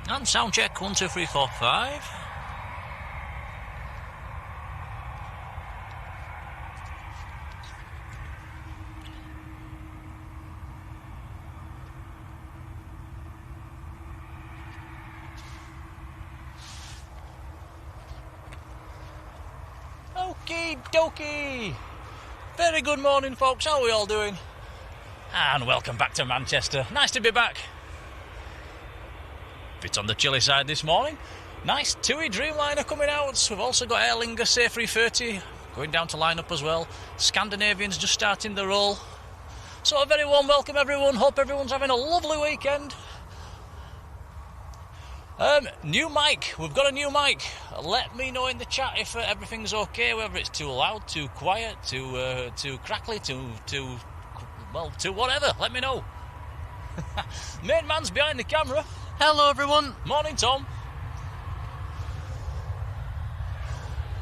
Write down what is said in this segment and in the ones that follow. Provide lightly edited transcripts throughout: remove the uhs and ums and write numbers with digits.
And sound check, 1, 2, 3, 4, 5. Okie dokie. Very good morning, folks. How are we all doing? And welcome back to Manchester. Nice to be back. Bit on the chilly side this morning. Nice TUI Dreamliner coming out. We've also got Emirates A380 going down to line up as well. Scandinavians just starting the roll. So a very warm welcome, everyone. Hope everyone's having a lovely weekend. New mic. We've got a new mic. Let me know in the chat if everything's okay, whether it's too loud, too quiet, too crackly, too whatever. Let me know. Main man's behind the camera. Hello everyone. Morning, Tom.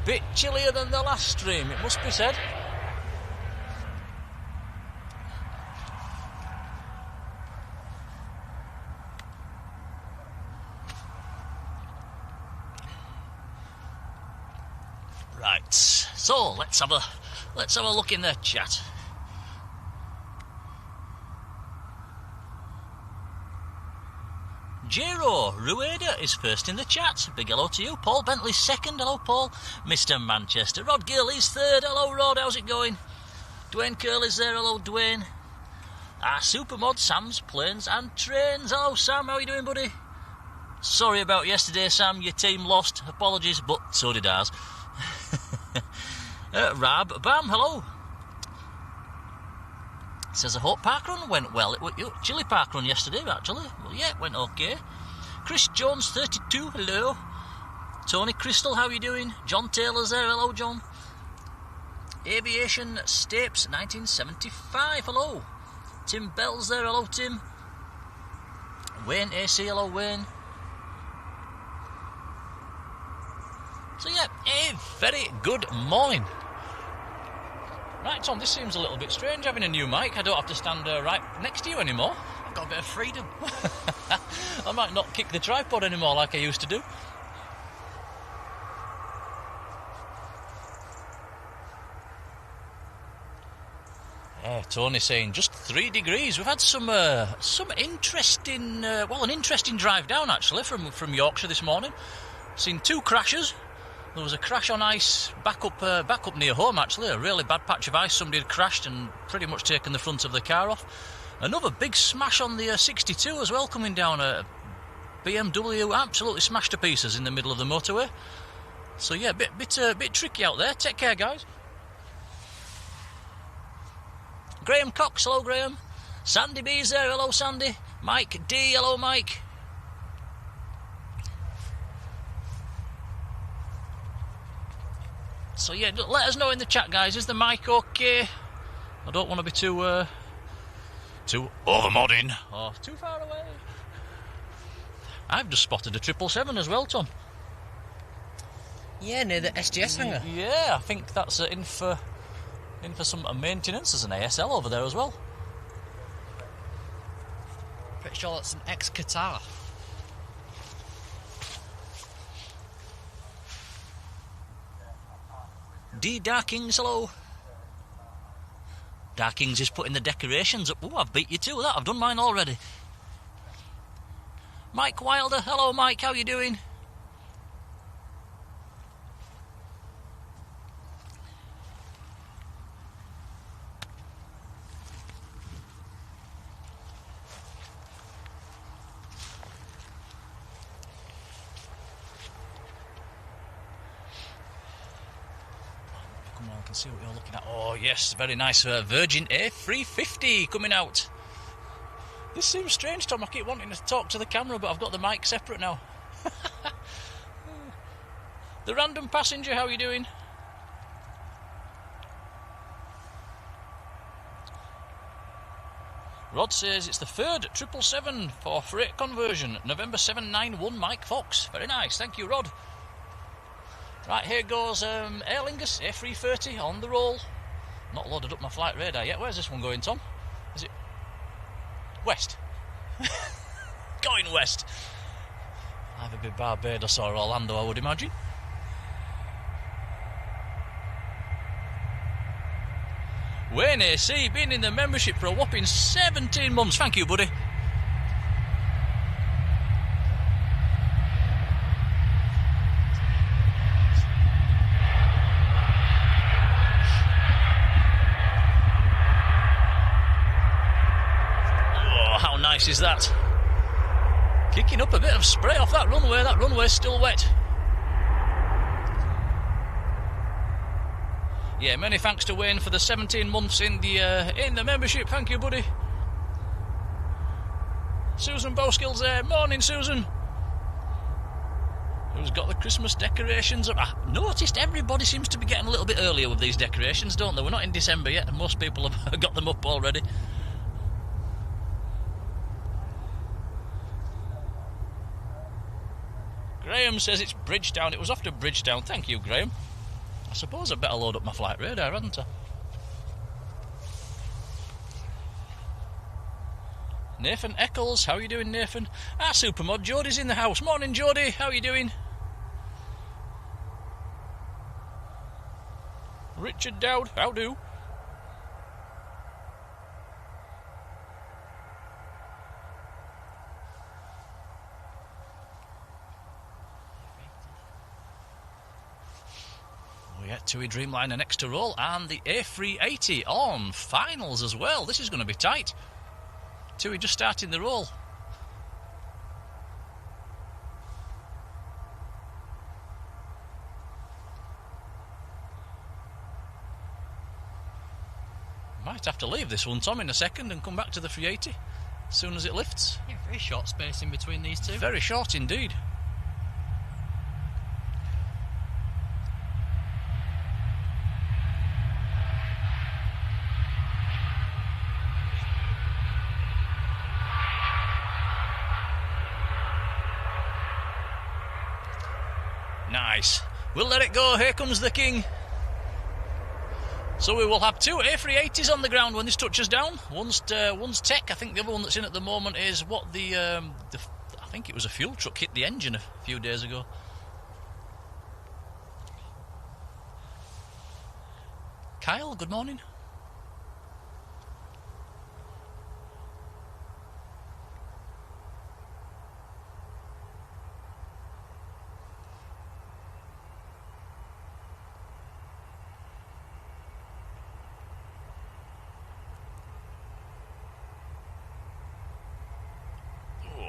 Bit chillier than the last stream, it must be said. Right, so let's have a look in the chat. Jero Rueda is first in the chat. Big hello to you. Paul Bentley's second. Hello, Paul. Mr. Manchester. Rod Gill is third. Hello, Rod. How's it going? Dwayne Curl is there. Hello, Dwayne. Supermod, Sam's Planes and Trains. Hello, Sam. How are you doing, buddy? Sorry about yesterday, Sam. Your team lost. Apologies, but so did ours. Rab Bam, hello. Says I hope parkrun went well. It was chilly parkrun yesterday, actually. Well, yeah, it went okay. Chris Jones, 32, hello. Tony Crystal, how are you doing? John Taylor's there, hello, John. Aviation Stapes, 1975, hello. Tim Bell's there, hello, Tim. Wayne AC, hello, Wayne. So, yeah, a very good morning. Right, Tom, this seems a little bit strange having a new mic. I don't have to stand right next to you anymore. I've got a bit of freedom. I might not kick the tripod anymore like I used to do. Yeah, Tony's saying just 3 degrees. We've had some interesting, an interesting drive down actually from Yorkshire this morning. Seen 2 crashes. There was a crash on ice back up near home, actually. A really bad patch of ice. Somebody had crashed and pretty much taken the front of the car off. Another big smash on the 62 as well, coming down. A BMW absolutely smashed to pieces in the middle of the motorway. So yeah, bit tricky out there. Take care, guys. Graham Cox, hello, Graham. Sandy B's there, hello, Sandy. Mike D, hello, Mike. So yeah, let us know in the chat, guys. Is the mic okay? I don't want to be too over-modding or too far away. I've just spotted a 777 as well, Tom. Yeah, near the SGS hangar. Yeah, I think that's in for some maintenance. There's an ASL over there as well. Pretty sure that's an ex-Qatar. D Darkings, hello. Darkings is putting the decorations up. Oh, I've beat you to that. I've done mine already. Mike Wilder, hello, Mike. How you doing? I can see what you're looking at. Oh yes, very nice Virgin A350 coming out. This seems strange, Tom. I keep wanting to talk to the camera, but I've got the mic separate now. The Random Passenger, how are you doing? Rod says it's the 3rd 777 for freight conversion. November 791, Mike Fox. Very nice, thank you, Rod. Right, here goes Aer Lingus A330 on the roll. Not loaded up my flight radar yet. Where's this one going, Tom? Is it west? Going west. Either be Barbados or Orlando, I would imagine. Wayne AC, been in the membership for a whopping 17 months. Thank you, buddy. Oh, how nice is that? Kicking up a bit of spray off that runway. That runway's still wet. Yeah, many thanks to Wayne for the 17 months in the membership. Thank you, buddy. Susan Bowskill's there. Morning, Susan. Who's got the Christmas decorations up? I noticed everybody seems to be getting a little bit earlier with these decorations, don't they? We're not in December yet, and most people have got them up already. Graham says it's Bridgetown. It was off to Bridgetown. Thank you, Graham. I suppose I'd better load up my flight radar, hadn't I? Nathan Eccles, how are you doing, Nathan? Ah, Supermod, Jodie's in the house. Morning, Jodie, how are you doing? Richard Dowd, how do? TUI Dreamliner next to roll, and the A380 on finals as well. This is going to be tight. TUI just starting the roll. Might have to leave this one, Tom, in a second and come back to the 380 as soon as it lifts. Yeah, very short space in between these two. Very short indeed. Nice. We'll let it go. Here comes the king. So we will have two A380s on the ground when this touches down. One's tech. I think the other one that's in at the moment is what I think it was a fuel truck hit the engine a few days ago. Kyle, good morning.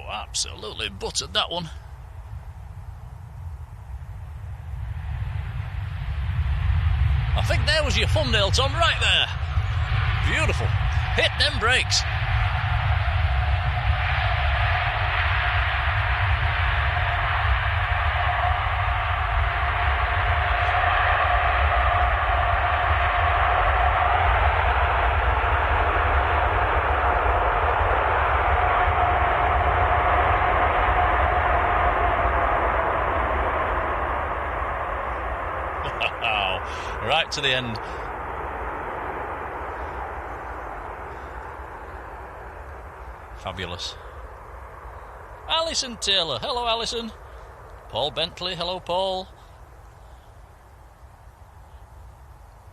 Absolutely buttered that one. I think there was your thumbnail, Tom, right there. Beautiful. Hit them brakes. Right to the end. Fabulous. Alison Taylor, hello Alison. Paul Bentley, hello Paul.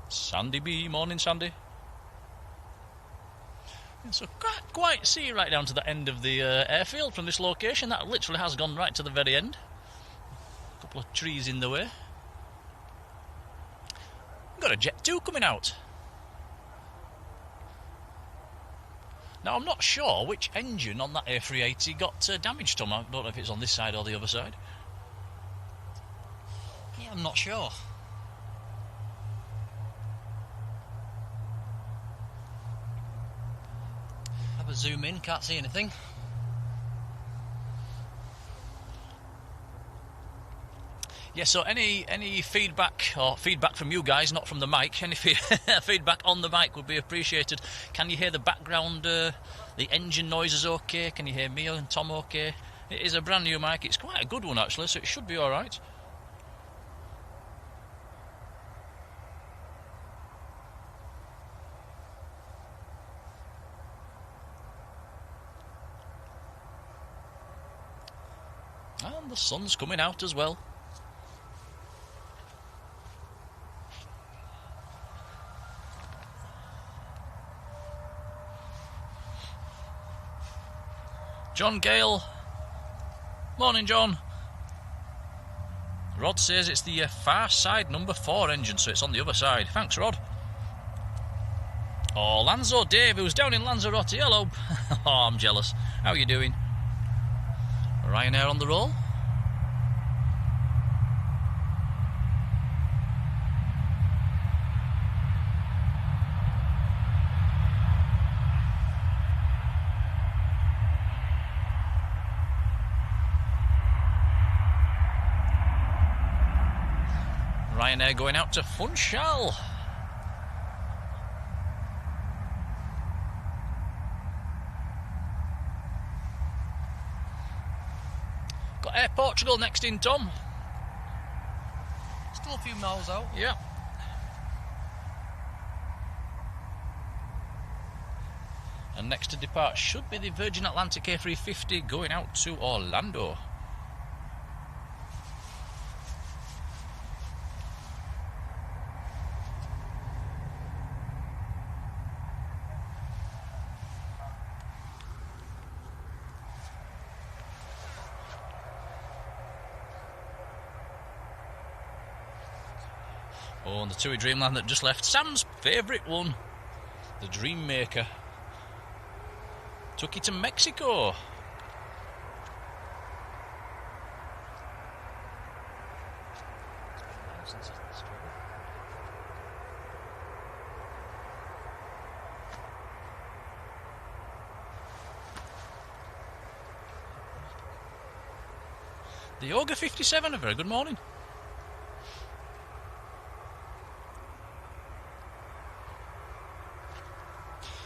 Sandy B, morning Sandy. So can't quite see right down to the end of the airfield from this location. That literally has gone right to the very end. A couple of trees in the way. Got a Jet 2 coming out. Now I'm not sure which engine on that A380 got damaged, Tom. I don't know if it's on this side or the other side. Yeah, I'm not sure. Have a zoom in, can't see anything. Yeah, so any feedback from you guys, not from the mic, any feedback on the mic would be appreciated. Can you hear the background, the engine noises okay? Can you hear me and Tom okay? It is a brand new mic. It's quite a good one actually, so it should be all right. And the sun's coming out as well. John Gale. Morning, John. Rod says it's the far side number 4 engine, so it's on the other side. Thanks, Rod. Oh, Lanzo Dave, who's down in Lanzarote. Hello. Oh, I'm jealous. How are you doing? Ryanair on the roll. Ryanair going out to Funchal. Got Air Portugal next in, Tom. Still a few miles out. Yeah. And next to depart should be the Virgin Atlantic A350 going out to Orlando. Oh, and the TUI Dreamland that just left. Sam's favourite one, the Dreammaker. Took it to Mexico. The Ogre 57, a very good morning.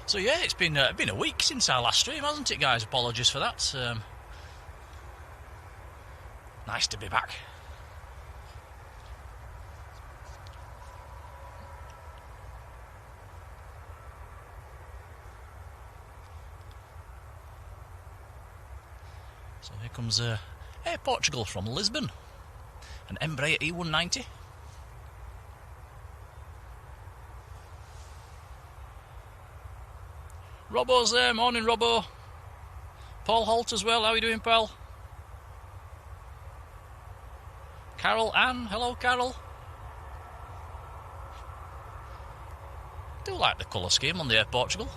So yeah, it's been a week since our last stream, hasn't it, guys? Apologies for that. Nice to be back. So here comes Air Portugal from Lisbon, an Embraer E190. Robbo's there, morning Robbo. Paul Holt as well, how are you doing, pal? Carol Ann, hello Carol. Do like the colour scheme on the Air Portugal.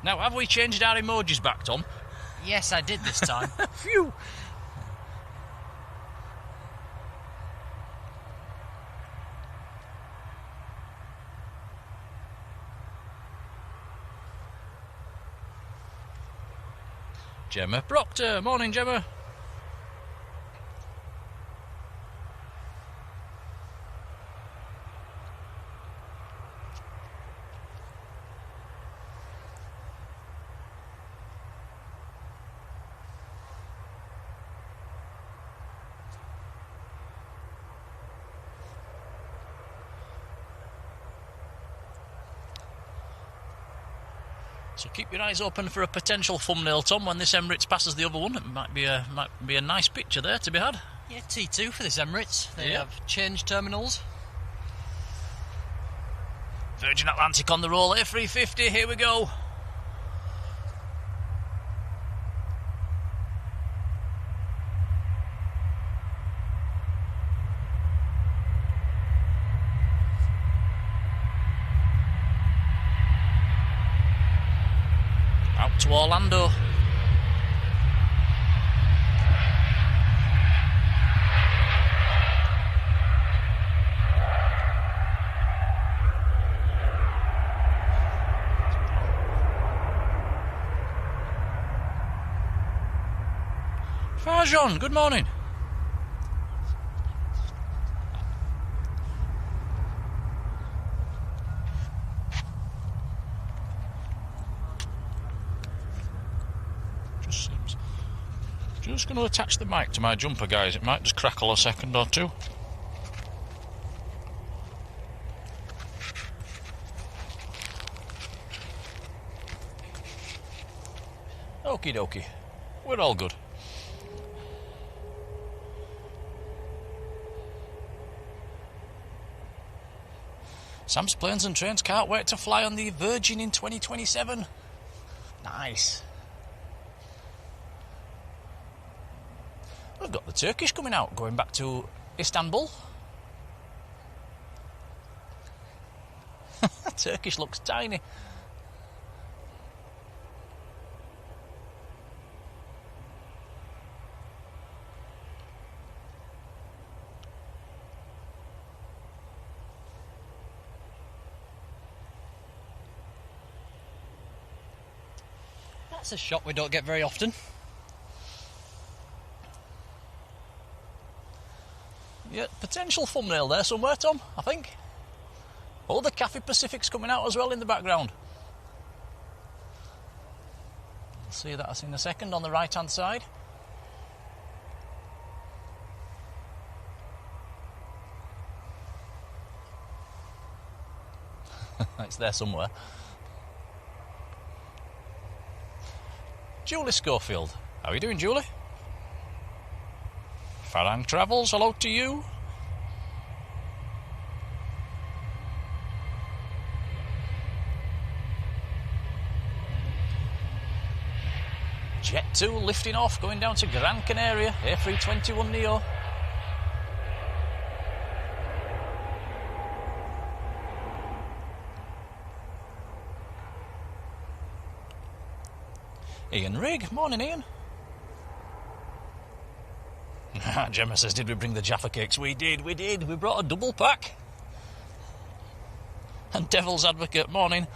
Now, have we changed our emojis back, Tom? Yes, I did this time. Phew! Gemma Proctor, morning Gemma. So keep your eyes open for a potential thumbnail, Tom, when this Emirates passes the other one. It might be a nice picture there to be had. Yeah, T2 for this Emirates. They have changed terminals. Virgin Atlantic on the roll, A350, here we go. Out to Orlando. Farjon, good morning. Just going to attach the mic to my jumper, guys. It might just crackle a second or two. Okie dokie. We're all good. Sam's Planes and Trains can't wait to fly on the Virgin in 2027. Nice. We've got the Turkish coming out, going back to Istanbul. Turkish looks tiny. That's a shot we don't get very often. Yeah, potential thumbnail there somewhere, Tom, I think. Oh, the Cathay Pacific's coming out as well in the background. We'll see that in a second on the right-hand side. It's there somewhere. Julie Schofield. How are you doing, Julie? Farang Travels, hello to you. Jet 2 lifting off, going down to Gran Canaria, A321neo. Ian Rigg, morning Ian. Gemma says, did we bring the Jaffa cakes? We did. We brought a double pack. And Devil's Advocate, morning.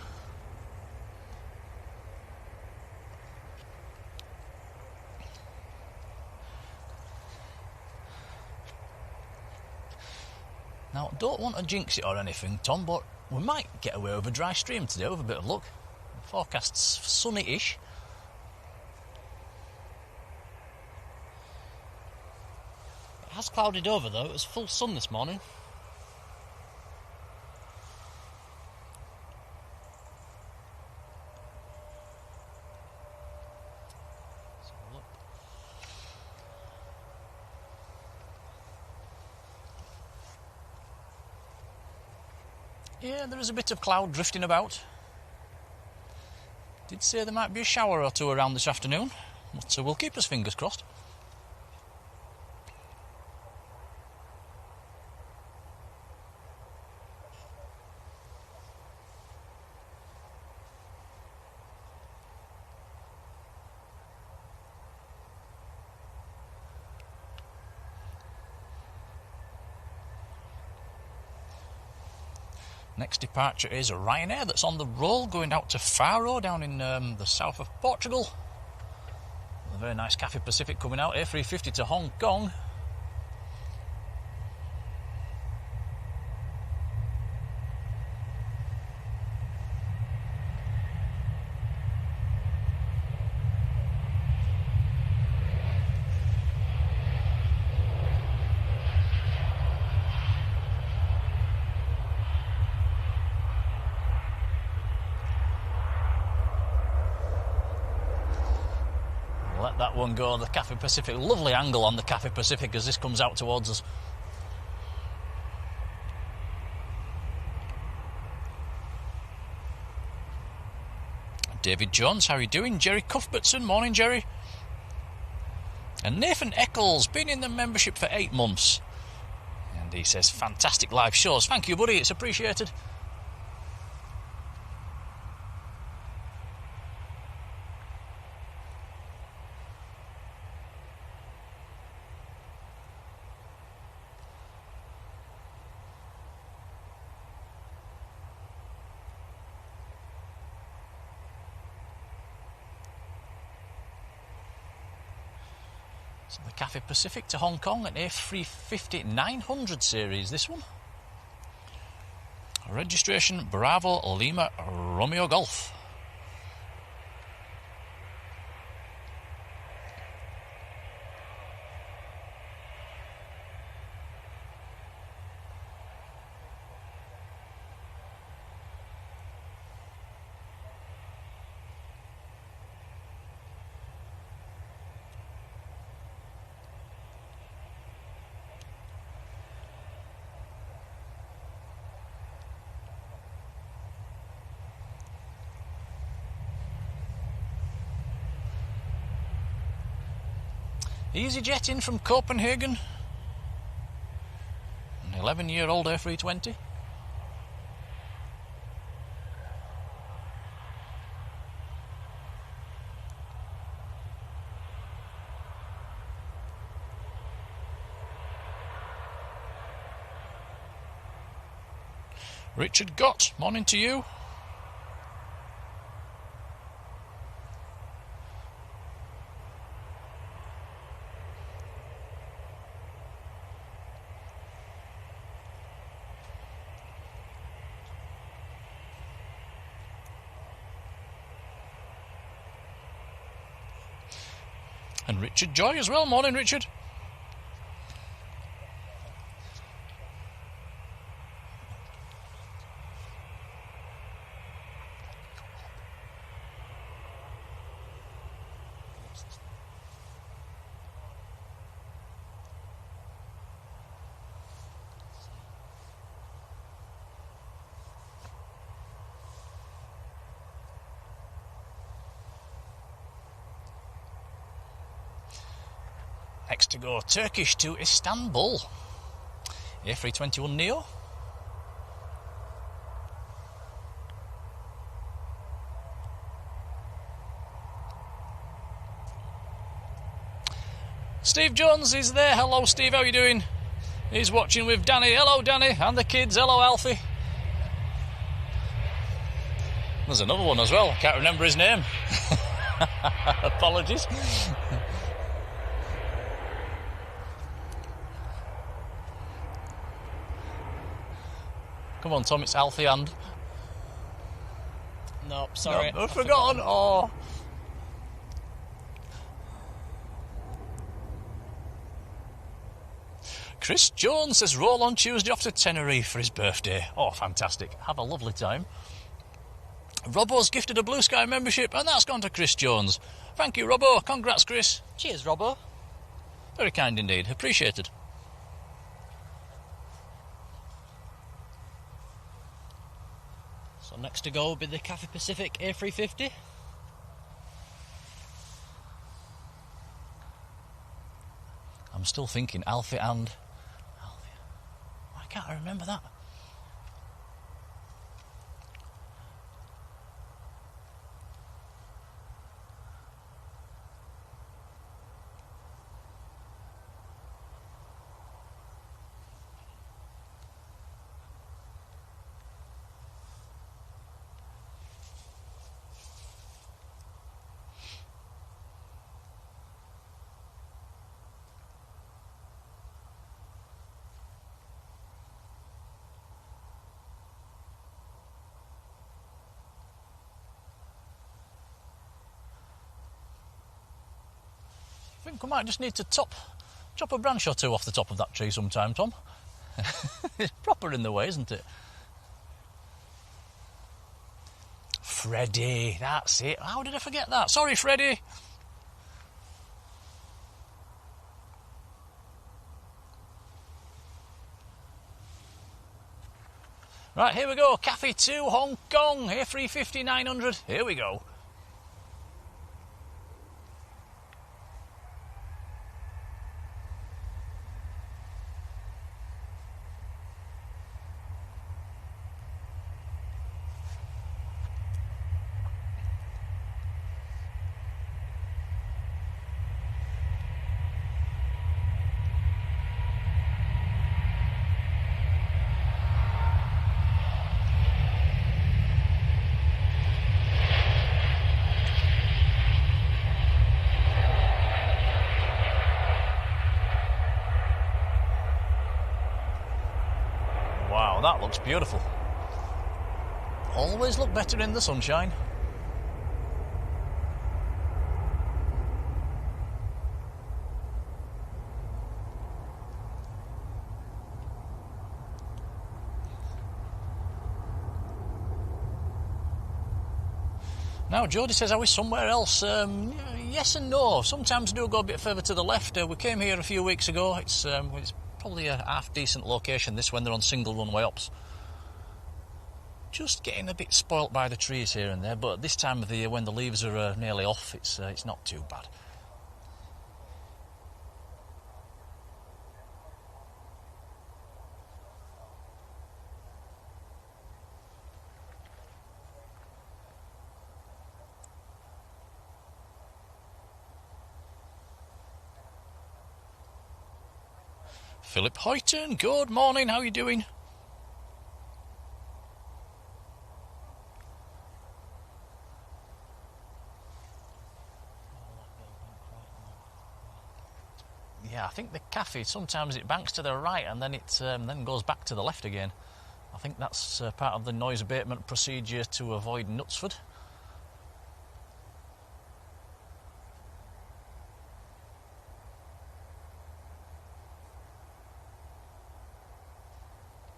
Now, don't want to jinx it or anything, Tom, but we might get away with a dry stream today with a bit of luck. The forecast's sunny-ish. It has clouded over though, it was full sun this morning. Yeah, there is a bit of cloud drifting about. Did say there might be a shower or two around this afternoon, but we'll keep us fingers crossed. Next departure is Ryanair that's on the roll going out to Faro down in the south of Portugal. A very nice Cathay Pacific coming out, A350 to Hong Kong. Let that one go, the Cathay Pacific. Lovely angle on the Cathay Pacific as this comes out towards us. David Jones, how are you doing? Jerry Cuthbertson, morning Jerry. And Nathan Eccles, been in the membership for 8 months. And he says, fantastic live shows. Thank you, buddy, it's appreciated. So the Cathay Pacific to Hong Kong at A350 900 series, this one. Registration Bravo Lima Romeo Golf. EasyJet in from Copenhagen. An 11-year-old A320. Richard Gott, morning to you. And Richard Joy as well, morning Richard. Next to go, Turkish to Istanbul. A321neo. Steve Jones is there. Hello Steve, how are you doing? He's watching with Danny. Hello Danny, and the kids. Hello Alfie. There's another one as well, can't remember his name. Apologies. Come on, Tom, it's Alfie and... Nope, sorry. No, I've forgotten. Oh. Chris Jones says, roll on Tuesday off to Tenerife for his birthday. Oh, fantastic. Have a lovely time. Robbo's gifted a Blue Sky membership, and that's gone to Chris Jones. Thank you, Robbo. Congrats, Chris. Cheers, Robbo. Very kind indeed. Appreciated. So next to go will be the Cathay Pacific A350. I'm still thinking Alfie and... Alfie. Why can't I remember that? I think we might just need to chop a branch or two off the top of that tree sometime, Tom. It's proper in the way, isn't it? Freddie, that's it. How did I forget that? Sorry, Freddie. Right, here we go. Cathay to Hong Kong, A350-900. Here we go. Wow, that looks beautiful. Always look better in the sunshine. Now, Jodie says, are we somewhere else? Yes and no. Sometimes do go a bit further to the left. We came here a few weeks ago. It's probably a half-decent location, this, when they're on single runway ops. Just getting a bit spoilt by the trees here and there, but this time of the year, when the leaves are nearly off, it's not too bad. Philip Hoyton, good morning, how are you doing? Yeah, I think the cafe, sometimes it banks to the right and then it then goes back to the left again. I think that's part of the noise abatement procedure to avoid Knutsford.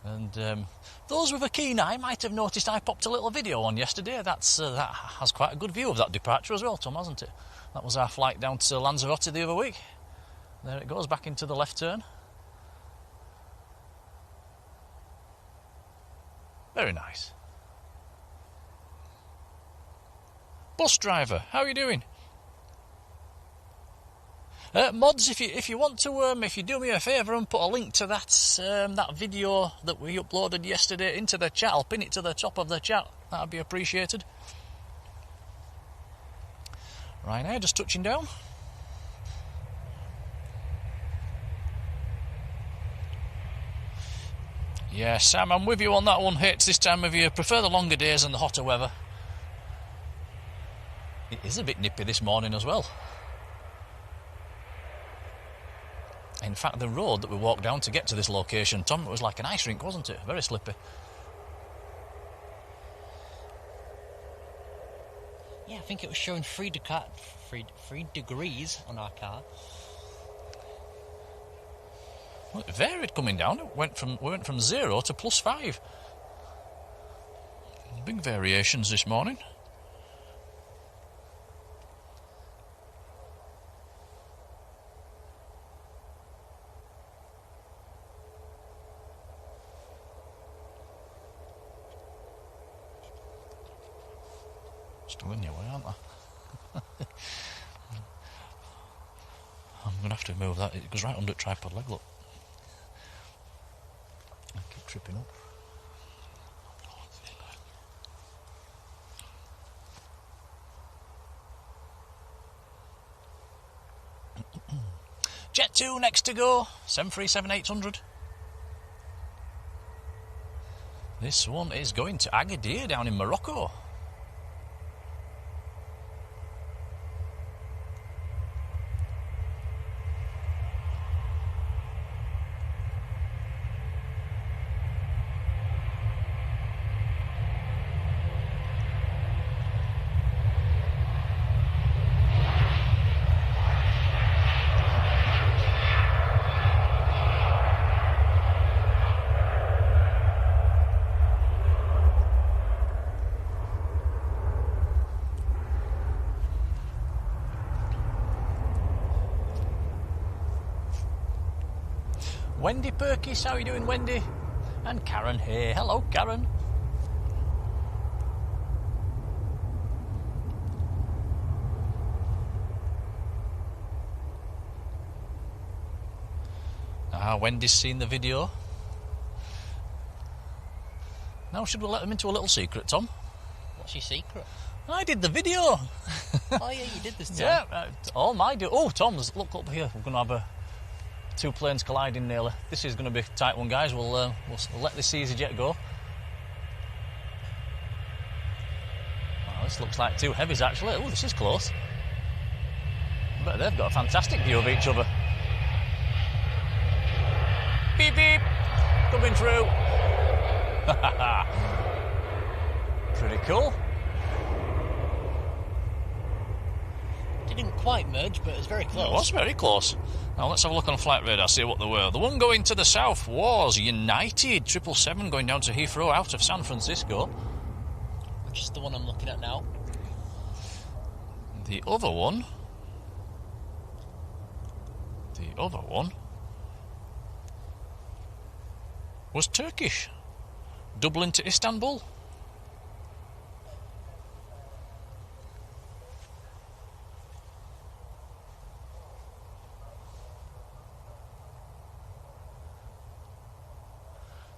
And those with a keen eye might have noticed I popped a little video on yesterday. That has quite a good view of that departure as well, Tom, hasn't it? That was our flight down to Lanzarote the other week. There it goes, back into the left turn. Very nice. Bus driver, how are you doing? Mods, if you want to, if you do me a favour and put a link to that that video that we uploaded yesterday into the chat, I'll pin it to the top of the chat. That'd be appreciated. Right now, just touching down. Yeah, Sam, I'm with you on that one. It's this time of year. Prefer the longer days and the hotter weather. It is a bit nippy this morning as well. In fact, the road that we walked down to get to this location, Tom, it was like an ice rink, wasn't it? Very slippy. Yeah, I think it was showing 3 degrees on our car. Well, it varied coming down. We went from 0 to +5. Big variations this morning. Still in your way, aren't they? I'm going to have to move that. It goes right under the tripod leg, look. I keep tripping up. Jet 2 next to go, 737-800. This one is going to Agadir down in Morocco. Wendy Perkis, how are you doing, Wendy? And Karen here. Hello, Karen. Wendy's seen the video. Now should we let them into a little secret, Tom? What's your secret? I did the video. Oh yeah, you did this time. Yeah, all my do. Oh, Tom's, look up here. We're going to have 2 planes colliding nearly. This is going to be a tight one, guys. We'll let this EasyJet go. Oh, this looks like 2 heavies, actually. Oh, this is close. I bet they've got a fantastic view of each other. Beep, beep. Coming through. Pretty cool. Didn't quite merge, but it was very close. It was very close. Now let's have a look on flight radar, see what they were. The one going to the south was United 777 going down to Heathrow out of San Francisco. Which is the one I'm looking at now. The other one was Turkish. Dublin to Istanbul.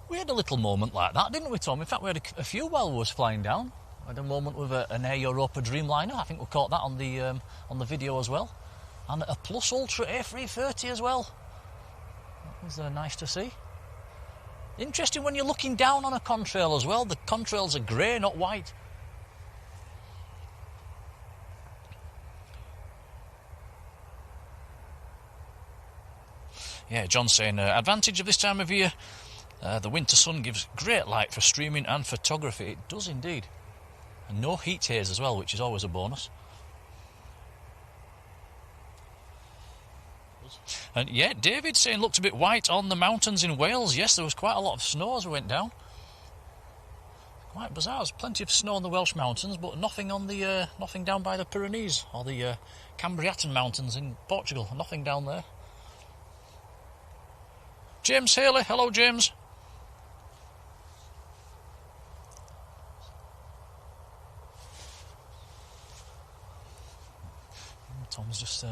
We had a little moment like that, didn't we, Tom? In fact, we had a few while we was flying down. We had a moment with an Air Europa Dreamliner. I think we caught that on the video as well. And a Plus Ultra A330 as well. It's nice to see. Interesting when you're looking down on a contrail as well. The contrails are grey, not white. Yeah, John's saying, advantage of this time of year, the winter sun gives great light for streaming and photography. It does indeed. And no heat haze as well, which is always a bonus. And yeah, David saying looked a bit white on the mountains in Wales. Yes, there was quite a lot of snow as we went down. Quite bizarre. There's plenty of snow on the Welsh mountains, but nothing on the nothing down by the Pyrenees or the Cambriatan mountains in Portugal. Nothing down there. James Haley, hello James. Tom's just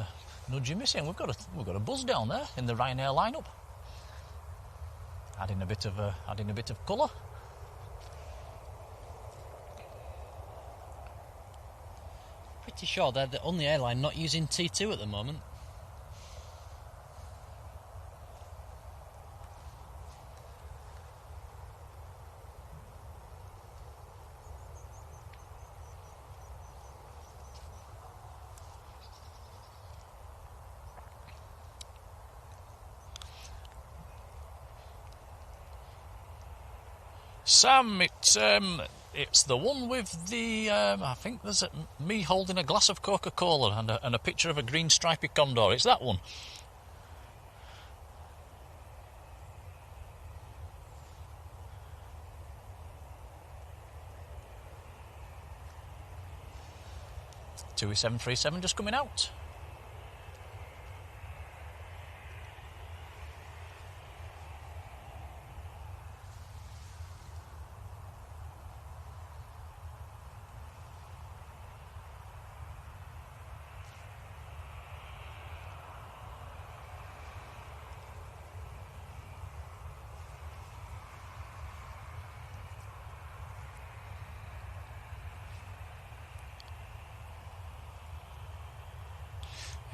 nudging me saying we've got a buzz down there in the Ryanair lineup. Adding a bit of colour. Pretty sure they're the only airline not using T2 at the moment. Sam, it's the one with the I think there's me holding a glass of Coca-Cola and a picture of a green stripy Condor. It's that one. TUI 737 just coming out.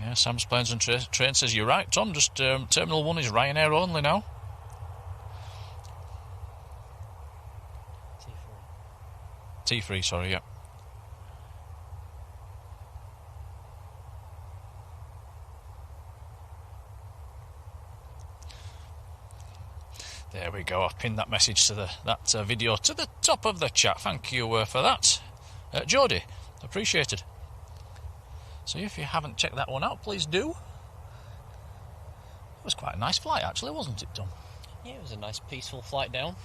Yeah, Sam's Planes and Train says, you're right, Tom, just Terminal 1 is Ryanair only now. T3, sorry, yeah. There we go, I've pinned that message to that video to the top of the chat. Thank you for that. Jodie, appreciated. So if you haven't checked that one out, please do. It was quite a nice flight, actually, wasn't it, Tom? Yeah, it was a nice, peaceful flight down.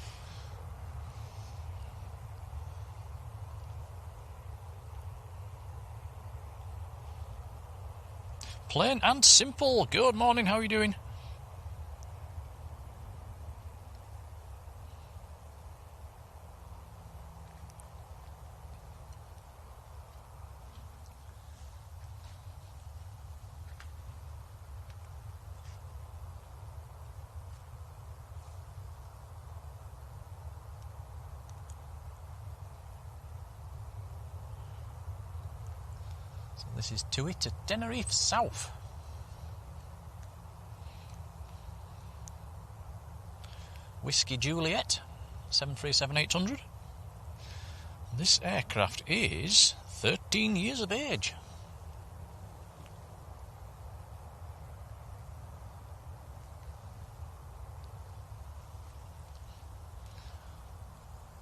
Plain and simple. Good morning, how are you doing? This is TUI to Tenerife South. Whiskey Juliet, 737-800. This aircraft is 13 years of age.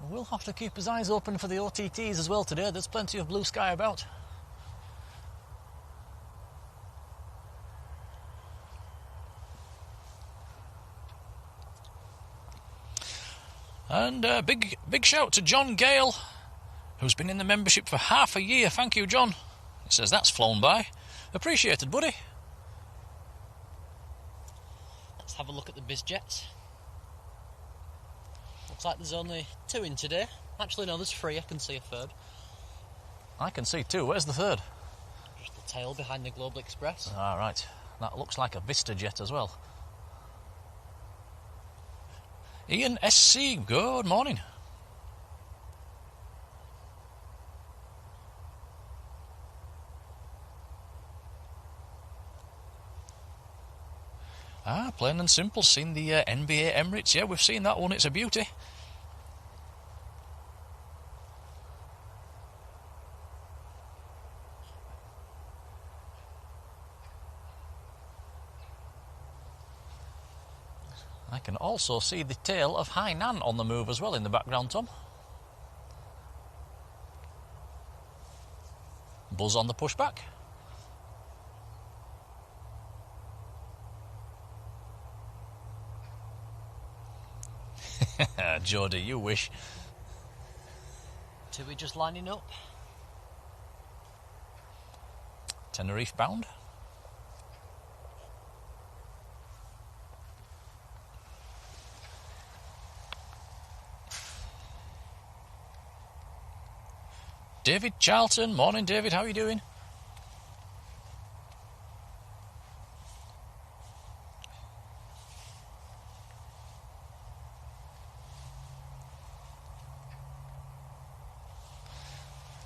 We'll have to keep his eyes open for the OTTs as well today. There's plenty of blue sky about. And big shout to John Gale, who's been in the membership for half a year. Thank you, John. He says that's flown by. Appreciated, buddy. Let's have a look at the BizJets. Looks like there's only 2 in today. Actually, no, there's 3. I can see a third. I can see 2. Where's the third? Just the tail behind the Global Express. All right. That looks like a Vista jet as well. Ian SC, good morning. Ah, plain and simple. Seen the NBA Emirates. Yeah, we've seen that one. It's a beauty. I can also see the tail of Hainan on the move as well in the background, Tom. Buzz on the pushback. Jodie, you wish. Two just lining up. Tenerife bound. David Charlton, morning David, how are you doing?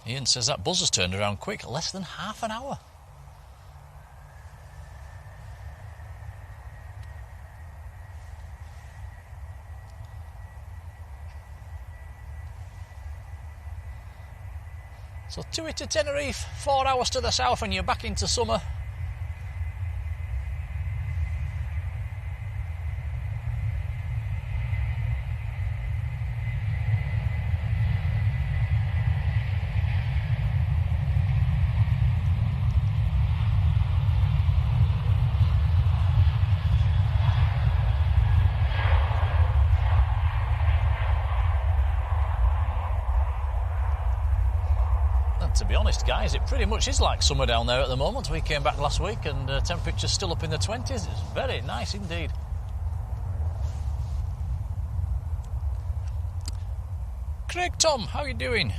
Ian says that buzz has turned around quick, less than half an hour. So Tui to Tenerife, 4 hours to the south and you're back into summer. To be honest, guys, it pretty much is like summer down there at the moment. We came back last week and temperature's still up in the 20s. It's very nice indeed. Craig Tom, how are you doing?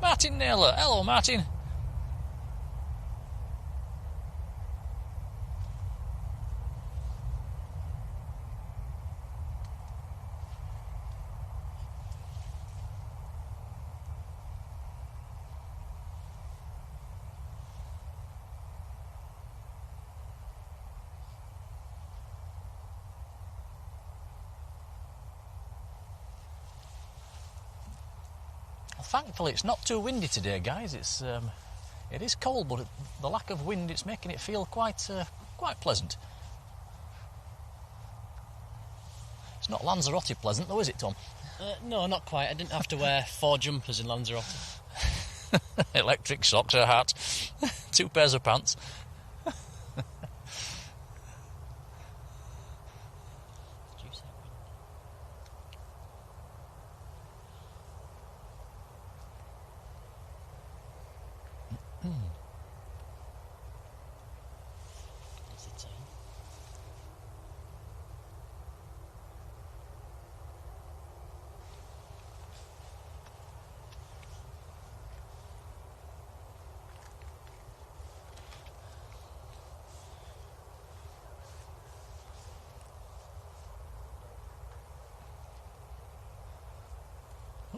Martin Naylor, hello Martin. Thankfully, it's not too windy today, guys. It is cold, but the lack of wind, it's making it feel quite pleasant. It's not Lanzarote pleasant, though, is it, Tom? No, not quite. I didn't have to wear 4 jumpers in Lanzarote. Electric socks, a hat, 2 pairs of pants.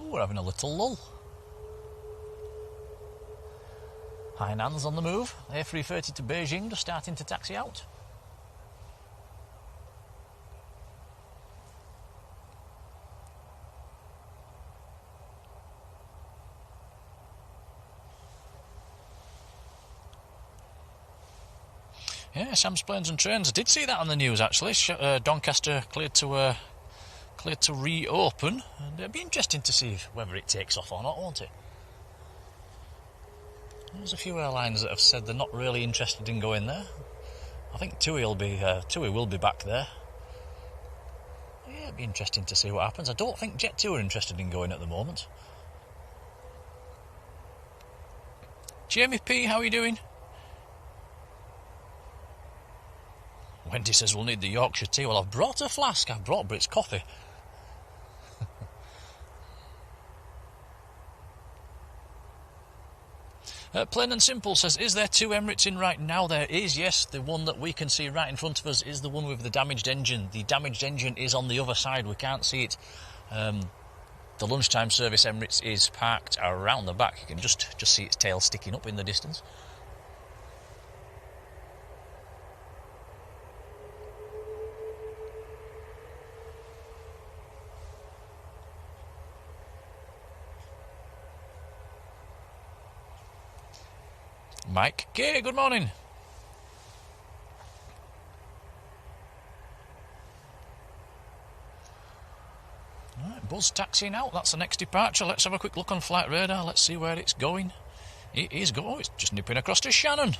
We're having a little lull. Hainan's on the move. A330 to Beijing, just starting to taxi out. Yeah, Sam's Planes and Trains. I did see that on the news actually. Doncaster cleared to reopen, and it'll be interesting to see whether it takes off or not, won't it? There's a few airlines that have said they're not really interested in going there. I think TUI will be back there. Yeah, it'll be interesting to see what happens. I don't think Jet2 are interested in going at the moment. Jamie P, how are you doing? Wendy says we'll need the Yorkshire tea. Well, I've brought a flask. I've brought Brits coffee. Plain and Simple says, is there 2 Emirates in right now? There is, yes. The one that we can see right in front of us is the one with the damaged engine. The damaged engine is on the other side. We can't see it. The lunchtime service Emirates is parked around the back. You can just see its tail sticking up in the distance. Mike K, good morning. Right, Buzz taxiing out, that's the next departure. Let's have a quick look on flight radar, let's see where it's going. It is going, it's just nipping across to Shannon.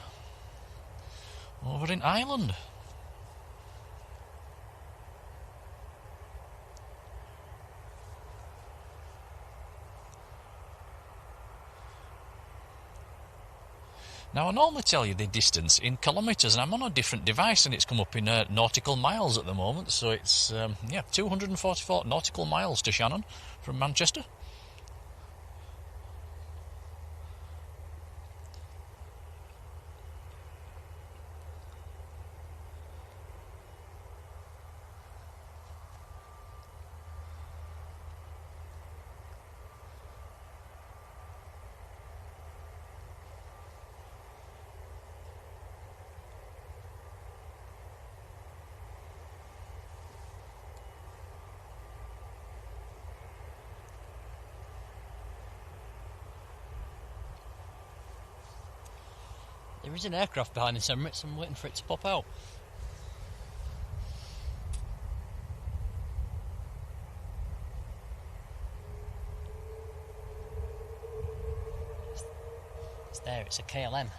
Over in Ireland. Now, I normally tell you the distance in kilometres, and I'm on a different device, and it's come up in nautical miles at the moment. So it's, 244 nautical miles to Shannon from Manchester. There is an aircraft behind this Emirates. I'm waiting for it to pop out. It's there, it's a KLM.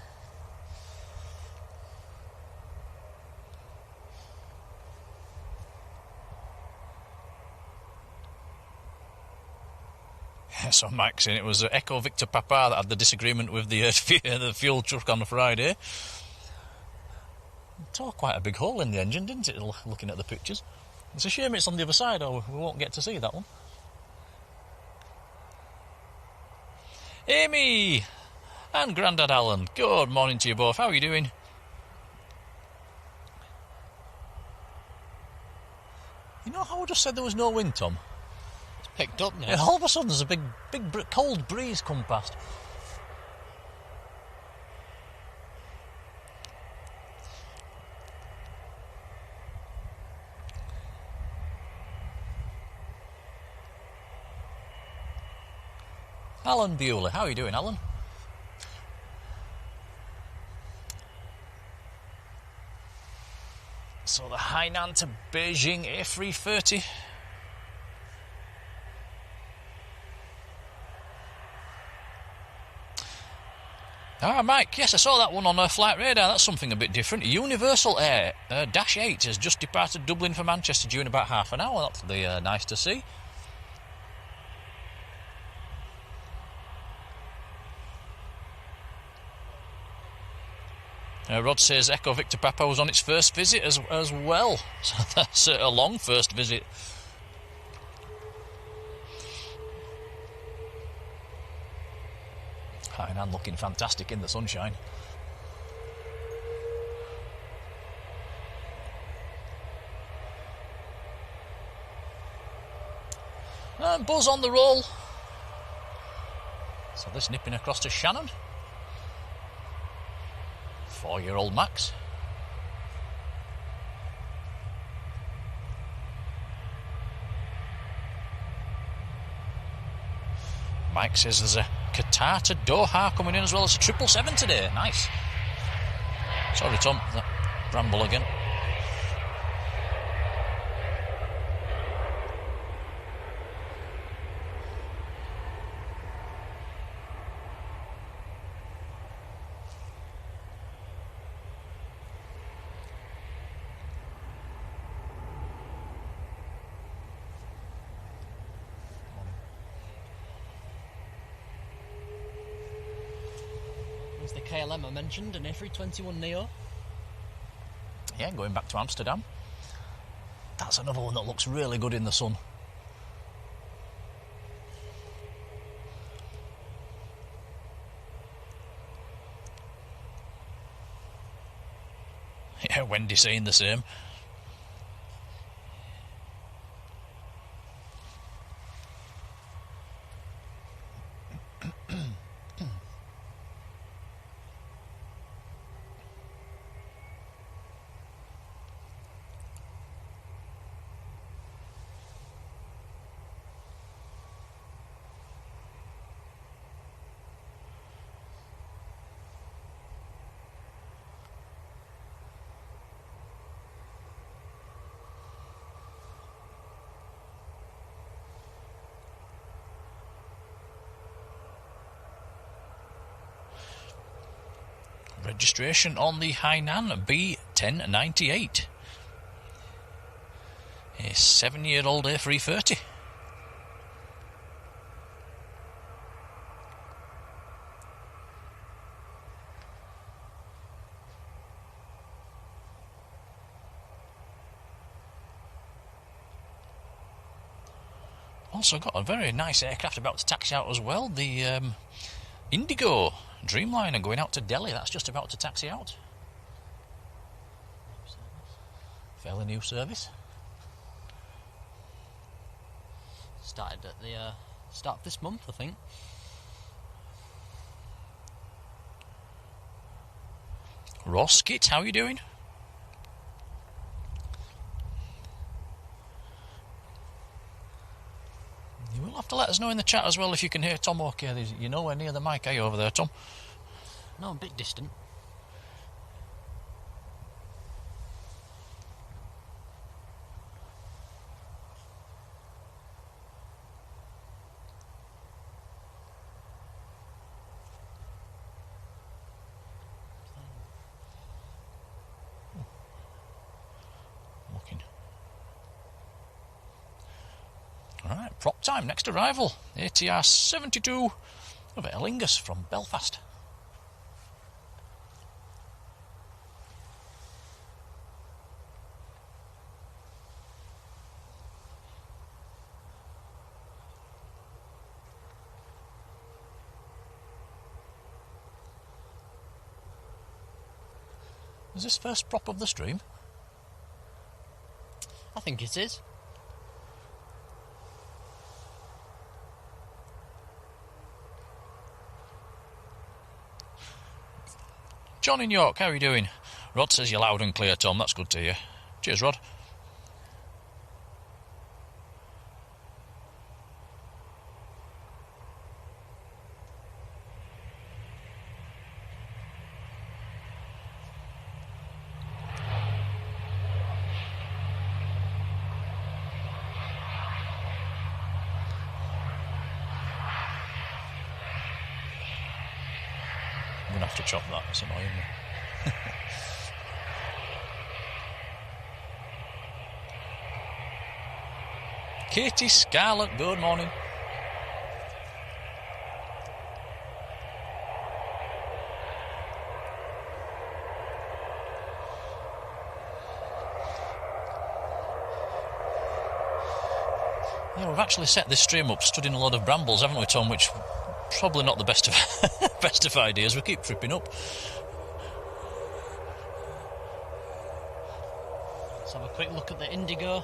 So Mike's in, it was Echo Victor Papa that had the disagreement with the fuel truck on Friday. It tore quite a big hole in the engine, didn't it, looking at the pictures? It's a shame it's on the other side, or we won't get to see that one. Amy and Grandad Alan, good morning to you both. How are you doing? You know how I just said there was no wind, Tom? Picked up now. Yeah, all of a sudden there's a big cold breeze come past. Alan Bewley, how are you doing, Alan? So the Hainan to Beijing A330. Ah, Mike, yes, I saw that one on flight radar. That's something a bit different. Universal Air Dash 8 has just departed Dublin for Manchester due in about half an hour. That's nice to see. Rod says Echo Victor Papa was on its first visit as well. So that's a long first visit. Hainan looking fantastic in the sunshine. And Buzz on the roll. So this nipping across to Shannon. 4-year-old Max. Mike says there's a Qatar to Doha coming in as well as a 777 today. Nice. Sorry, Tom, that ramble again. The KLM I mentioned, an A321neo. Yeah, going back to Amsterdam. That's another one that looks really good in the sun. Yeah, Wendy saying the same. Registration on the Hainan B1098. A 7-year-old A330. Also got a very nice aircraft about to taxi out as well, the Indigo Dreamliner going out to Delhi. That's just about to taxi out. Fairly new service. Started at the start of this month, I think. Ross Kit, how are you doing? You will have to let us know in the chat as well if you can hear Tom okay. You're nowhere near the mic, are you, over there, Tom? No, I'm a bit distant. Alright, prop time, next arrival. ATR 72 of Aer Lingus from Belfast. Is this first prop of the stream? I think it is. John in York, how are you doing? Rod says you're loud and clear, Tom. That's good to hear. Cheers, Rod. I'm going to have to chop that, it's annoying me. Katie Scarlett, good morning. Yeah, we've actually set this stream up, stood in a lot of brambles, haven't we, Tom? Which probably not the best of best of ideas. We keep tripping up. Let's have a quick look at the Indigo.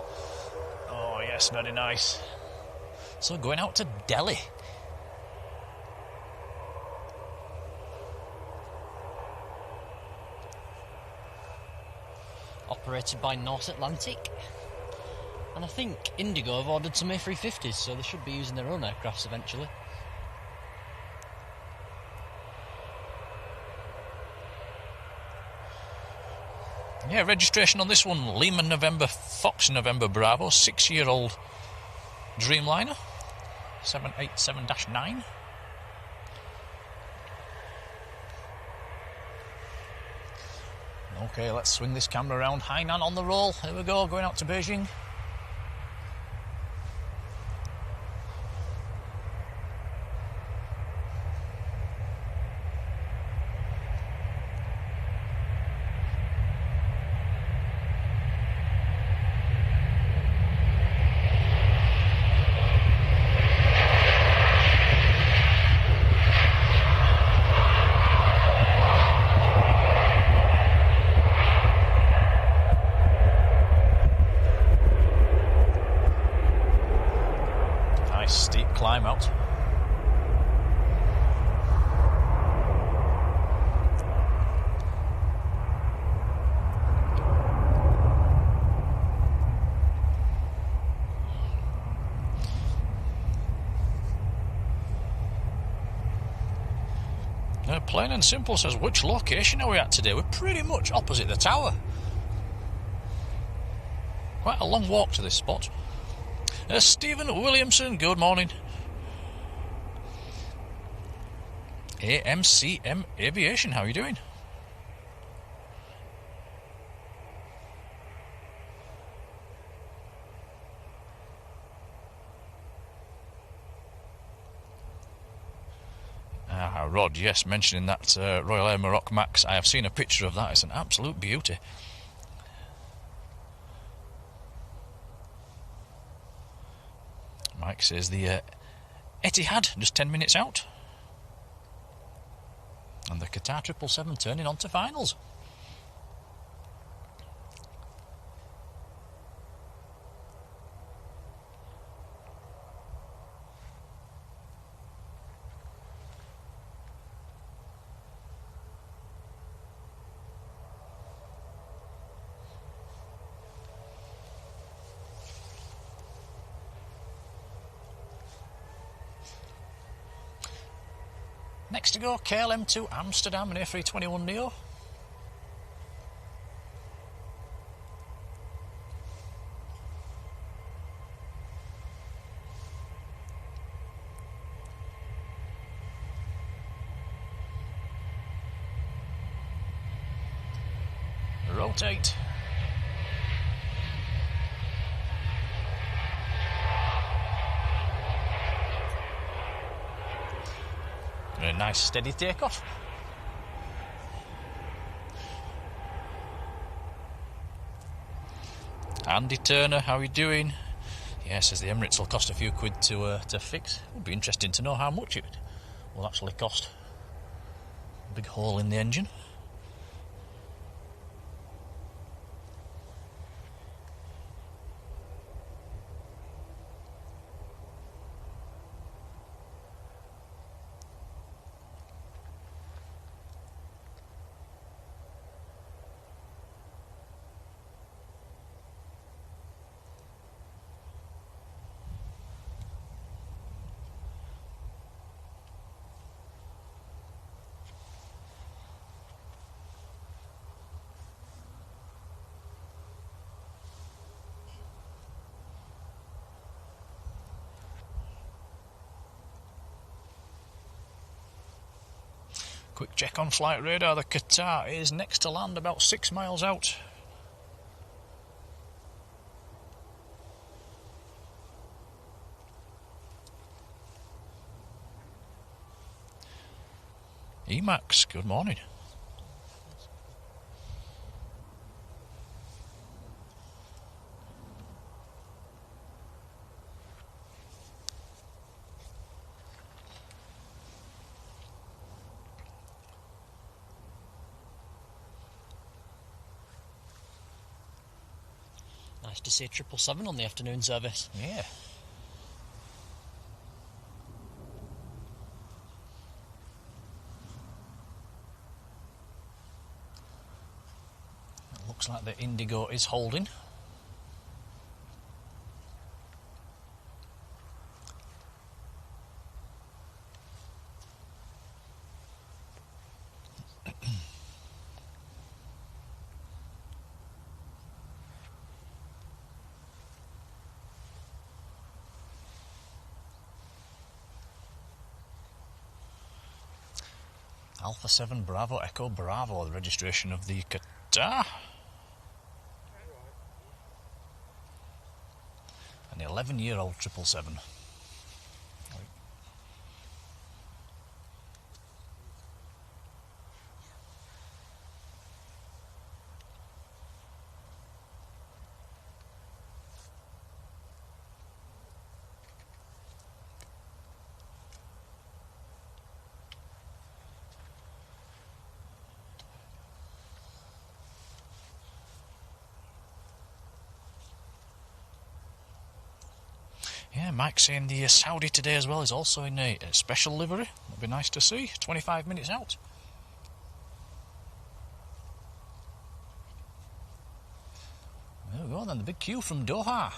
Oh yes, very nice. So going out to Delhi. Operated by North Atlantic. And I think Indigo have ordered some A350s, so they should be using their own aircrafts eventually. Yeah, registration on this one, Lima November, Fox November Bravo, 6-year-old Dreamliner, 787-9. Okay, let's swing this camera around. Hainan on the roll. Here we go, going out to Beijing. Steep climb out. Plain and Simple says, which location are we at today? We're pretty much opposite the tower. Quite a long walk to this spot. Stephen Williamson, good morning. AMCM Aviation, how are you doing? Rod, yes, mentioning that Royal Air Maroc Max. I have seen a picture of that. It's an absolute beauty. Mike says the Etihad just 10 minutes out. And the Qatar 777 turning on to finals. Next to go, KLM to Amsterdam and A321neo. Rotate. A nice steady takeoff. Andy Turner, how are you doing? Yeah, says the Emirates will cost a few quid to fix. Would be interesting to know how much it will actually cost. A big hole in the engine. Quick check on flight radar. The Qatar is next to land about 6 miles out. Emax, good morning. Nice to see 777 on the afternoon service. Yeah. It looks like the Indigo is holding. Alpha 7 Bravo Echo Bravo, the registration of the Qatar. An 11-year-old 777. Yeah, Mike's saying the Saudi today as well is also in a special livery. That'd be nice to see. 25 minutes out. There we go then, the big queue from Doha.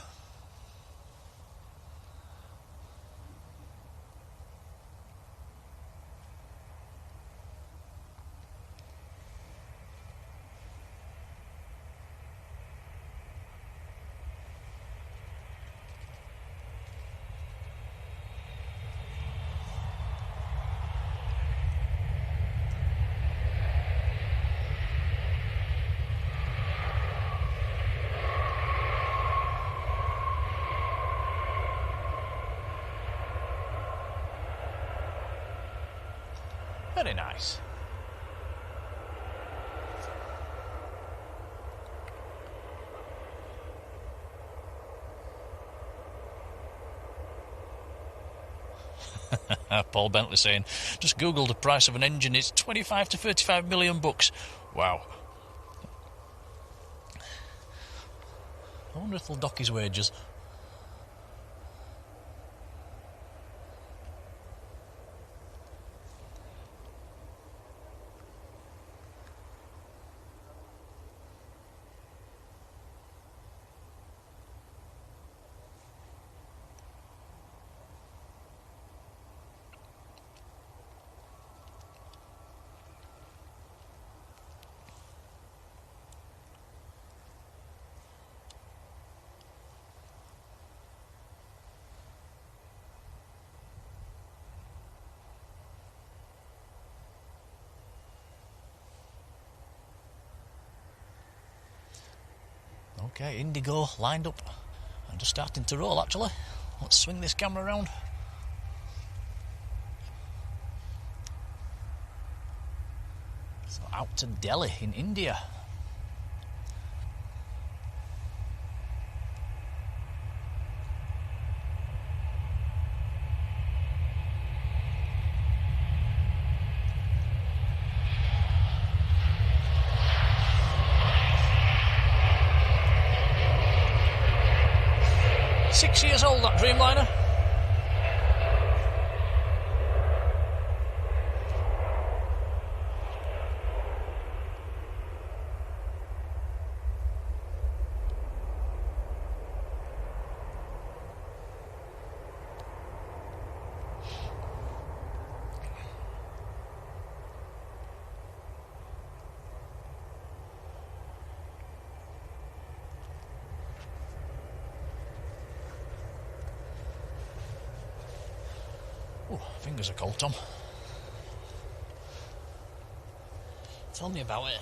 Very nice. Paul Bentley saying, just Google the price of an engine, it's 25 to 35 million bucks. Wow. I wonder if they'll dock his wages. Okay, Indigo lined up and just starting to roll actually. Let's swing this camera around. So out to Delhi in India. Six years old, that Dreamliner. Oh, fingers are cold, Tom. Tell me about it.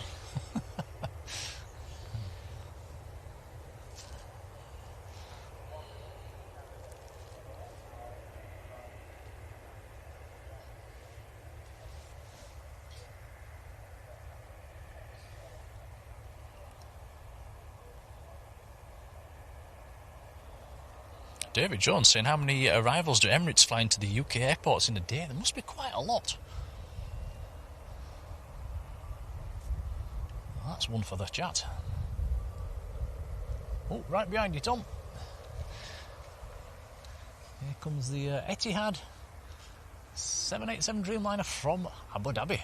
David Jones saying, how many arrivals do Emirates fly into the UK airports in a day? There must be quite a lot. Well, that's one for the chat. Oh, right behind you, Tom. Here comes the Etihad 787 Dreamliner from Abu Dhabi.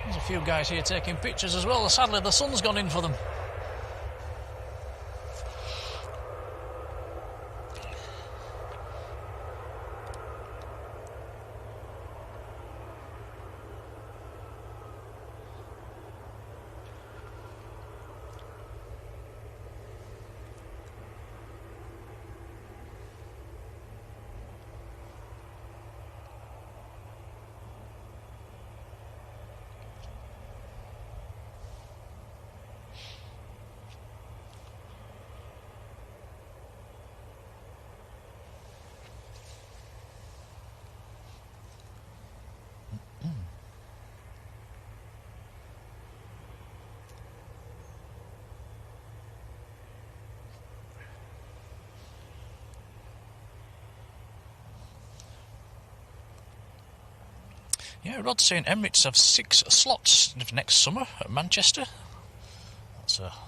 There's a few guys here taking pictures as well. Sadly, the sun's gone in for them. Yeah, Rod's saying Emirates have 6 slots next summer at Manchester.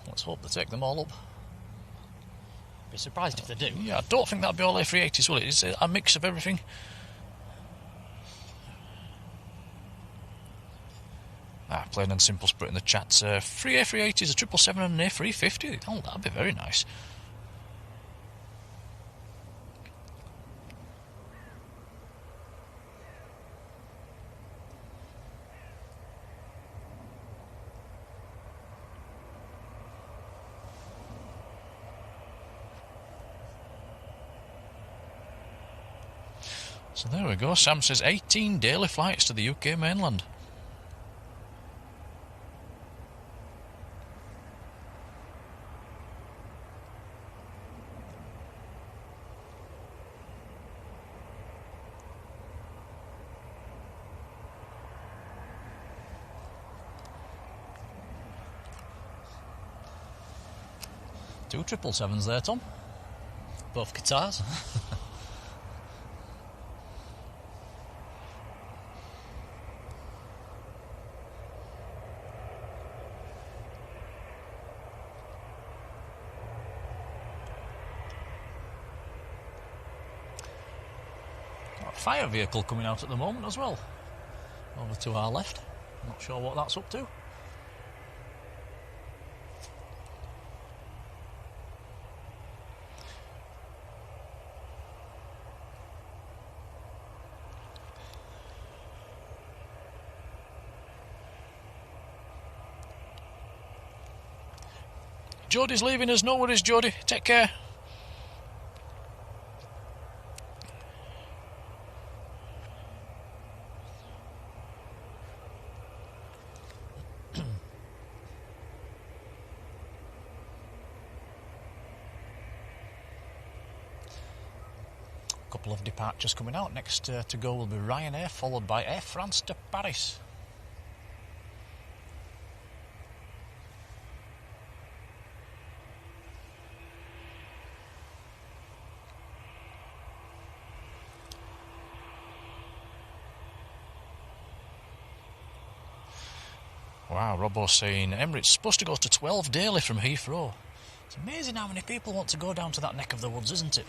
Let's hope they take them all up. Be surprised if they do. Yeah, I don't think that'll be all A380s, will it? It's a mix of everything. Plain and simple put in the chat. 3 A380s, a 777 and an A350. Oh, that'd be very nice. So there we go. Sam says 18 daily flights to the UK mainland. Two 777s there, Tom. Both guitars. Got a fire vehicle coming out at the moment as well. Over to our left. Not sure what that's up to. Jodie's leaving us. No worries, Jodie. Take care. Couple of departures coming out. Next to go will be Ryanair, followed by Air France to Paris. Wow, Robbo's saying Emirates supposed to go to 12 daily from Heathrow. It's amazing how many people want to go down to that neck of the woods, isn't it?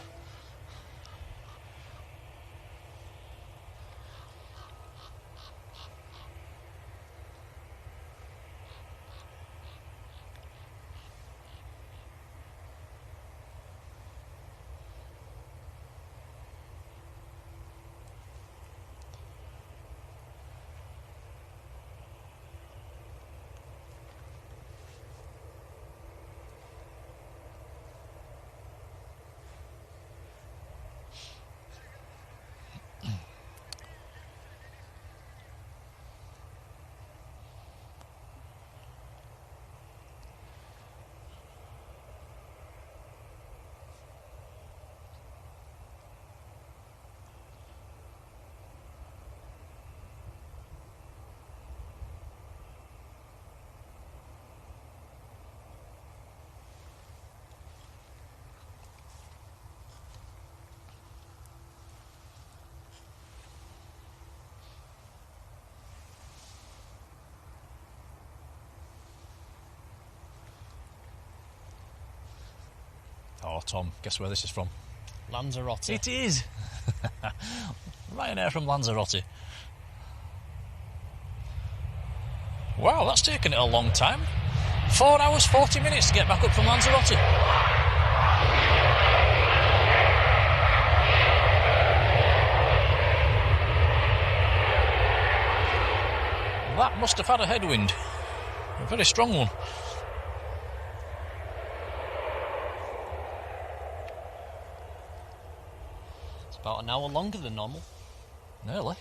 Oh, Tom, guess where this is from? Lanzarote. It is! Ryanair from Lanzarote. Wow, that's taken it a long time. 4 hours, 40 minutes to get back up from Lanzarote. That must have had a headwind. A very strong one. About an hour longer than normal. Nearly.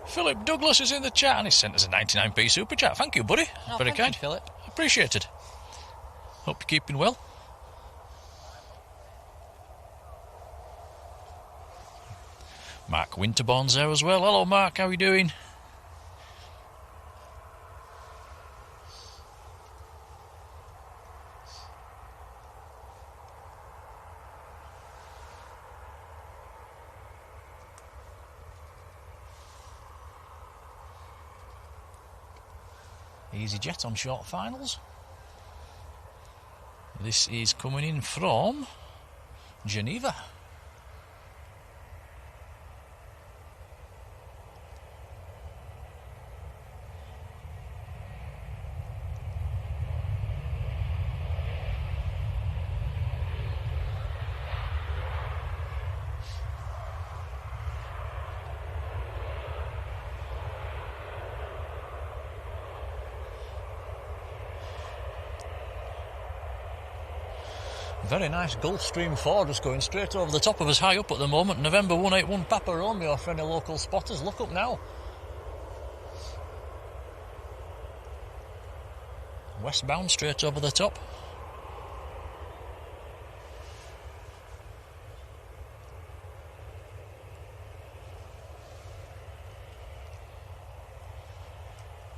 Philip Douglas is in the chat and he sent us a 99p super chat. Thank you, buddy. Oh, very kind. you, Philip. Appreciated. Hope you're keeping well. Mark Winterbourne's there as well. Hello, Mark. How are you doing? EasyJet on short finals. This is coming in from Geneva. Very nice Gulfstream 4 just going straight over the top of us, high up at the moment. November 181 Papa Romeo for any local spotters. Look up now. Westbound straight over the top.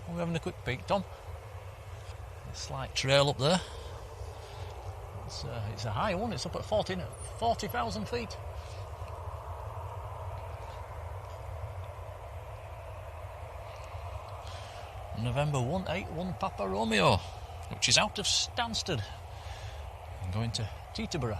We're having a quick peek, Tom. A slight trail up there. It's a high one, it's up at 40,000 feet. November 181 Papa Romeo, which is out of Stansted and going to Teterborough.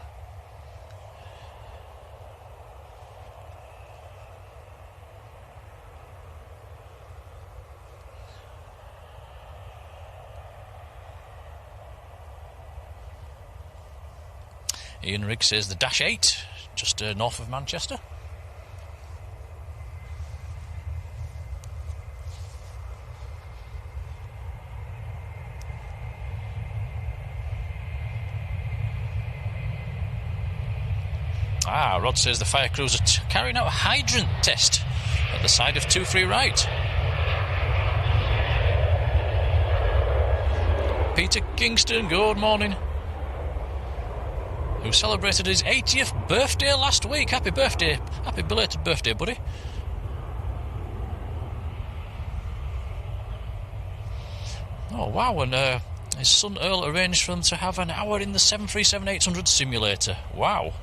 Ian Riggs says the Dash 8, just north of Manchester. Rod says the fire crews are carrying out a hydrant test at the side of 23 right. Peter Kingston, good morning. Who celebrated his 80th birthday last week. Happy birthday. Happy belated birthday, buddy. Oh, wow. And his son Earl arranged for them to have an hour in the 737-800 simulator. Wow.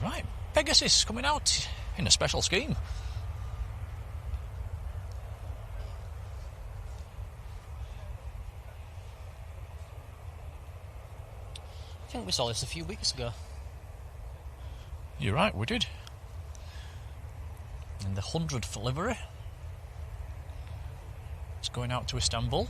Right. Pegasus coming out in a special scheme. I think we saw this a few weeks ago. You're right, we did. In the 100th livery. It's going out to Istanbul.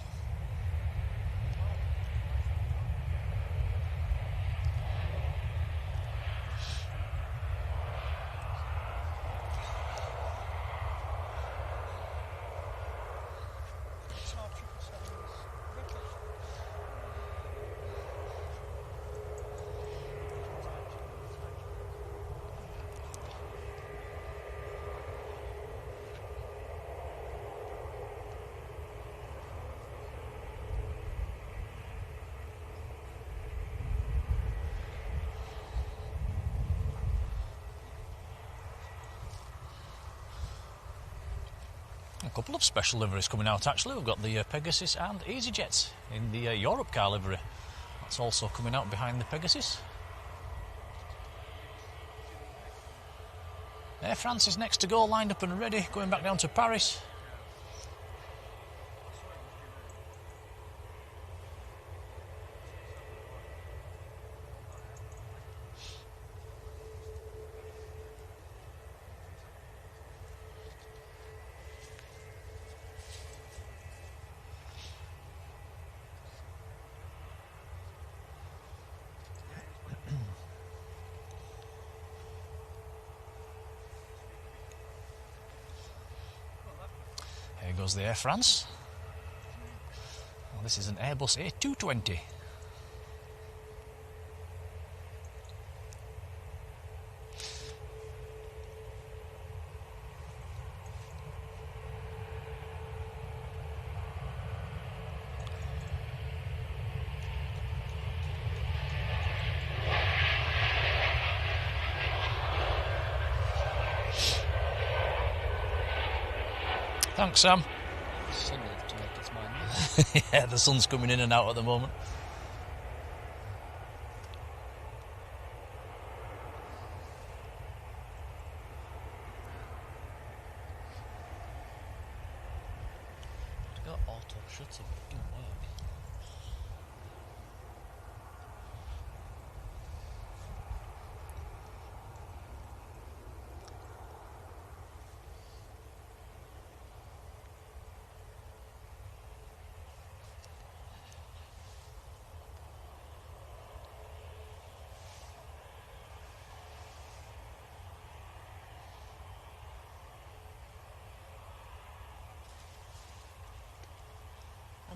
A couple of special liveries coming out actually. We've got the Pegasus and EasyJet in the Europe car livery. That's also coming out behind the Pegasus. Air France is next to go, lined up and ready, going back down to Paris. Here goes the Air France. Well, this is an Airbus A220. Thanks, Sam. Sun to make its mind. Yeah, the sun's coming in and out at the moment. auto shutter, but it didn't work.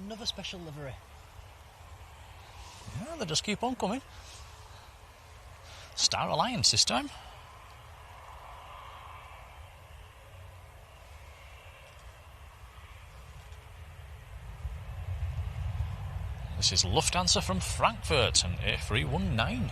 Another special livery. Yeah, they just keep on coming. Star Alliance this time. This is Lufthansa from Frankfurt and A319.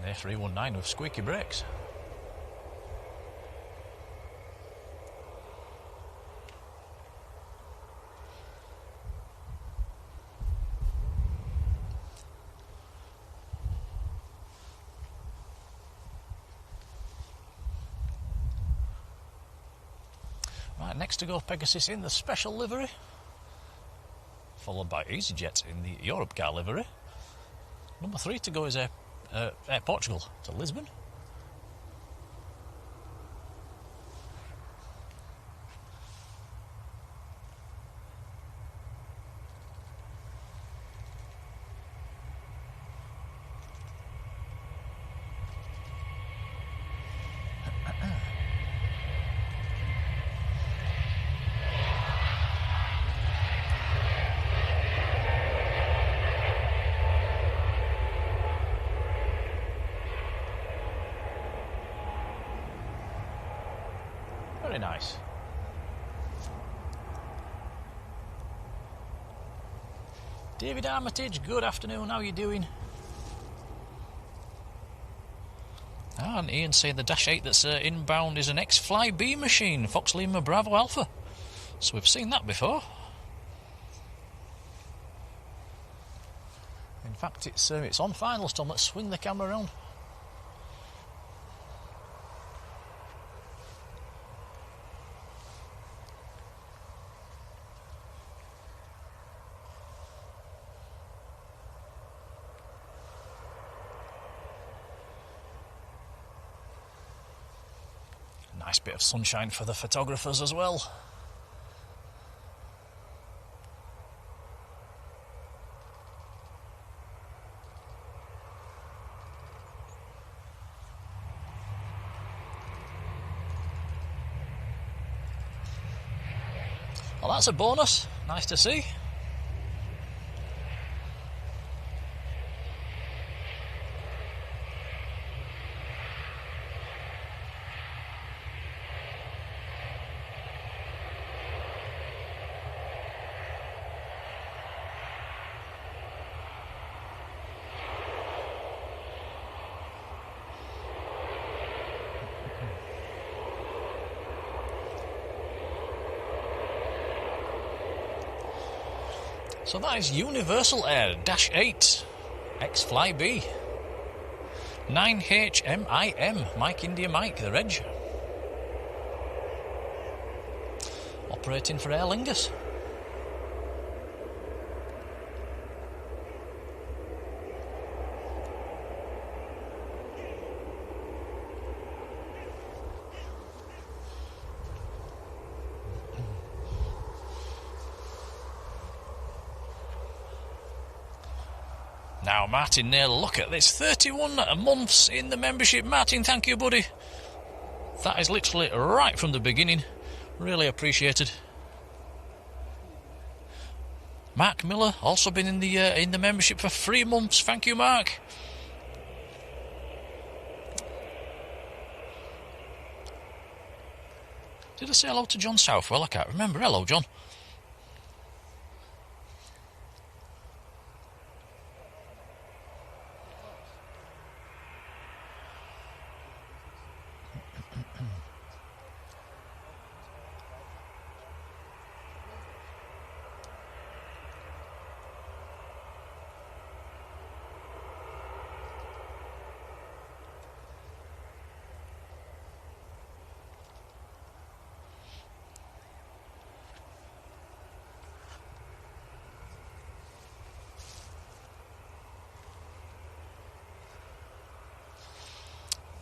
A319 with squeaky brakes. Right, next to go Pegasus in the special livery, followed by EasyJet in the Europe car livery. Number 3 to go is Air Portugal to Lisbon. Very nice. David Armitage, good afternoon, how are you doing? And Ian saying the Dash 8 that's inbound is an X-Fly B machine, Fox Lima Bravo Alpha. So we've seen that before. In fact, it's on finals, Tom. Let's swing the camera around. Nice bit of sunshine for the photographers as well. Well, that's a bonus. Nice to see. So that is Universal Air Dash 8 X-Fly B 9HMIM Mike India Mike, the reg. Operating for Aer Lingus. Now, Martin Nail, look at this, 31 months in the membership. Martin, thank you, buddy. That is literally right from the beginning. Really appreciated. Mark Miller, also been in the membership for 3 months. Thank you, Mark. Did I say hello to John Southwell? I can't remember. Hello, John.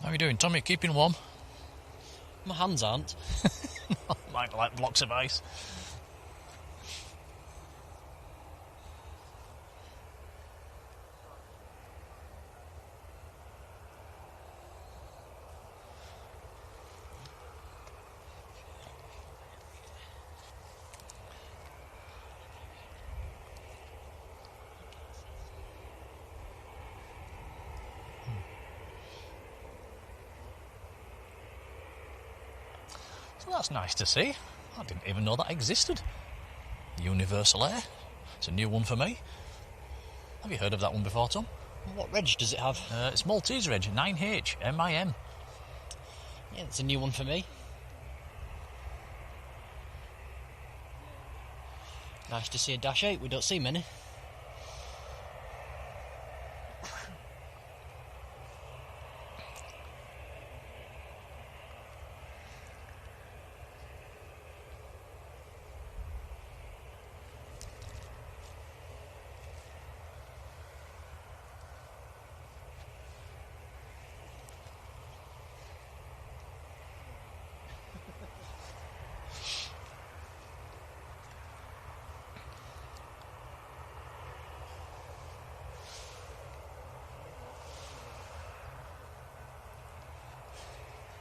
How are you doing, Tommy? Keeping warm? My hands aren't. Mine are like blocks of ice. So that's nice to see. I didn't even know that existed. Universal Air. It's a new one for me. Have you heard of that one before, Tom? What reg does it have? It's Maltese reg, 9H, MIM. Yeah, it's a new one for me. Nice to see a Dash 8, we don't see many.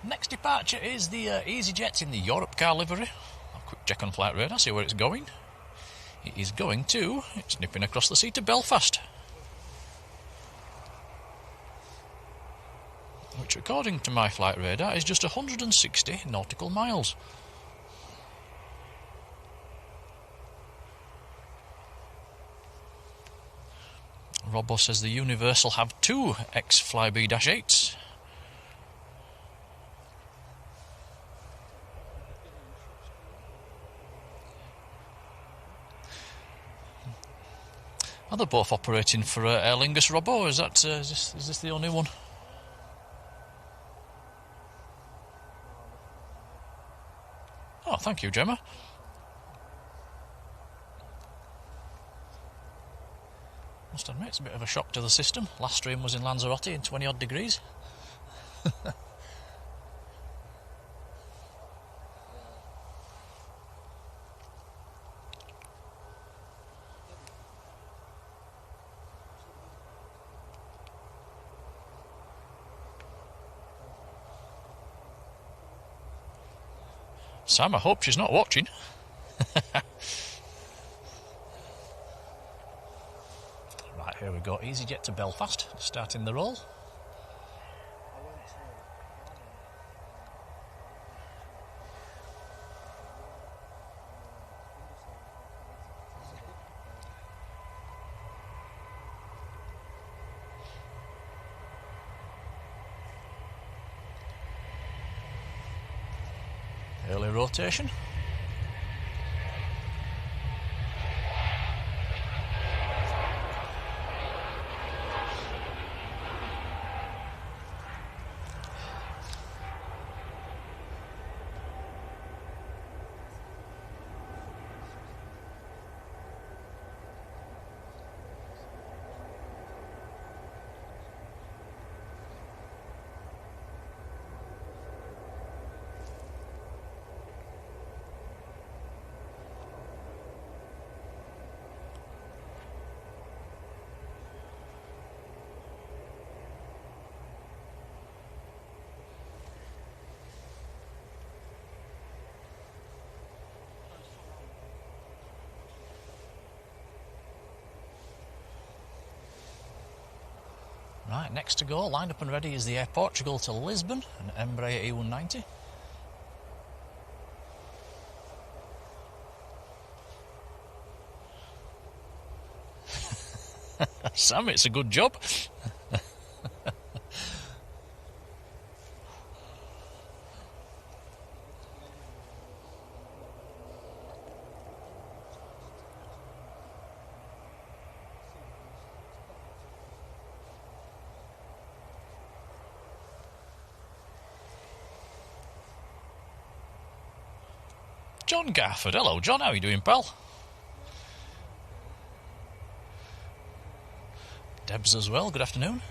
Next departure is the EasyJet in the Europe car livery. I'll quick check on flight radar, see where it's going. It is going to, it's nipping across the sea to Belfast. Which, according to my flight radar, is just 160 nautical miles. Robbo says the Universal have two ex-Flybe-8s. Are they both operating for Aer Lingus, Robbo? Is that is this the only one? Oh, thank you, Gemma. Must admit, it's a bit of a shock to the system. Last stream was in Lanzarote in 20 odd degrees. Sam, I hope she's not watching. Right, here we go. EasyJet to Belfast, starting the roll. Early rotation. Right, next to go, lined up and ready is the Air Portugal to Lisbon, an Embraer E190. Sam, it's a good job. John Garford. Hello, John. How are you doing, pal? Debs as well. Good afternoon.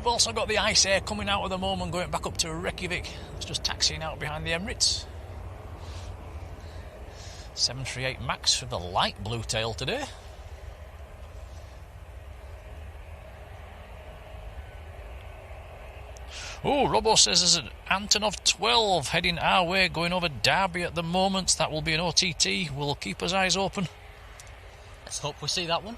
We've also got the ice air coming out at the moment, going back up to Reykjavik. It's just taxiing out behind the Emirates. 738 MAX with the light blue tail today. Oh, Robbo says there's an Antonov 12 heading our way, going over Derby at the moment. That will be an OTT. We'll keep his eyes open. Let's hope we see that one.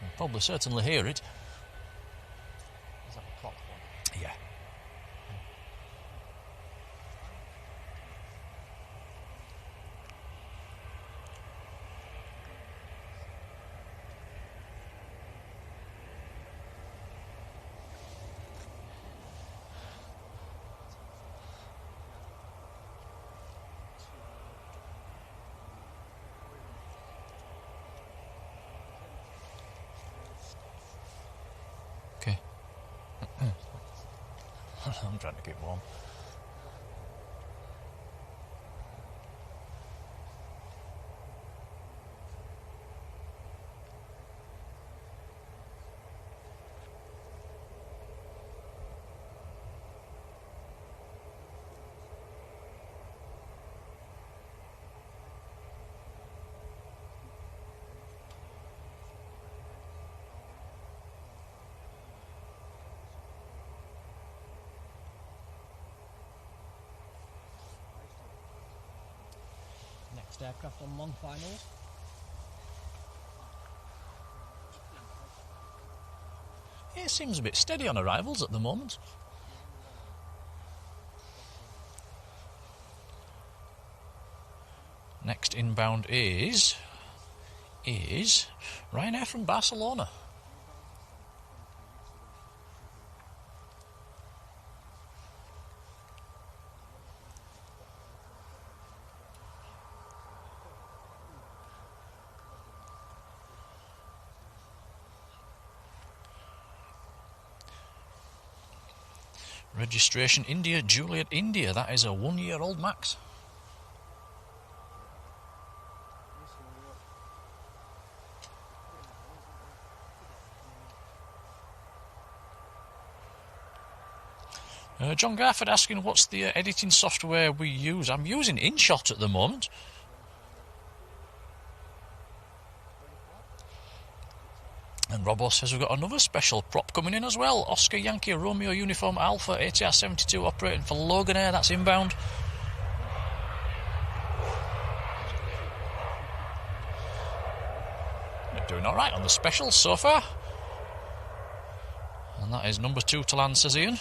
We'll probably certainly hear it. Is that the clock one? Yeah. Okay. I'm trying to keep warm. Next aircraft on Mon finals. Yeah, it seems a bit steady on arrivals at the moment. Next inbound is Ryanair from Barcelona. Registration India, Juliet India. That is a 1-year-old Max. John Garford asking what's the editing software we use. I'm using InShot at the moment. And Robbo says we've got another special prop coming in as well. Oscar Yankee Romeo Uniform Alpha ATR 72 operating for Loganair. That's inbound. They're doing all right on the specials so far. And that is number 2 to land, says Ian.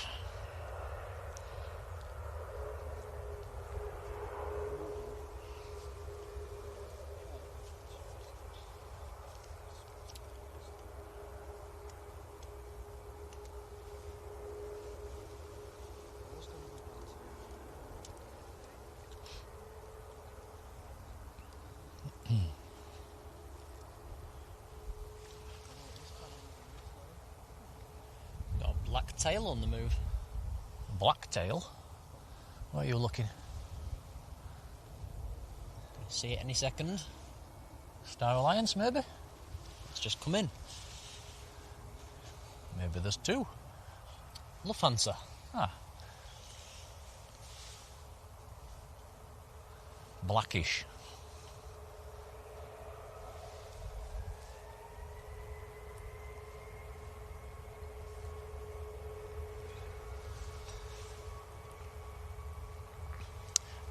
Black tail on the move. Blacktail? Where are you looking? See it any second. Star Alliance, maybe? It's just come in. Maybe there's 2. Lufthansa. Ah. Blackish.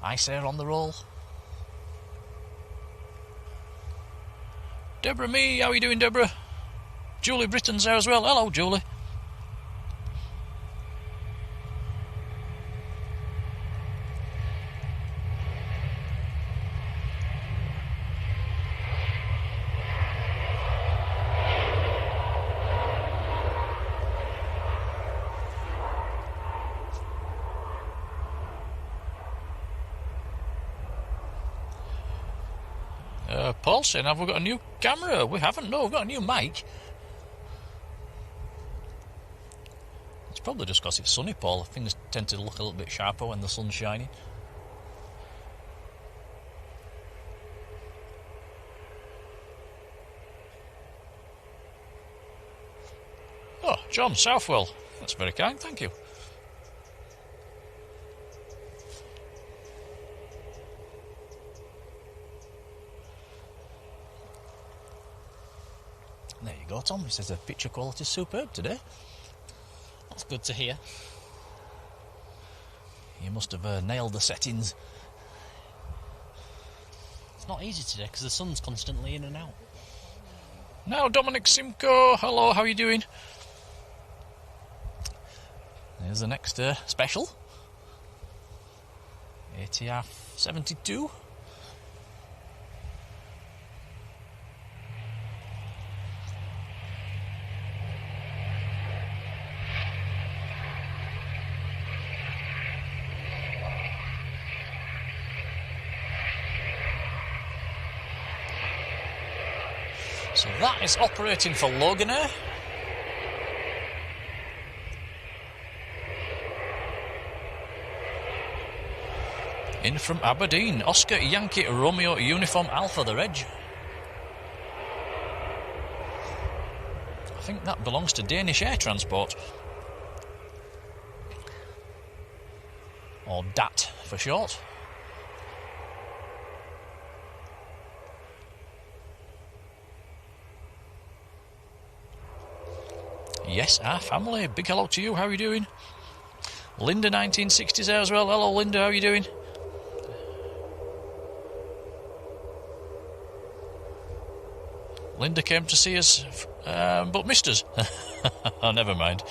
Ice air on the roll. Deborah Me, how are you doing, Deborah? Julie Britton's there as well. Hello, Julie. Paul saying, have we got a new camera? We haven't, no, we've got a new mic. It's probably just because it's sunny, Paul. Things tend to look a little bit sharper when the sun's shining. John Southwell. That's very kind, thank you. There you go, Tom. He says the picture quality is superb today. That's good to hear. You must have nailed the settings. It's not easy today because the sun's constantly in and out. Now Dominic Simcoe, hello, how are you doing? There's the next special. ATF 72. So that is operating for Loganair. In from Aberdeen, Oscar Yankee Romeo Uniform Alpha, the reg. I think that belongs to Danish Air Transport. Or DAT for short. Yes, our family. Big hello to you. How are you doing? Linda 1960s there as well. Hello, Linda. How are you doing? Linda came to see us, but missed us. Oh, never mind.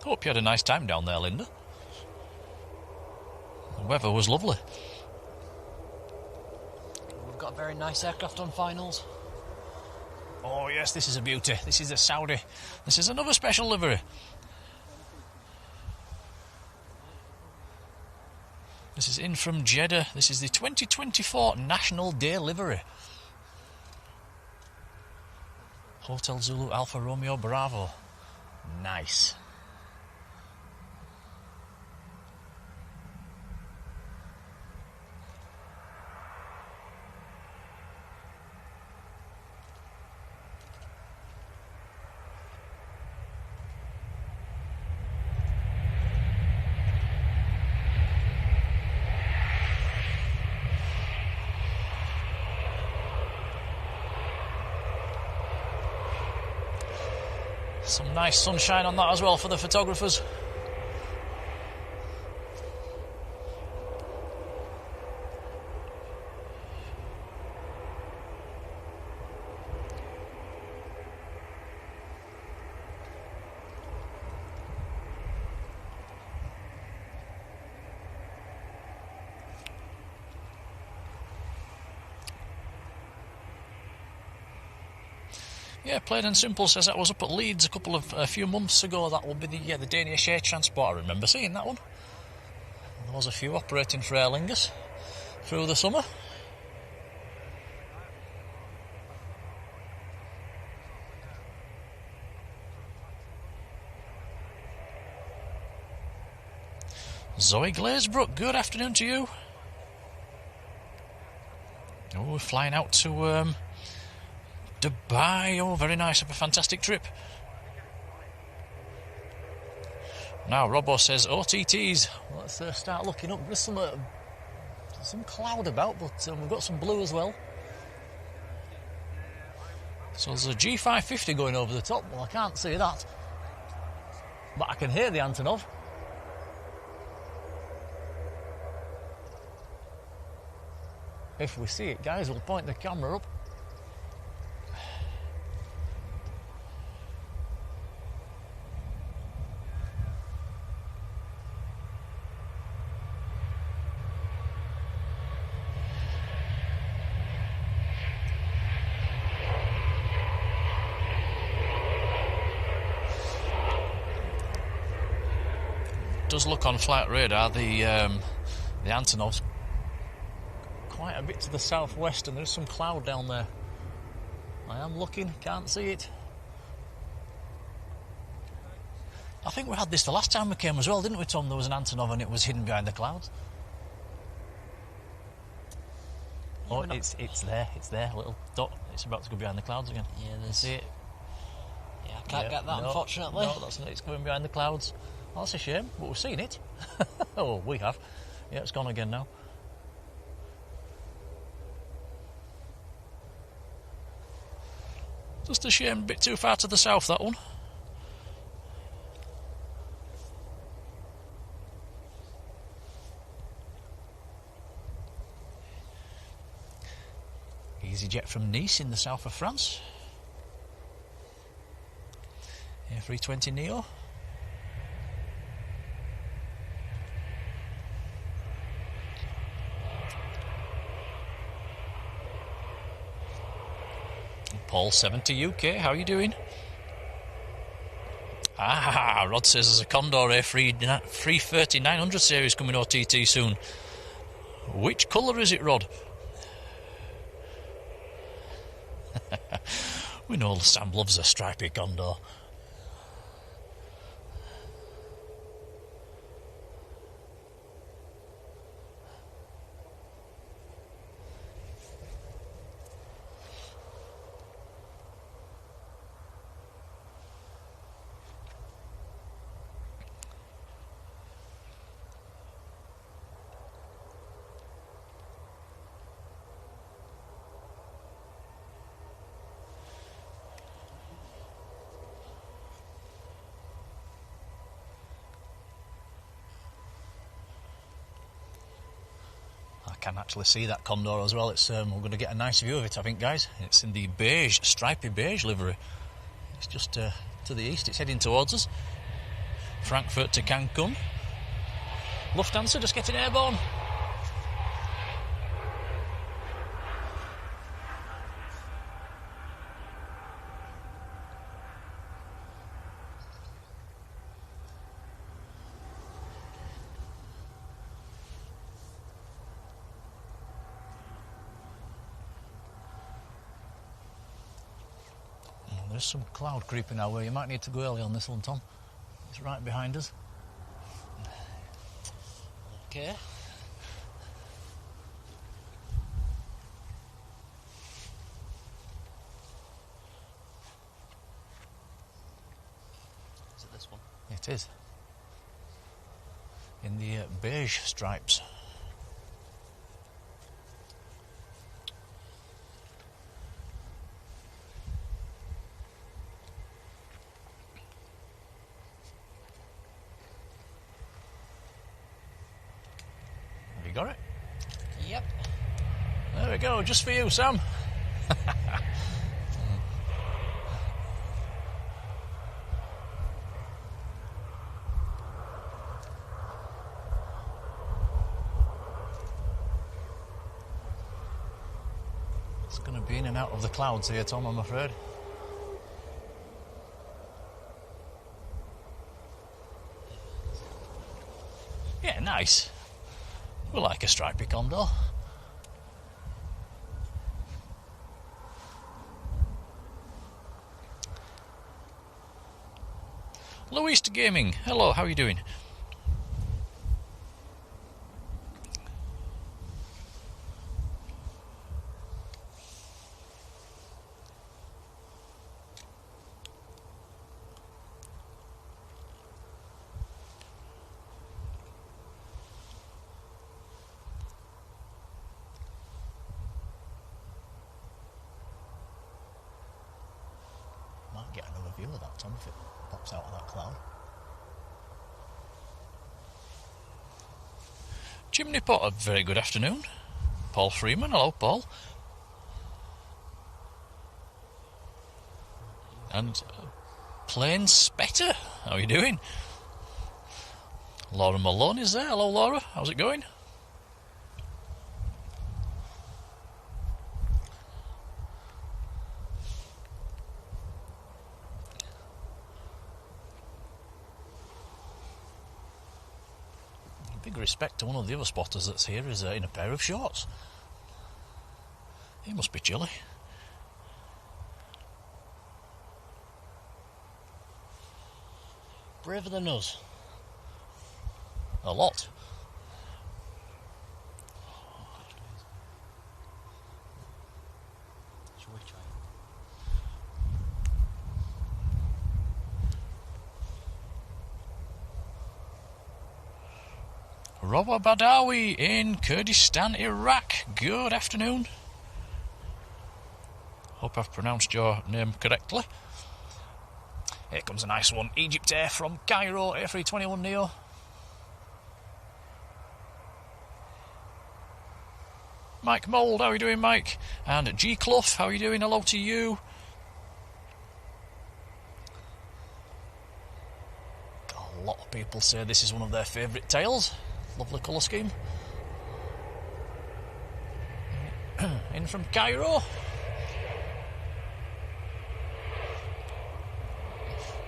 Hope you had a nice time down there, Linda. The weather was lovely. We've got a very nice aircraft on finals. Oh yes, this is a beauty. This is a Saudi. This is another special livery. This is in from Jeddah. This is the 2024 National Day livery. Hotel Zulu Alpha Romeo Bravo. Nice. Some nice sunshine on that as well for the photographers. Yeah, Plain and Simple says that was up at Leeds a few months ago. That will be the Danish Air Transport. I remember seeing that one. There was a few operating for Aer Lingus through the summer. Zoe Glazebrook, good afternoon to you. Oh, we're flying out to Dubai. Oh, very nice. Have a fantastic trip. Now, Robbo says OTTs. Let's start looking up. There's some cloud about, but we've got some blue as well. So there's a G550 going over the top. Well, I can't see that, but I can hear the Antonov. If we see it, guys, we'll point the camera up. Does look on flight radar, the Antonov's quite a bit to the southwest, and there's some cloud down there. I am looking, can't see it. I think we had this the last time we came as well, didn't we, Tom? There was an Antonov and it was hidden behind the clouds. Oh, it's there. It's there. A little dot. It's about to go behind the clouds again. Yeah, there's... See it? Yeah, I can't get that, unfortunately. No, that's not. It's going behind the clouds. Oh, that's a shame, but we've seen it. Oh, we have. Yeah, it's gone again now. Just a shame, a bit too far to the south, that one. EasyJet from Nice in the south of France. A320neo. Paul 70 UK, how are you doing? Ah, Rod says there's a Condor A330 900 series coming OTT soon. Which colour is it, Rod? We know Sam loves a stripy Condor. Can actually see that Condor as well. It's we're going to get a nice view of it, I think, guys. It's in the beige, stripy beige livery. It's just to the east. It's heading towards us. Frankfurt to Cancun. Lufthansa just getting airborne. There's some cloud creeping our way. You might need to go early on this one, Tom. It's right behind us. Okay. Is it this one? It is. In the beige stripes. Got it? Yep. There we go, just for you, Sam. It's going to be in and out of the clouds here, Tom, I'm afraid. Yeah, nice. We like a stripy Condor. Louise to Gaming. Hello, how are you doing? Get another view of that, Tom, if it pops out of that cloud. Chimney Pot, a very good afternoon. Paul Freeman, hello Paul. And Plain Spetter, how are you doing? Laura Malone is there, hello Laura, how's it going? Big respect to one of the other spotters that's here is in a pair of shorts. He must be chilly. Braver than us. A lot. Robert Badawi in Kurdistan, Iraq. Good afternoon. Hope I've pronounced your name correctly. Here comes a nice one. Egypt Air from Cairo, A321neo. Mike Mould, how are you doing, Mike? And G Clough, how are you doing? Hello to you. A lot of people say this is one of their favourite tails. Lovely colour scheme. In from Cairo.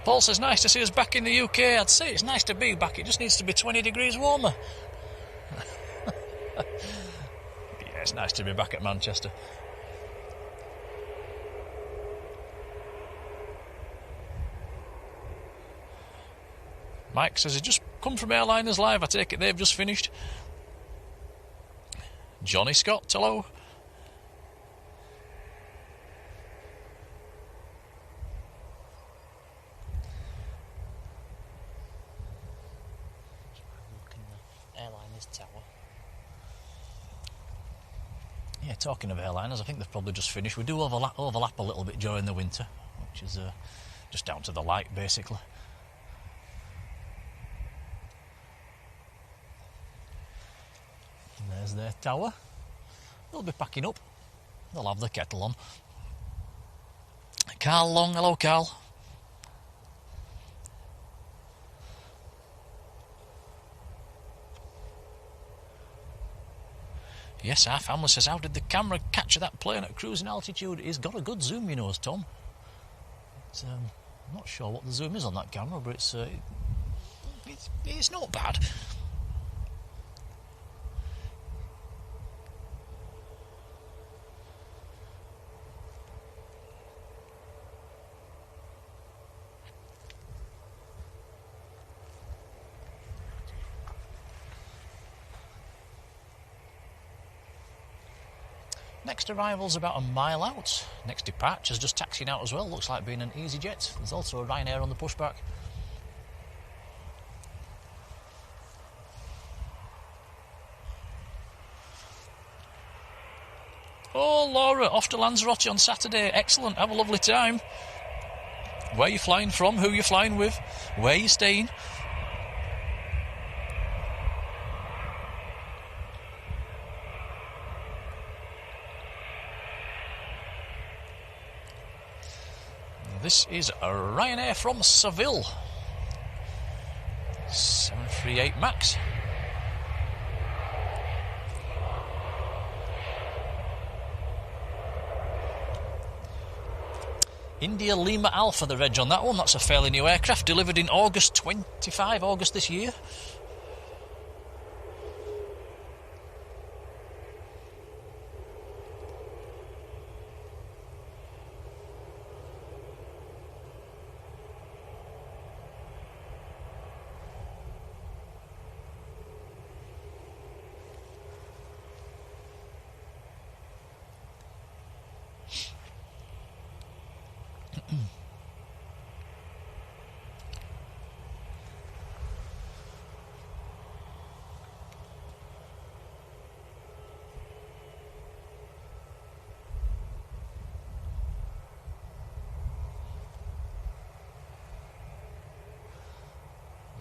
Paul says, nice to see us back in the UK. I'd say it's nice to be back. It just needs to be 20 degrees warmer. Yeah, it's nice to be back at Manchester. Mike says, he's just come from Airliners Live. I take it they've just finished. Johnny Scott, hello. Airliners Tower. Yeah, talking of airliners, I think they've probably just finished. We do overlap a little bit during the winter, which is just down to the light, basically. And there's their tower. They'll be packing up. They'll have the kettle on. Carl Long, hello Carl. Yes, our family says, how did the camera capture that plane at cruising altitude? It's got a good zoom, you know, Tom. I'm not sure what the zoom is on that camera, but it's not bad. Next arrival's about a mile out. Next departure's just taxiing out as well. Looks like being an EasyJet. There's also a Ryanair on the pushback. Oh, Laura, off to Lanzarote on Saturday. Excellent. Have a lovely time. Where are you flying from? Who are you flying with? Where are you staying? This is a Ryanair from Seville. 738 MAX. India Lima Alpha, the reg on that one. That's a fairly new aircraft, delivered in August this year.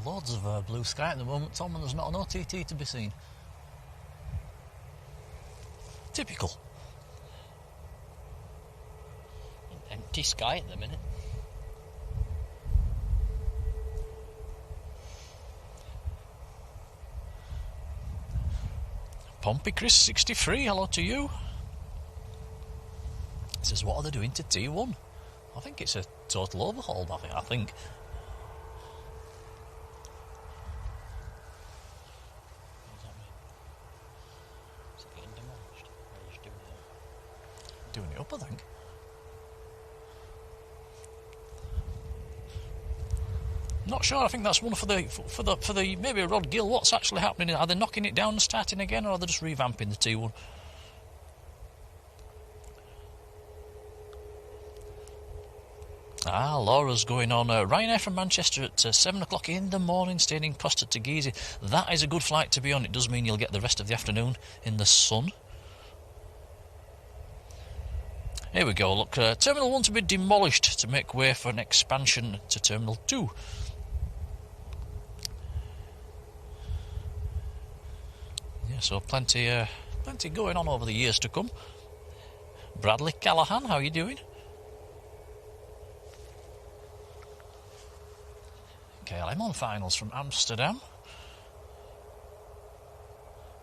Loads of blue sky at the moment, Tom, and there's not an OTT to be seen. Typical. Empty sky at the minute. Pompey Chris 63, hello to you. It says, what are they doing to T1? I think it's a total overhaul, I think. Doing it up, I think. Not sure. I think that's one for the maybe Rod Gill. What's actually happening? Are they knocking it down and starting again, or are they just revamping the T1? Ah, Laura's going on Ryanair from Manchester at 7 o'clock in the morning, staying in Costa Teguise. That is a good flight to be on. It does mean you'll get the rest of the afternoon in the sun. Here we go, look, Terminal 1 to be demolished to make way for an expansion to Terminal 2. Yeah, so plenty going on over the years to come. Bradley Callahan, how are you doing? KLM on finals from Amsterdam.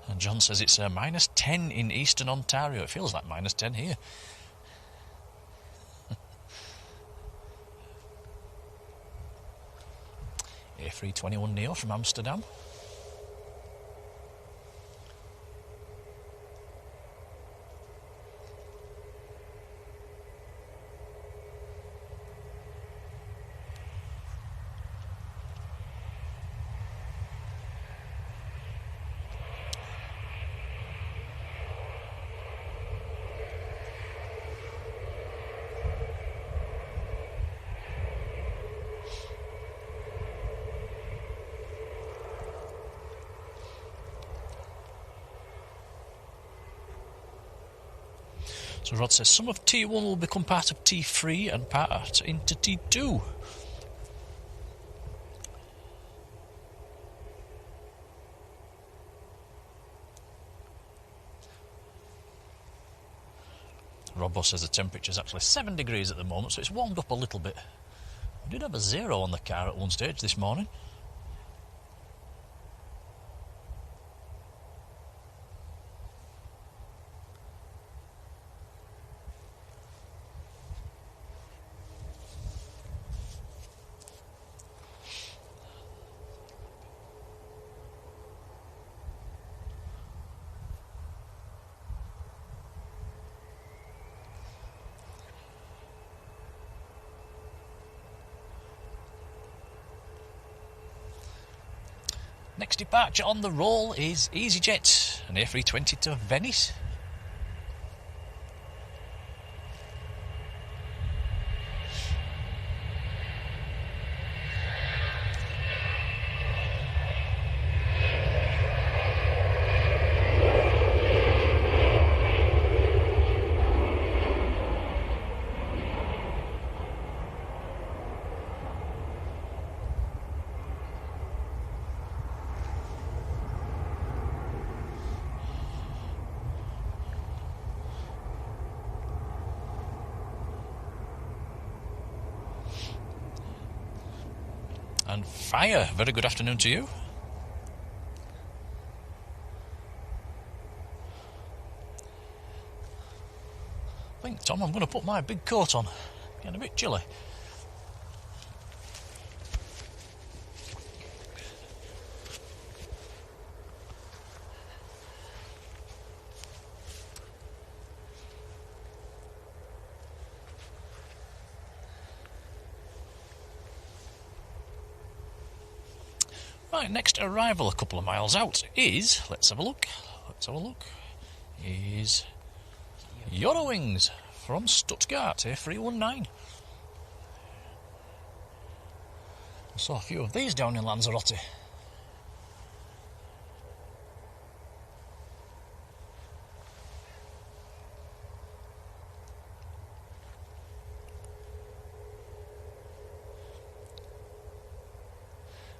And John says it's minus 10 in eastern Ontario. It feels like minus 10 here. A321neo from Amsterdam. So Rod says some of T1 will become part of T3 and part into T2. Robbo says the temperature is actually 7 degrees at the moment, so it's warmed up a little bit. We did have a 0 on the car at one stage this morning. Next departure on the roll is EasyJet, an A320 to Venice. And Fire, very good afternoon to you. I think, Tom, I'm going to put my big coat on. Getting a bit chilly. Right, next arrival a couple of miles out is, let's have a look, is Eurowings from Stuttgart, A319. I saw a few of these down in Lanzarote.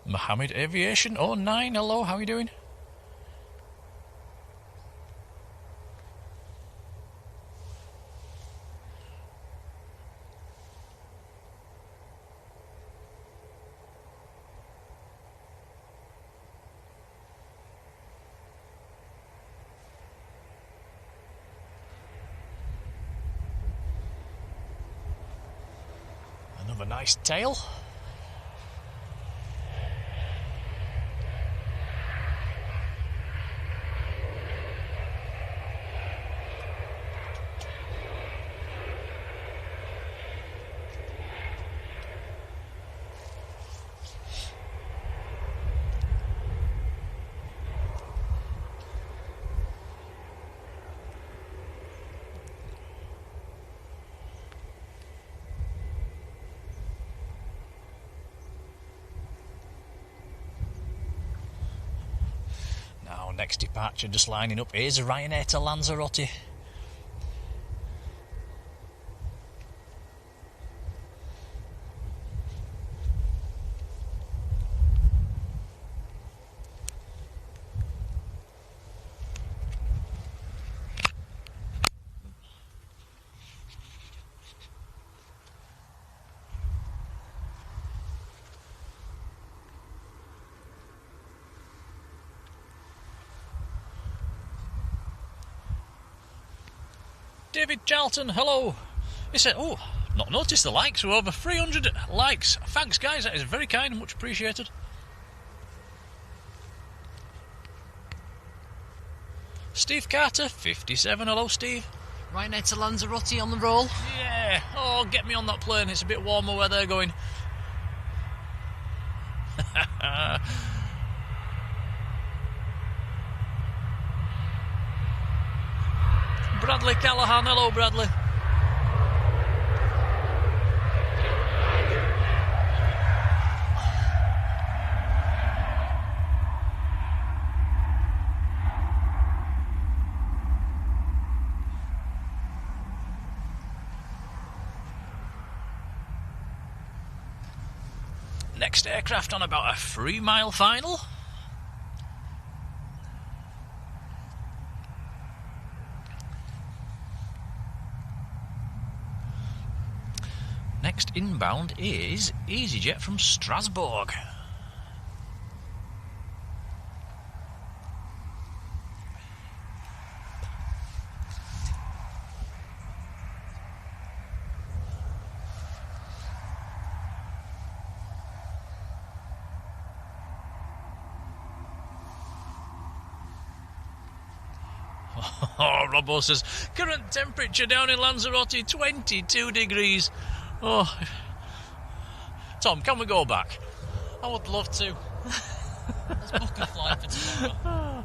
Mohammed Aviation 09, hello, how are you doing? Another nice tail. Oh, next departure just lining up. Here's a Ryanair to Lanzarote. David Charlton, hello. He said, oh, not noticed the likes. We're over 300 likes. Thanks, guys. That is very kind. Much appreciated. Steve Carter, 57. Hello, Steve. Ryanair to Lanzarote on the roll. Yeah. Oh, get me on that plane. It's a bit warmer where they're going. Bradley Callahan, hello Bradley. Next aircraft on about a 3-mile final. Next inbound is EasyJet from Strasbourg. Oh, Robbo says, current temperature down in Lanzarote, 22 degrees. Oh, Tom, can we go back? I would love to. Let's book a flight for tomorrow.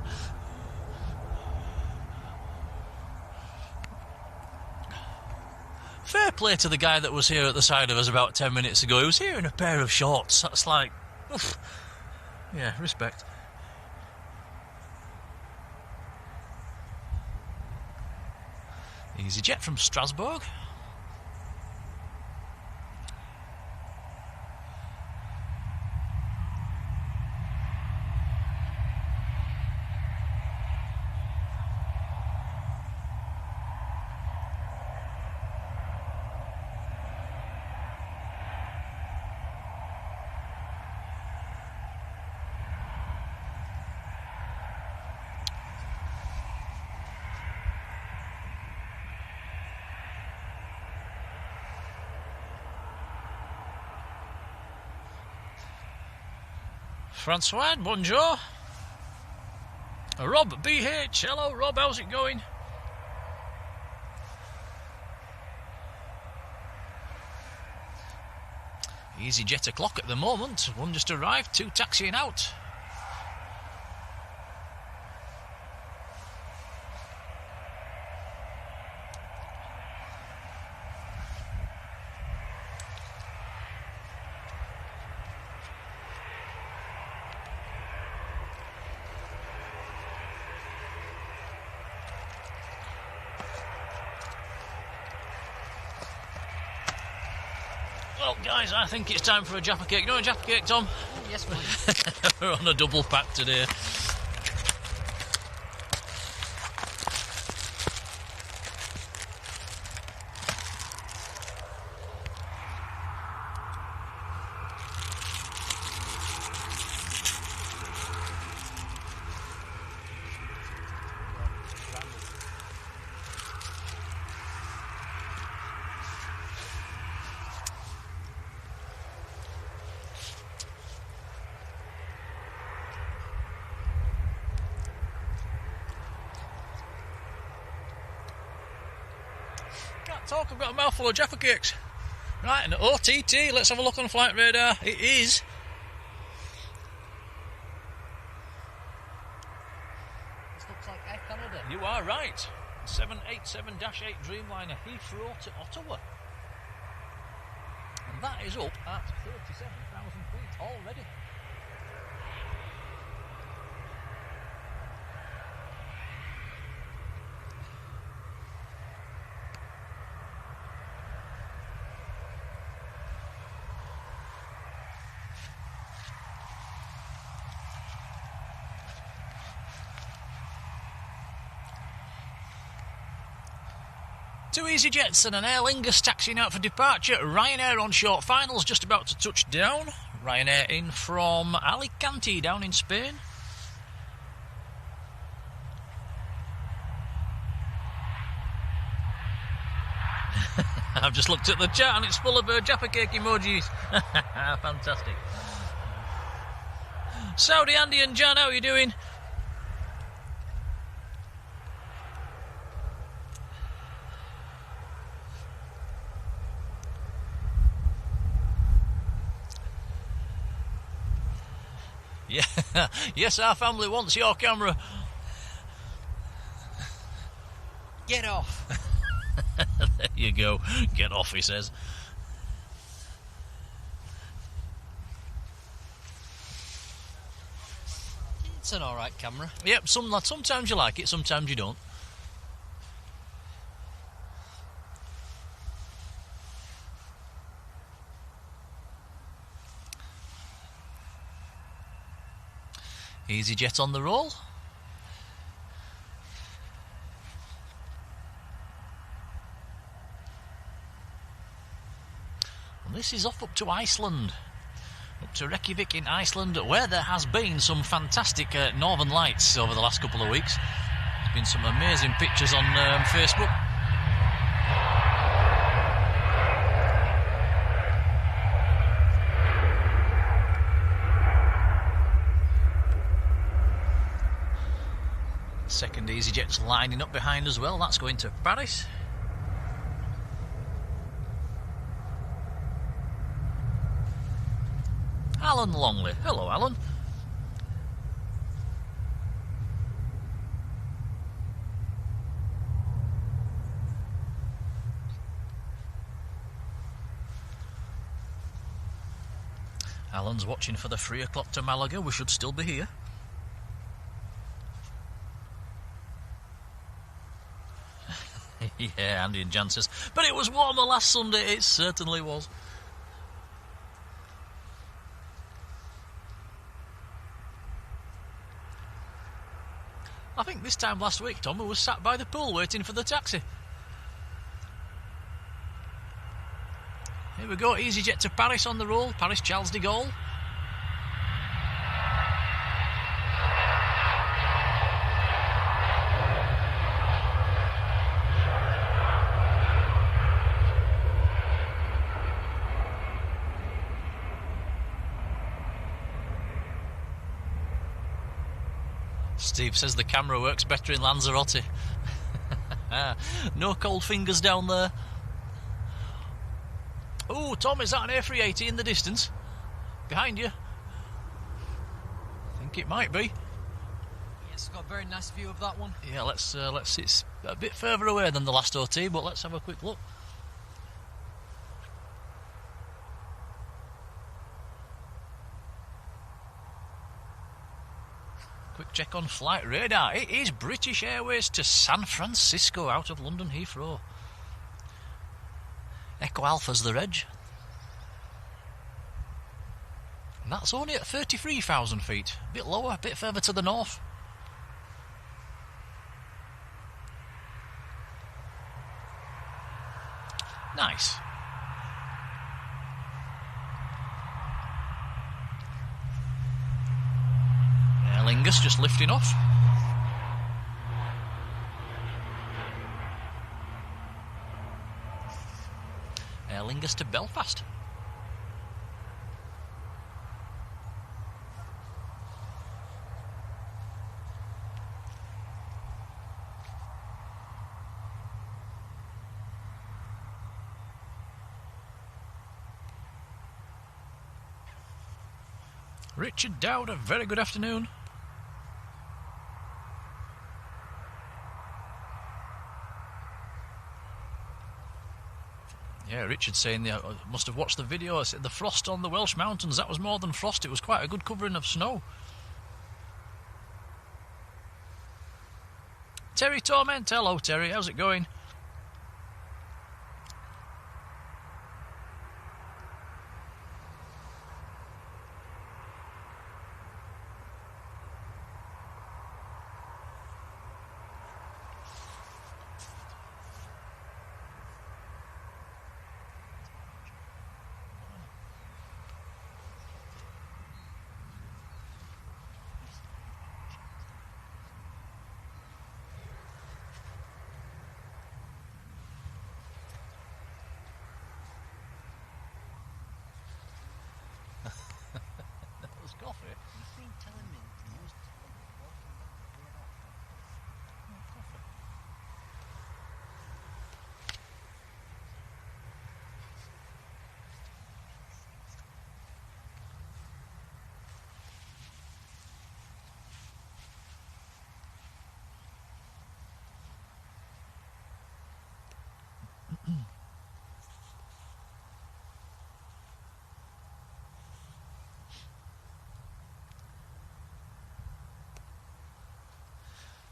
Fair play to the guy that was here at the side of us about 10 minutes ago. He was here in a pair of shorts. That's like, oof. Yeah, respect. EasyJet from Strasbourg. Francois, bonjour. Rob BH, hello Rob, how's it going? EasyJet o'clock at the moment. One just arrived, 2 taxiing out. Well, guys, I think it's time for a Jaffa cake. You know a Jaffa cake, Tom? Yes, please. We're on a double pack today. Talk, I've got a mouthful of Jaffa cakes. Right, an OTT, let's have a look on flight radar. It is. This looks like Air Canada. You are right. 787-8 Dreamliner Heathrow to Ottawa. And that is up at 37,000 feet already. Two EasyJets and an Aer Lingus taxiing out for departure. Ryanair on short finals, just about to touch down. Ryanair in from Alicante, down in Spain. I've just looked at the chat and it's full of Jaffa cake emojis. Fantastic. Saudi, Andy and Jan, how are you doing? Yeah, yes, our family wants your camera. Get off. There you go. Get off, he says. It's an alright camera. Yep, sometimes you like it, sometimes you don't. EasyJet on the roll. And this is off up to Iceland. Up to Reykjavik in Iceland, where there has been some fantastic northern lights over the last couple of weeks. There's been some amazing pictures on Facebook. Second EasyJet's lining up behind as well. That's going to Paris. Alan Longley. Hello, Alan. Alan's watching for the 3 o'clock to Malaga. We should still be here. Yeah, Andy and Jan says, but it was warmer last Sunday. It certainly was. I think this time last week, Tom, we was sat by the pool waiting for the taxi. Here we go, EasyJet to Paris on the roll. Paris Charles de Gaulle. Steve says the camera works better in Lanzarote. No cold fingers down there. Oh, Tom, is that an A380 in the distance? Behind you? I think it might be. Yes, got a very nice view of that one. Yeah, let's see. It's a bit further away than the last OT, but let's have a quick look. Quick check on flight radar. It is British Airways to San Francisco out of London Heathrow. Echo Alpha's the reg. And that's only at 33,000 feet. A bit lower, a bit further to the north. Nice. Aer Lingus just lifting off. Aer Lingus to Belfast. Richard Dowd, a very good afternoon. Yeah, Richard saying they must have watched the video. I said the frost on the Welsh mountains, that was more than frost, it was quite a good covering of snow. Terry Torment, hello Terry, how's it going?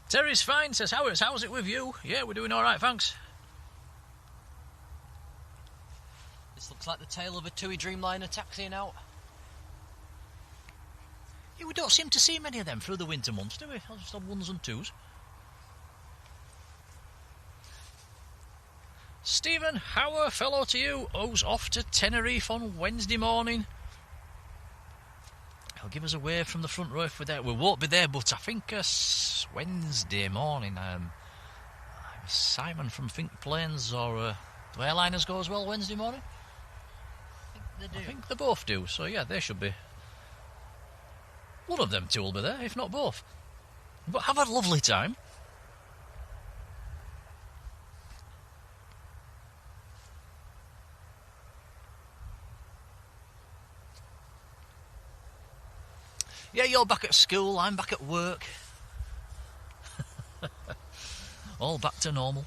Terry's fine, says how's it with you? Yeah, we're doing alright, thanks. This looks like the tail of a TUI Dreamliner taxiing out. Yeah, we don't seem to see many of them through the winter months, do we? I'll just have ones and twos. Stephen, how fellow to you, who's off to Tenerife on Wednesday morning. He'll give us a wave from the front row if we're there. We won't be there, but I think Wednesday morning. Simon from Think Planes or do airliners go as well Wednesday morning? I think they do. I think they both do, so yeah, they should be. One of them two will be there, if not both. But have a lovely time. Yeah, you're back at school, I'm back at work. All back to normal.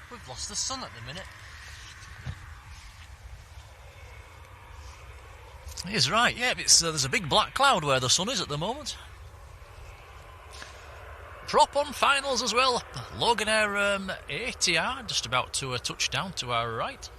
We've lost the sun at the minute. He's right, yeah, there's a big black cloud where the sun is at the moment. Prop on finals as well. Loganair ATR just about to touch down to our right.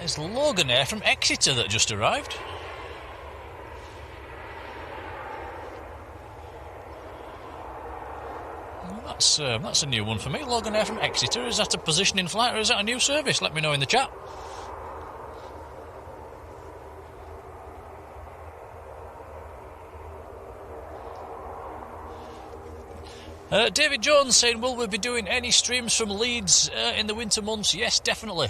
That is Loganair from Exeter that just arrived. Well, that's a new one for me. Loganair from Exeter. Is that a position in flight or is that a new service? Let me know in the chat. David Jones saying, will we be doing any streams from Leeds in the winter months? Yes, definitely.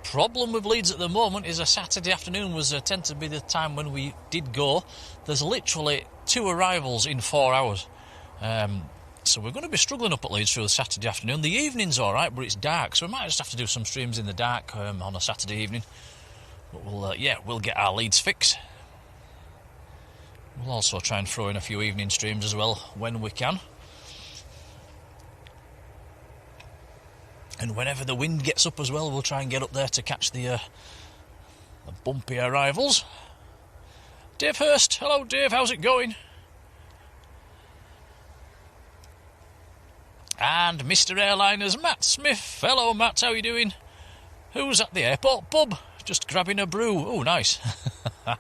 Problem with Leeds at the moment is a Saturday afternoon tend to be the time when we did go. There's literally 2 arrivals in 4 hours. So we're going to be struggling up at Leeds through the Saturday afternoon. The evening's alright, but it's dark, so we might just have to do some streams in the dark on a Saturday evening. But we'll get our Leeds fix. We'll also try and throw in a few evening streams as well when we can. And whenever the wind gets up as well, we'll try and get up there to catch the bumpy arrivals. Dave Hurst, hello Dave, how's it going? And Mr. Airliners, Matt Smith, hello Matt, how you doing? Who's at the airport pub? Just grabbing a brew, oh nice. I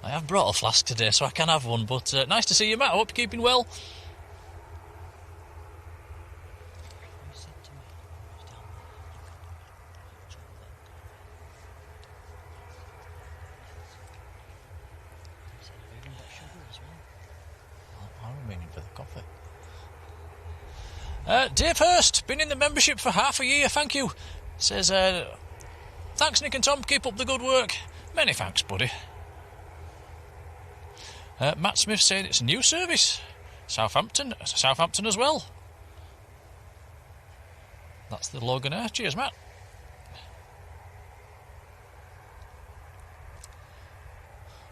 have brought a flask today so I can have one, but nice to see you Matt, I hope you're keeping well. Dave Hurst, been in the membership for half a year, thank you. Says, thanks Nick and Tom, keep up the good work. Many thanks, buddy. Matt Smith saying it's a new service. Southampton as well. That's the Loganair. Cheers, Matt.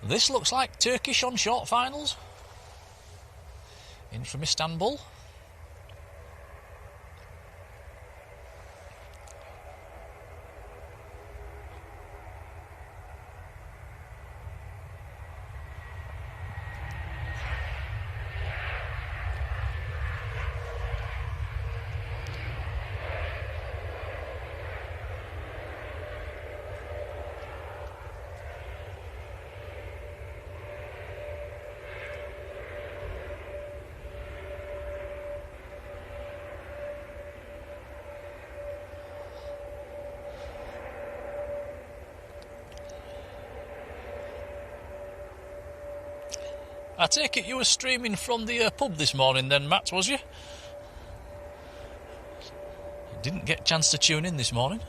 This looks like Turkish on short finals. In from Istanbul. I take it you were streaming from the pub this morning then, Matt, was you? Didn't get a chance to tune in this morning.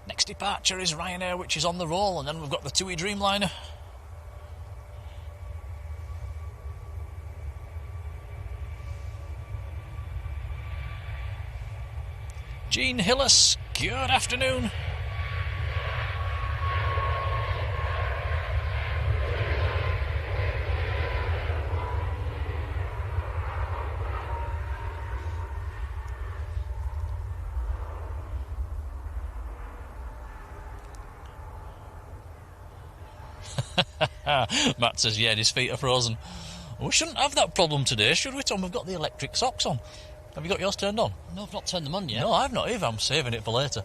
Next departure is Ryanair, which is on the roll, and then we've got the TUI Dreamliner. Jean Hillis, good afternoon. Matt says, yeah, his feet are frozen. We shouldn't have that problem today, should we, Tom? We've got the electric socks on. Have you got yours turned on? No, I've not turned them on yet. No, I've not either. I'm saving it for later.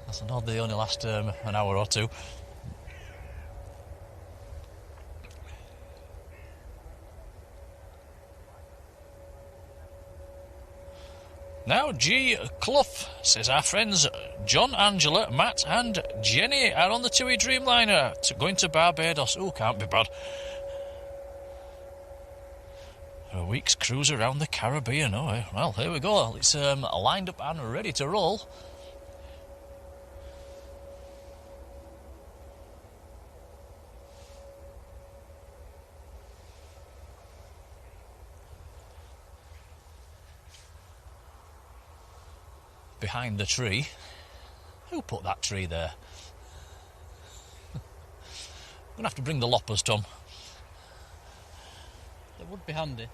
I know they only last an hour or two. Now, G. Clough says our friends John, Angela, Matt and Jenny are on the TUI Dreamliner going to Barbados. Oh, can't be bad. A week's cruise around the Caribbean. Oh, well, here we go. It's lined up and ready to roll. Behind the tree. Who put that tree there? I'm going to have to bring the loppers, Tom. It would be handy.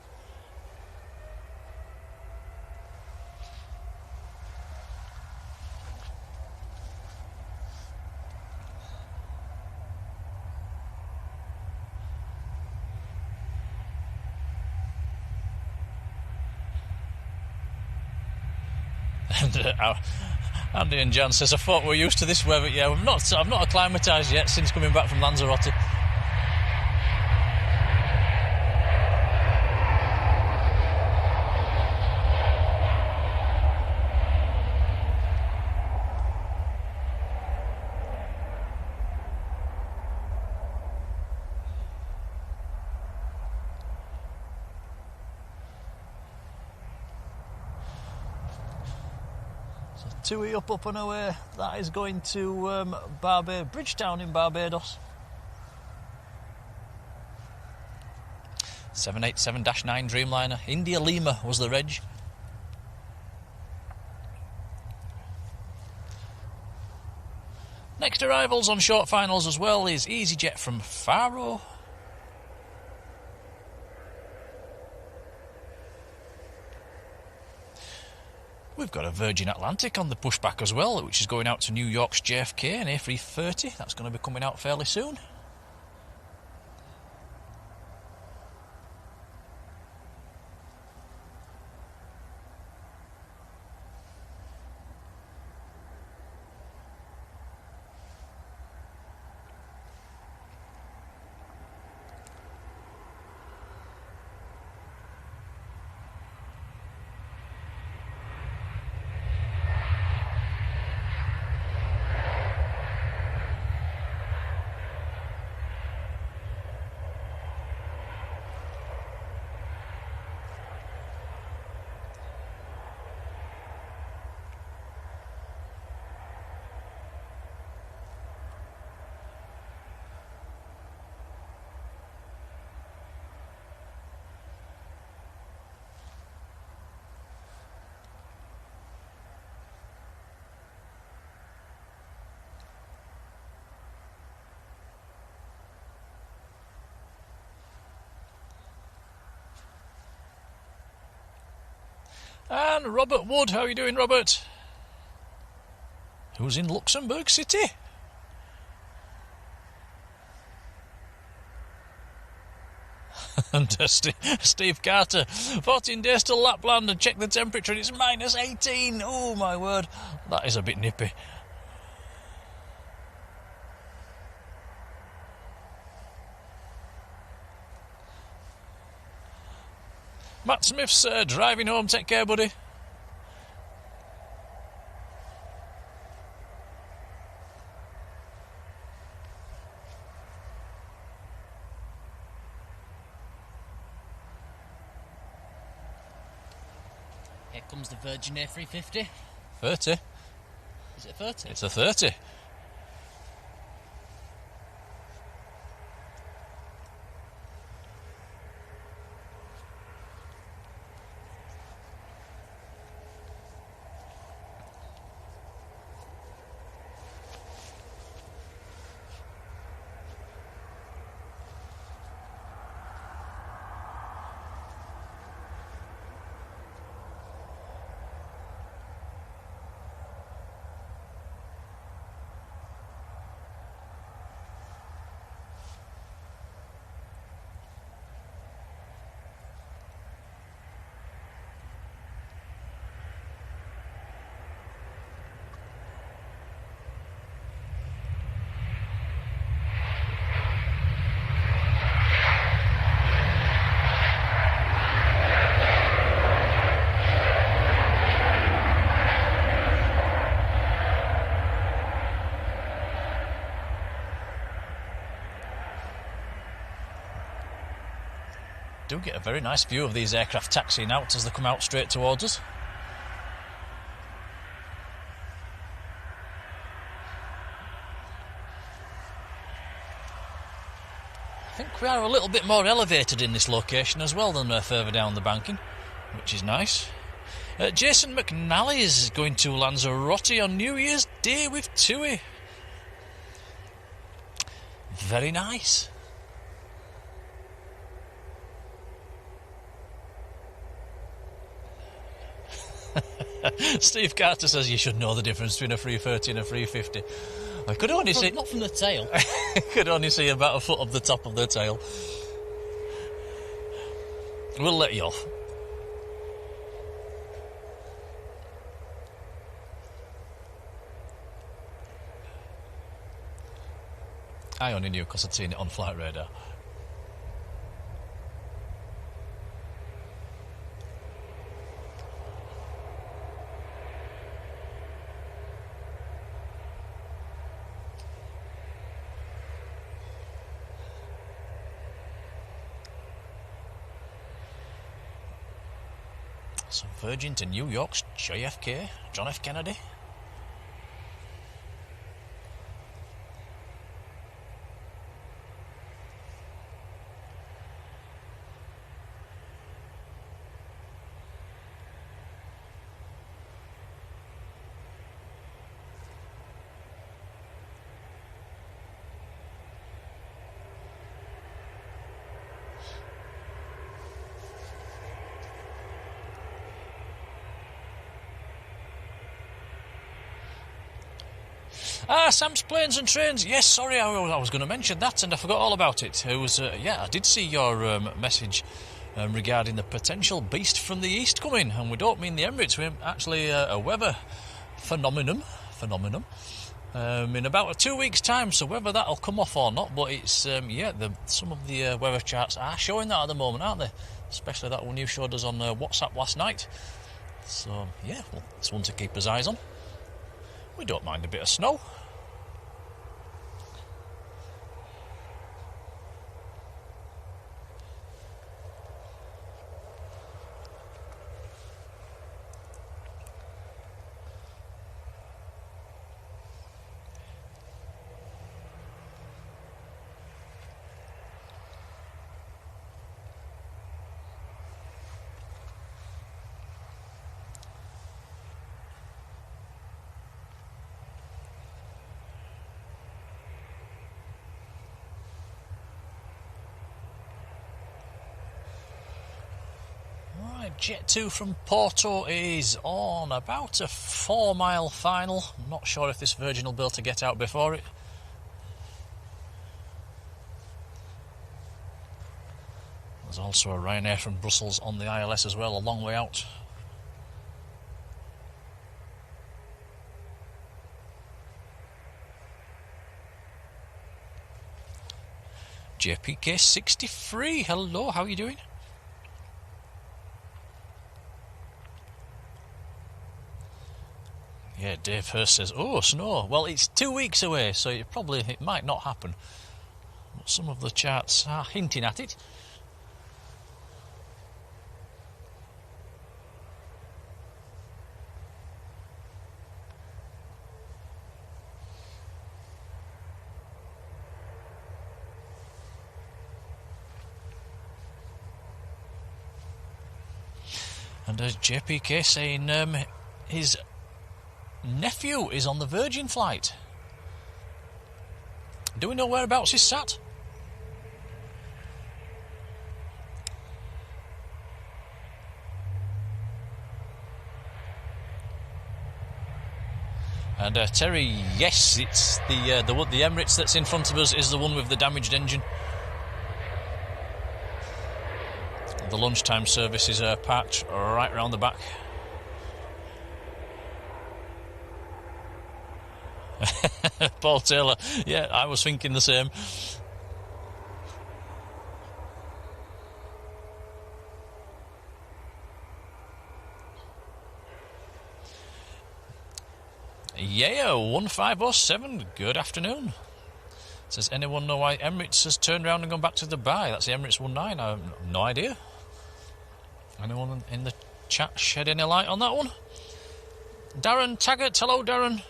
And Andy and Jan says, I thought we're used to this weather. Yeah, I've not acclimatised yet since coming back from Lanzarote. TUI up and away. That is going to Bridgetown in Barbados. 787-9 Dreamliner. India Lima was the reg. Next arrivals on short finals as well is EasyJet from Faro. We've got a Virgin Atlantic on the pushback as well, which is going out to New York's JFK and A330. That's going to be coming out fairly soon. And Robert Wood, how are you doing, Robert? Who's in Luxembourg City? And Steve Carter, 14 days to Lapland and check the temperature and it's minus 18. Oh my word, that is a bit nippy. Matt Smith's driving home, take care buddy. Here comes the Virgin A350. 30. Is it a 30? It's a 30. Do get a very nice view of these aircraft taxiing out as they come out straight towards us. I think we are a little bit more elevated in this location as well than further down the banking, which is nice. Jason McNally is going to Lanzarote on New Year's Day with TUI. Very nice. Steve Carter says you should know the difference between a 330 and a 350. I could only see... Not from the tail. I could only see about a foot of the top of the tail. We'll let you off. I only knew because I'd seen it on flight radar. So Virgin to New York's JFK, John F. Kennedy. Sam's Planes and Trains. Yes, sorry, I was going to mention that and I forgot all about it. It was, I did see your message regarding the potential beast from the east coming, and we don't mean the Emirates, we're actually a weather phenomenon. In about 2 weeks' time, so whether that'll come off or not, but it's, some of the weather charts are showing that at the moment, aren't they? Especially that one you showed us on WhatsApp last night. So, yeah, well, it's one to keep his eyes on. We don't mind a bit of snow. Jet 2 from Porto is on about a 4-mile final. I'm not sure if this Virgin will be able to get out before it. There's also a Ryanair from Brussels on the ILS as well, a long way out. JPK 63, hello, how are you doing? Yeah, Dave Hurst says, oh, snow. Well, it's 2 weeks away, so it might not happen. But some of the charts are hinting at it. And there's JPK saying his nephew is on the Virgin flight. Do we know whereabouts he's sat? And Terry, yes, it's the Emirates that's in front of us is the one with the damaged engine. The lunchtime service is parked right round the back. Paul Taylor, yeah, I was thinking the same. Yeah, 1507, good afternoon. Says, anyone know why Emirates has turned around and gone back to Dubai? That's the Emirates 19, I have no idea. Anyone in the chat shed any light on that one? Darren Taggart, hello Darren.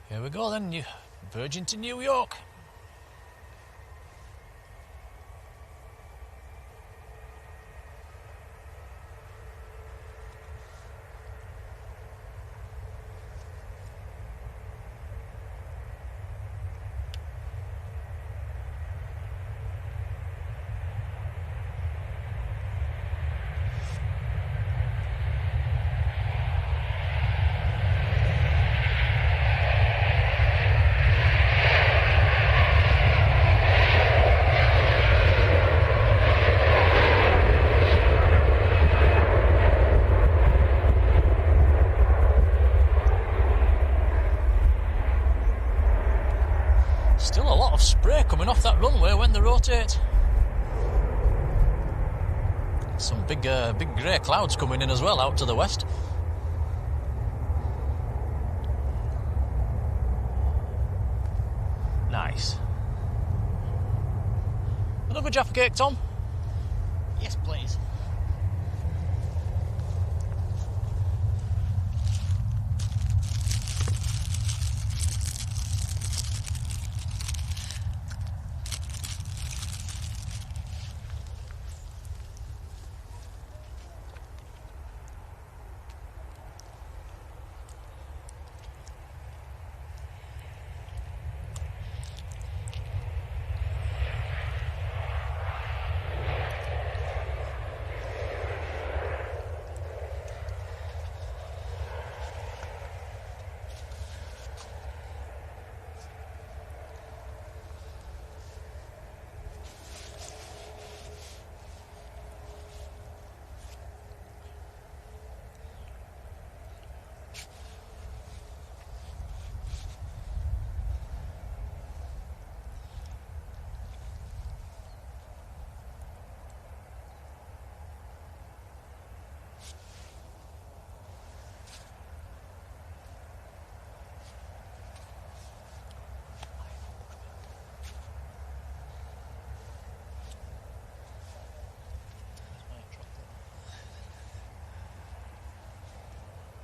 Here we go then, Virgin to New York. Still a lot of spray coming off that runway when they rotate. Some big grey clouds coming in as well out to the west. Nice. Another Jaffa cake, Tom? Yes, please.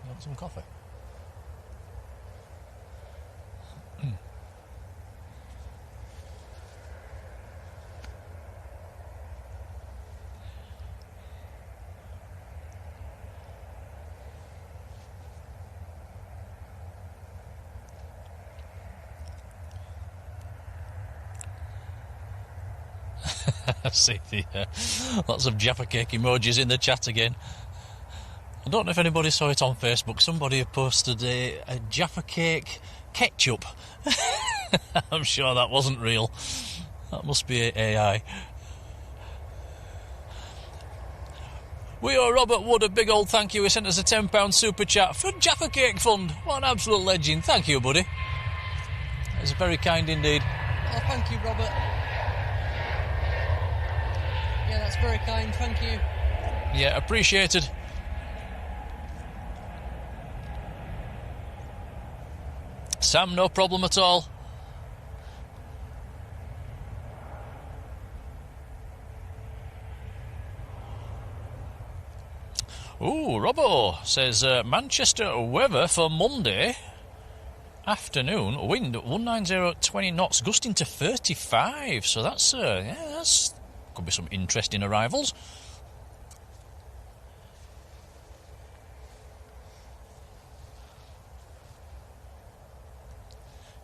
You want some coffee? I see lots of Jaffa cake emojis in the chat again. I don't know if anybody saw it on Facebook. Somebody had posted a Jaffa cake ketchup. I'm sure that wasn't real. That must be AI. We owe Robert Wood a big old thank you. He sent us a £10 super chat for Jaffa Cake Fund. What an absolute legend. Thank you, buddy. It's very kind indeed. Oh, thank you, Robert. Yeah, that's very kind. Thank you. Yeah, appreciated. Sam, no problem at all. Ooh, Robbo says Manchester weather for Monday afternoon. Wind 190 20 knots, gusting to 35. So that's could be some interesting arrivals.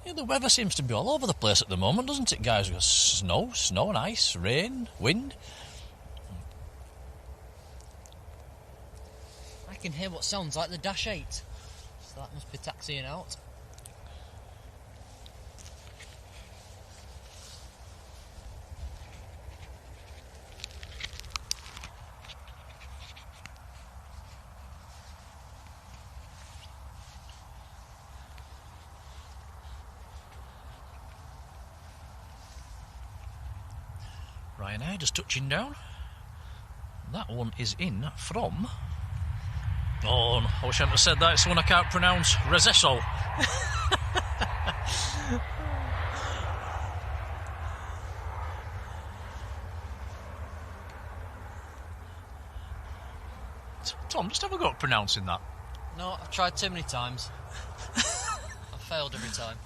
Yeah, the weather seems to be all over the place at the moment, doesn't it, guys? We've got snow and ice, rain, wind. I can hear what sounds like the Dash 8. So that must be taxiing out. Ryanair just touching down. That one is in from... Oh, I wish I hadn't said that. It's the one I can't pronounce. Rezeso. Tom, just have a go at pronouncing that. No, I've tried too many times. I've failed every time.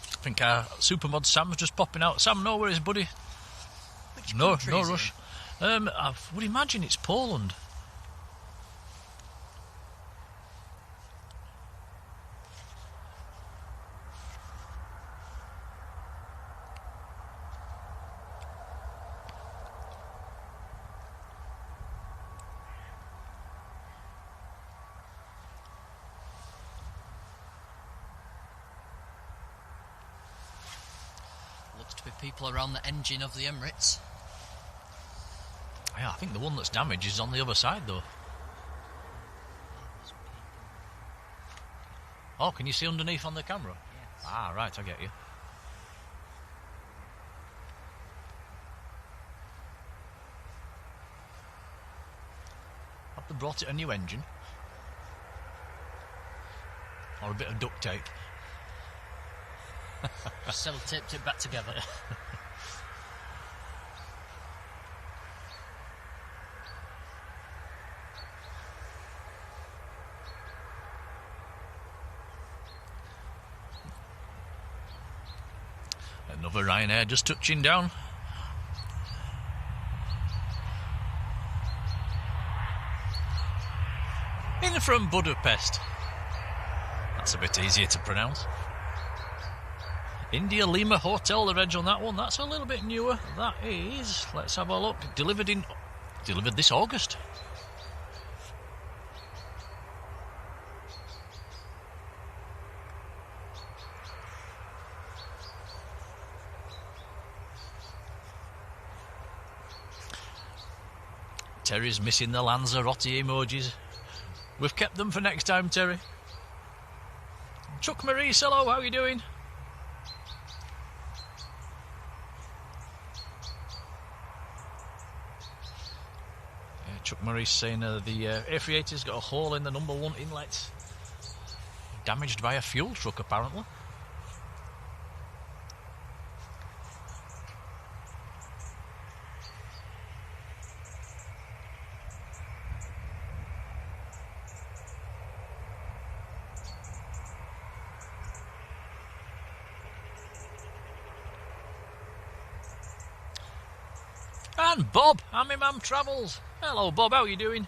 I think our supermod Sam's just popping out. Sam, no worries, buddy. No rush. I would imagine it's Poland. Looks to be people around the engine of the Emirates. Yeah, I think the one that's damaged is on the other side, though. Oh, can you see underneath on the camera? Yes. Ah, right, I get you. Have they brought it a new engine? Or a bit of duct tape? Sellotapped it back together. Another Ryanair just touching down. In from Budapest. That's a bit easier to pronounce. India Lima Hotel, the reg on that one. That's a little bit newer. That is, let's have a look. Delivered this August. Terry's missing the Lanzarote emojis. We've kept them for next time, Terry. Chuck Marie, hello, how are you doing? Yeah, Chuck Murray's saying the A380's got a hole in the number 1 inlet. Damaged by a fuel truck, apparently. And Bob, Hamimam Travels. Hello Bob, how are you doing?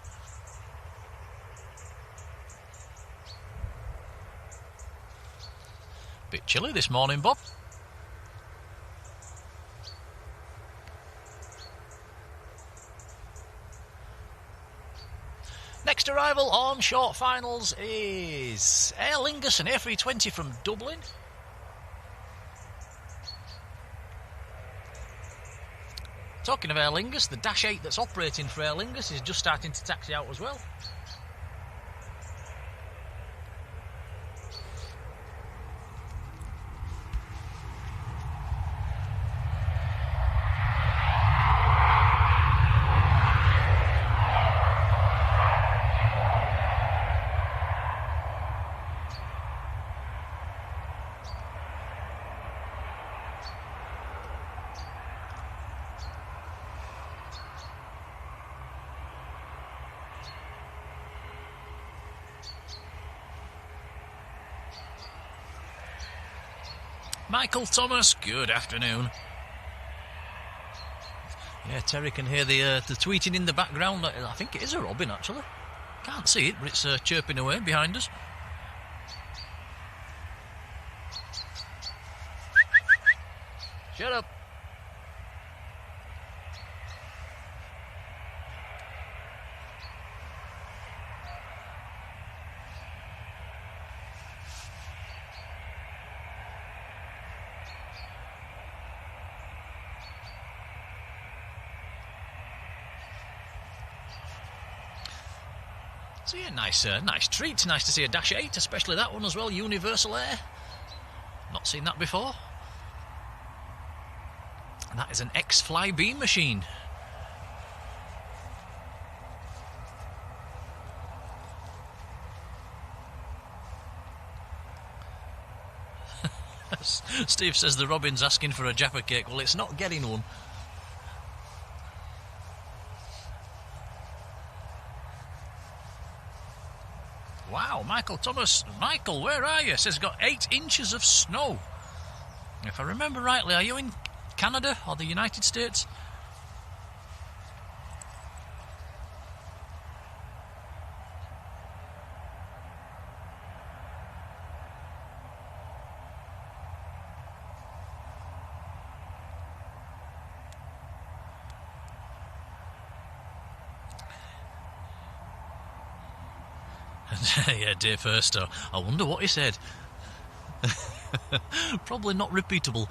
Bit chilly this morning, Bob. Next arrival on short finals is Aer Lingus and A320 from Dublin. Talking of Aer Lingus, the Dash 8 that's operating for Aer Lingus is just starting to taxi out as well. Michael Thomas, good afternoon. Yeah, Terry can hear the tweeting in the background. I think it is a robin, actually. Can't see it, but it's chirping away behind us. Shut up. So yeah, nice treat. Nice to see a Dash 8, especially that one as well, Universal Air. Not seen that before. And that is an X-Fly-B machine. Steve says the robin's asking for a Jaffa cake. Well, it's not getting one. Wow, Michael Thomas. Michael, where are you? Says got 8 inches of snow. If I remember rightly, are you in Canada or the United States? Yeah, Dave Hurster. I wonder what he said. Probably not repeatable.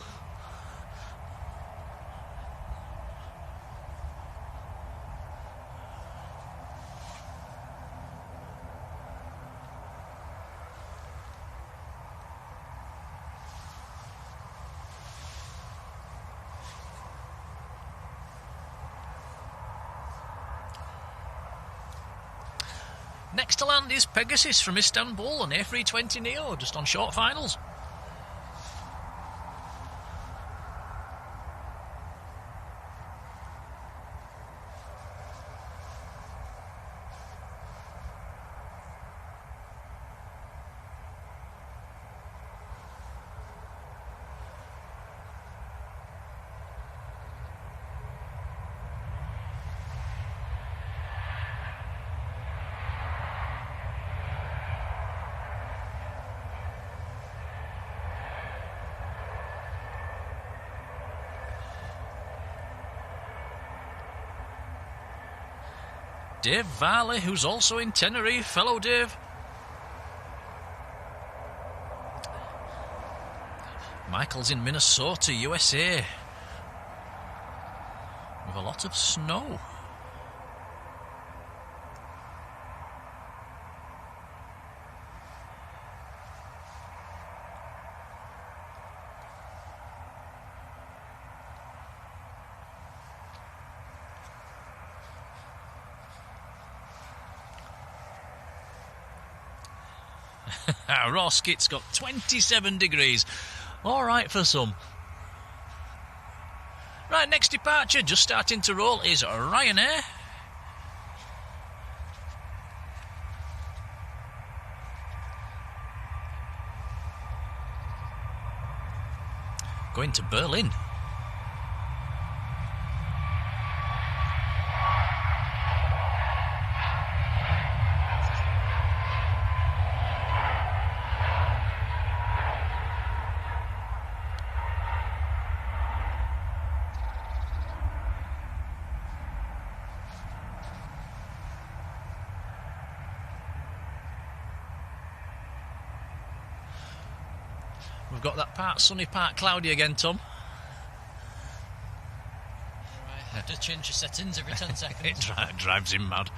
Next to land is Pegasus from Istanbul and A320neo, just on short finals. Dave Varley, who's also in Tenerife. Hello, Dave. Michael's in Minnesota, USA, with a lot of snow. Roskit's got 27 degrees. All right for some. Right, next departure, just starting to roll, is Ryanair. Going to Berlin. We've got that part sunny, part cloudy again, Tom. Right, I have to change your settings every 10 seconds. It drives him mad.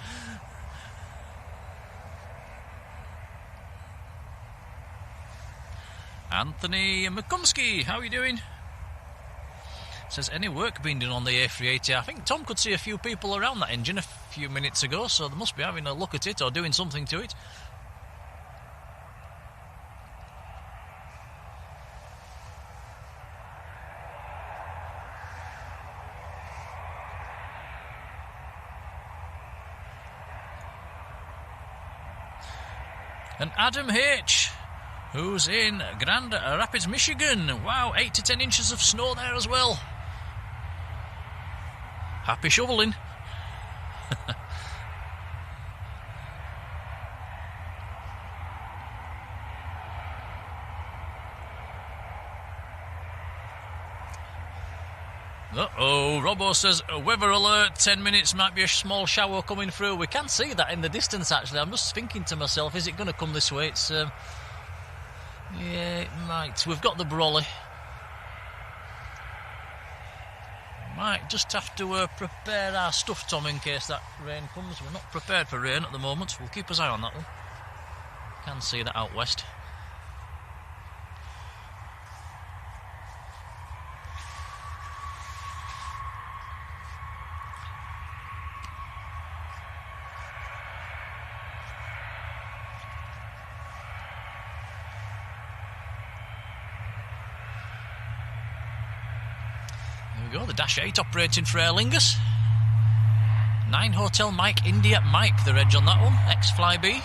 Anthony McCumsky, how are you doing? Says, any work being done on the A380? I think Tom could see a few people around that engine a few minutes ago, so they must be having a look at it or doing something to it. And Adam H, who's in Grand Rapids, Michigan. Wow, 8 to 10 inches of snow there as well. Happy shoveling. Uh-oh, Robbo says, weather alert, 10 minutes, might be a small shower coming through. We can see that in the distance, actually. I'm just thinking to myself, is it going to come this way? It's, yeah, it might. We've got the brolly. Might just have to prepare our stuff, Tom, in case that rain comes. We're not prepared for rain at the moment. We'll keep an eye on that one. Can see that out west. Go, the Dash 8 operating for Aer Lingus. 9 Hotel Mike India Mike, the reg on that one, X-Fly-B.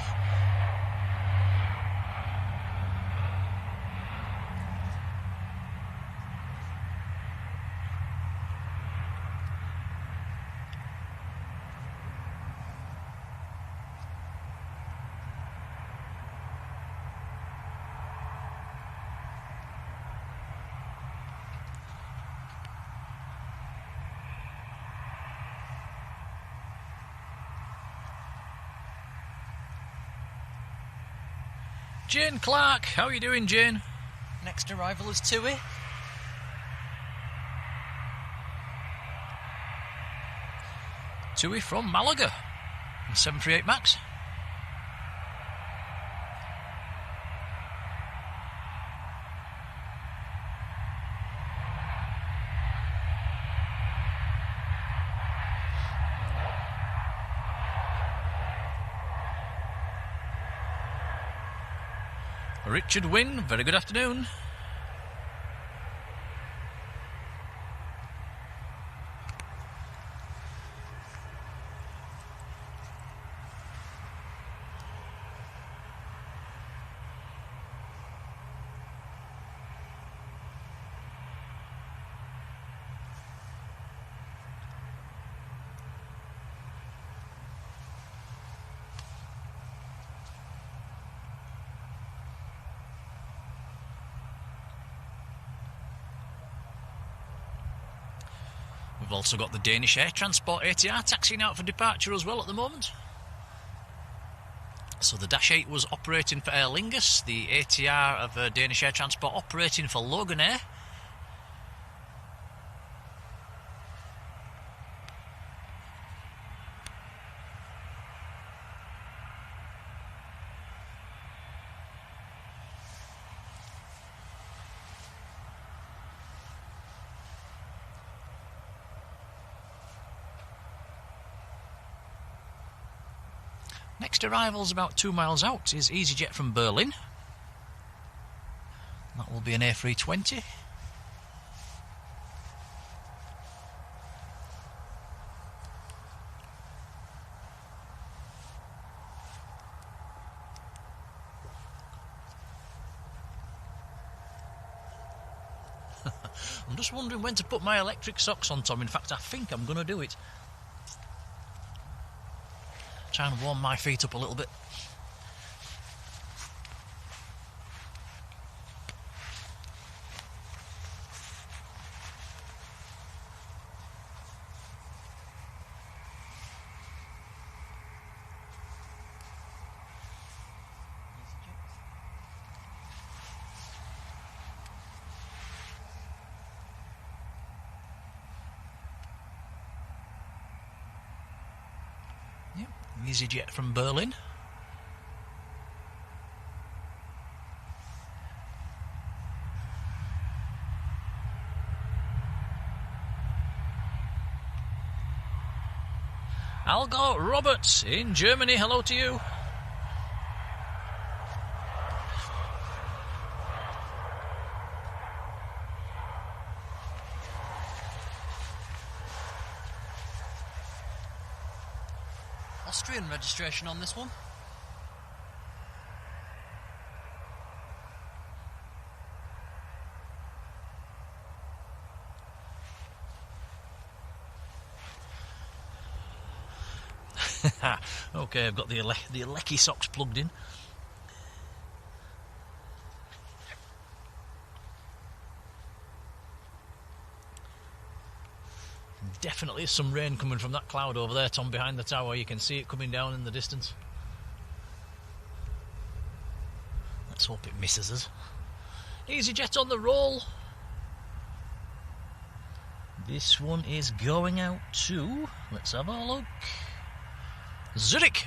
Jane Clark, how are you doing, Jane? Next arrival is Tui. Tui from Malaga, 738 Max. Richard Wynne, very good afternoon. We've also got the Danish Air Transport ATR taxiing out for departure as well at the moment. So the Dash 8 was operating for Aer Lingus, the ATR of Danish Air Transport operating for Loganair. Next arrival's about 2 miles out is EasyJet from Berlin. That will be an A320. I'm just wondering when to put my electric socks on, Tom. In fact, I think I'm going to do it. Try and warm my feet up a little bit. EasyJet from Berlin. Algo Roberts in Germany, hello to you. Austrian registration on this one. Okay, I've got the Alecki socks plugged in. Definitely some rain coming from that cloud over there, Tom, behind the tower. You can see it coming down in the distance. Let's hope it misses us. EasyJet on the roll. This one is going out to, let's have a look, Zurich.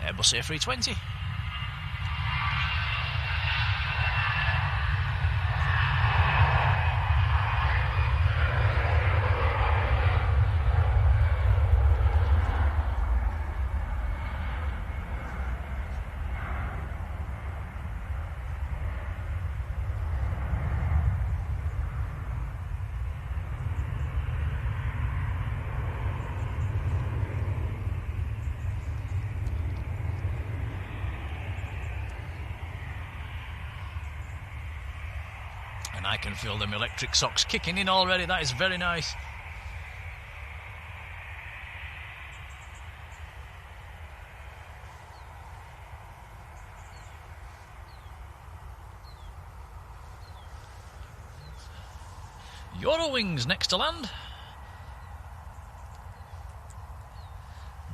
Airbus A320. And I can feel them electric socks kicking in already. That is very nice. Eurowings next to land.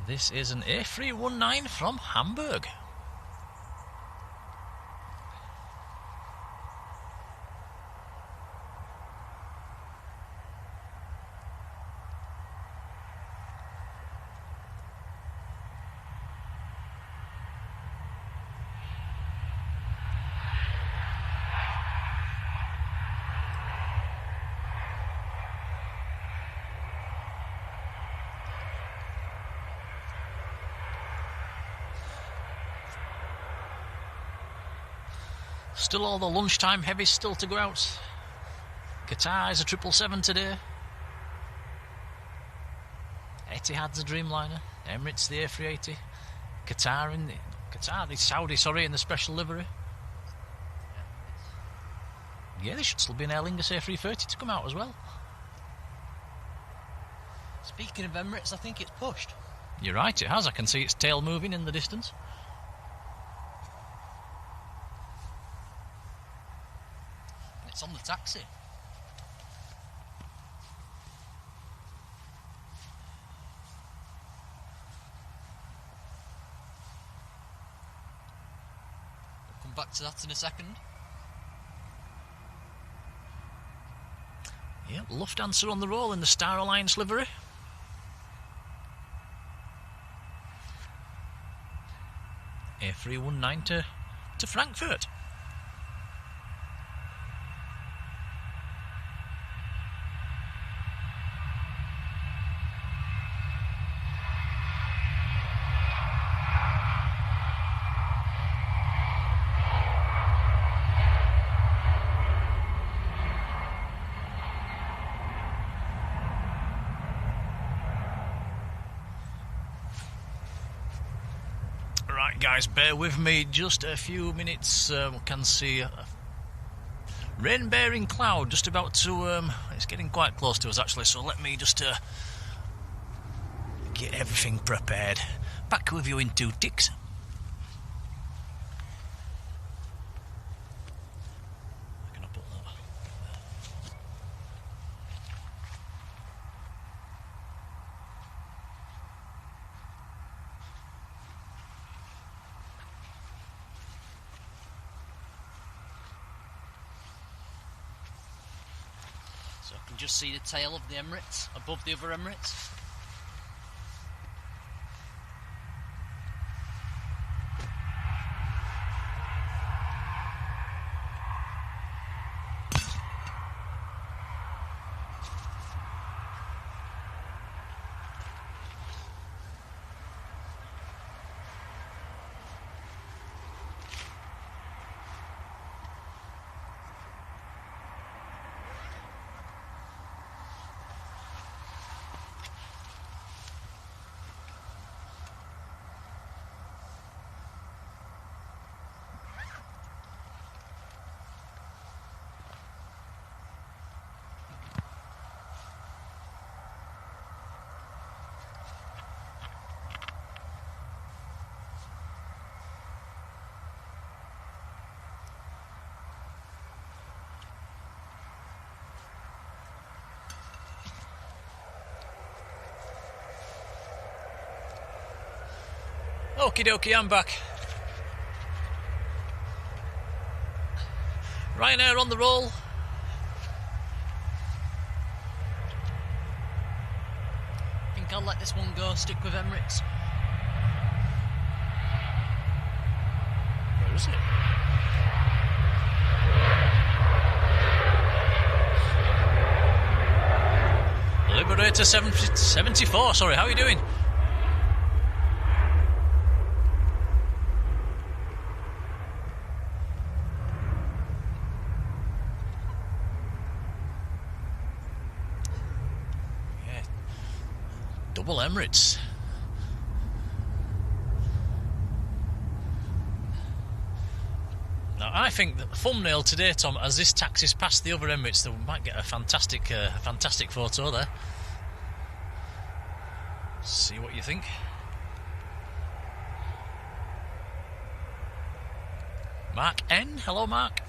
This is an A319 from Hamburg. Still all the lunchtime heavies still to go out. Qatar is a 777 today. Etihad's a Dreamliner. Emirates the A380. the Saudi, in the special livery. Yeah, there should still be an Aer Lingus A330 to come out as well. Speaking of Emirates, I think it's pushed. You're right, it has. I can see its tail moving in the distance. It's on the taxi. We'll come back to that in a second. Yep, Lufthansa on the roll in the Star Alliance livery. A319 to Frankfurt. Guys, bear with me just a few minutes. We can see a rain-bearing cloud just about to... it's getting quite close to us, actually, so let me just get everything prepared. Back with you in 2 ticks. So I can just see the tail of the Emirates above the other Emirates. Okie dokie, I'm back. Ryanair on the roll. I think I'll let this one go, stick with Emirates. Where is it? Liberator 74, sorry, how are you doing? Yeah, double Emirates. Now, I think that the thumbnail today, Tom, as this taxis past the other Emirates, we might get a fantastic photo there. See what you think. Mark N, hello Mark.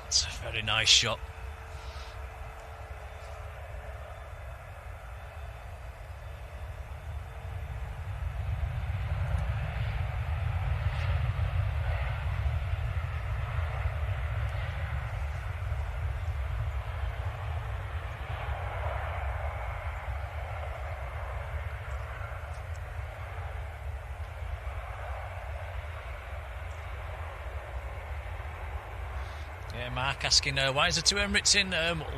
It's a very nice shot. Yeah, Mark asking, why is there two Emirates in?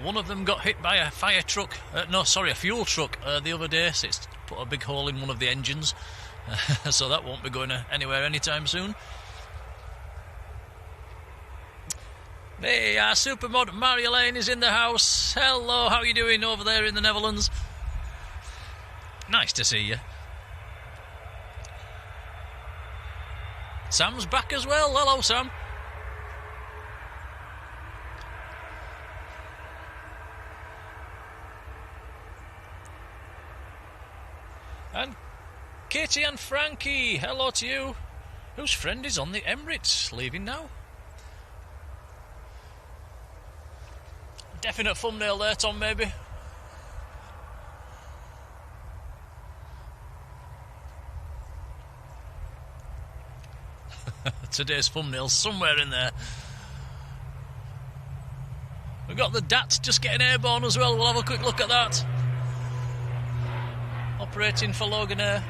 One of them got hit by a fire truck, a fuel truck the other day, so it's put a big hole in one of the engines, so that won't be going anywhere anytime soon. Hey, our supermod Marjolein is in the house. Hello, how are you doing over there in the Netherlands? Nice to see you. Sam's back as well. Hello, Sam. And Katie and Frankie, hello to you. Whose friend is on the Emirates, leaving now? Definite thumbnail there, Tom, maybe. Today's thumbnail somewhere in there. We've got the DAT just getting airborne as well. We'll have a quick look at that. Operating for Loganair,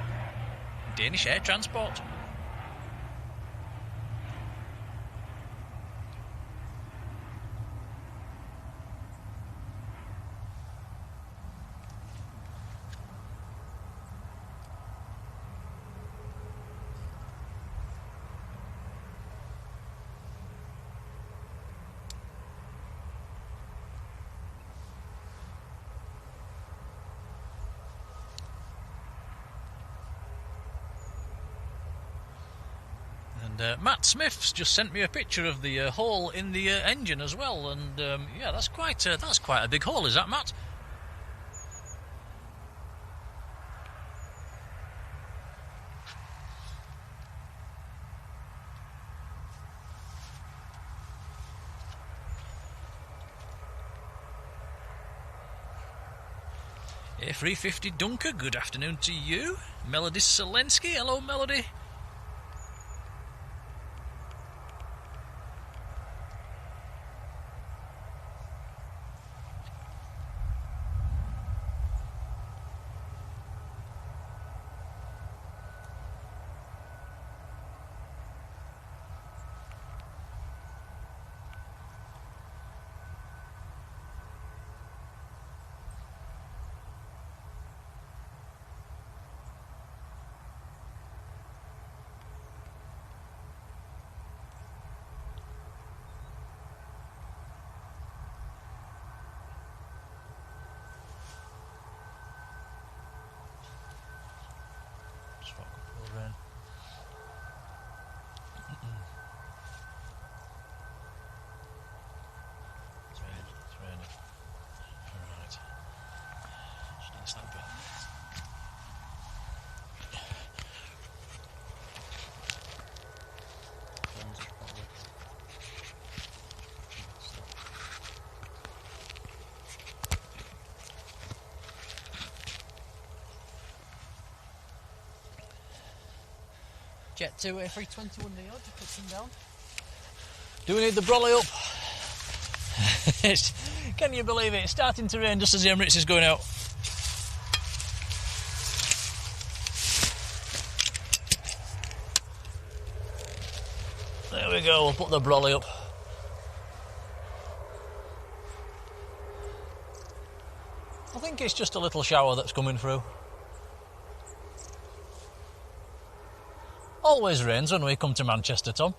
Danish Air Transport. Matt Smith's just sent me a picture of the hole in the engine as well, and yeah, that's quite a big hole, is that, Matt? A350 Dunker, good afternoon to you. Melody Selensky, hello Melody. Jet 2 A321neo, just puts him down. Do we need the brolly up? Can you believe it? It's starting to rain just as the Emirates is going out. There we go, we'll put the brolly up. I think it's just a little shower that's coming through. Always rains when we come to Manchester, Tom.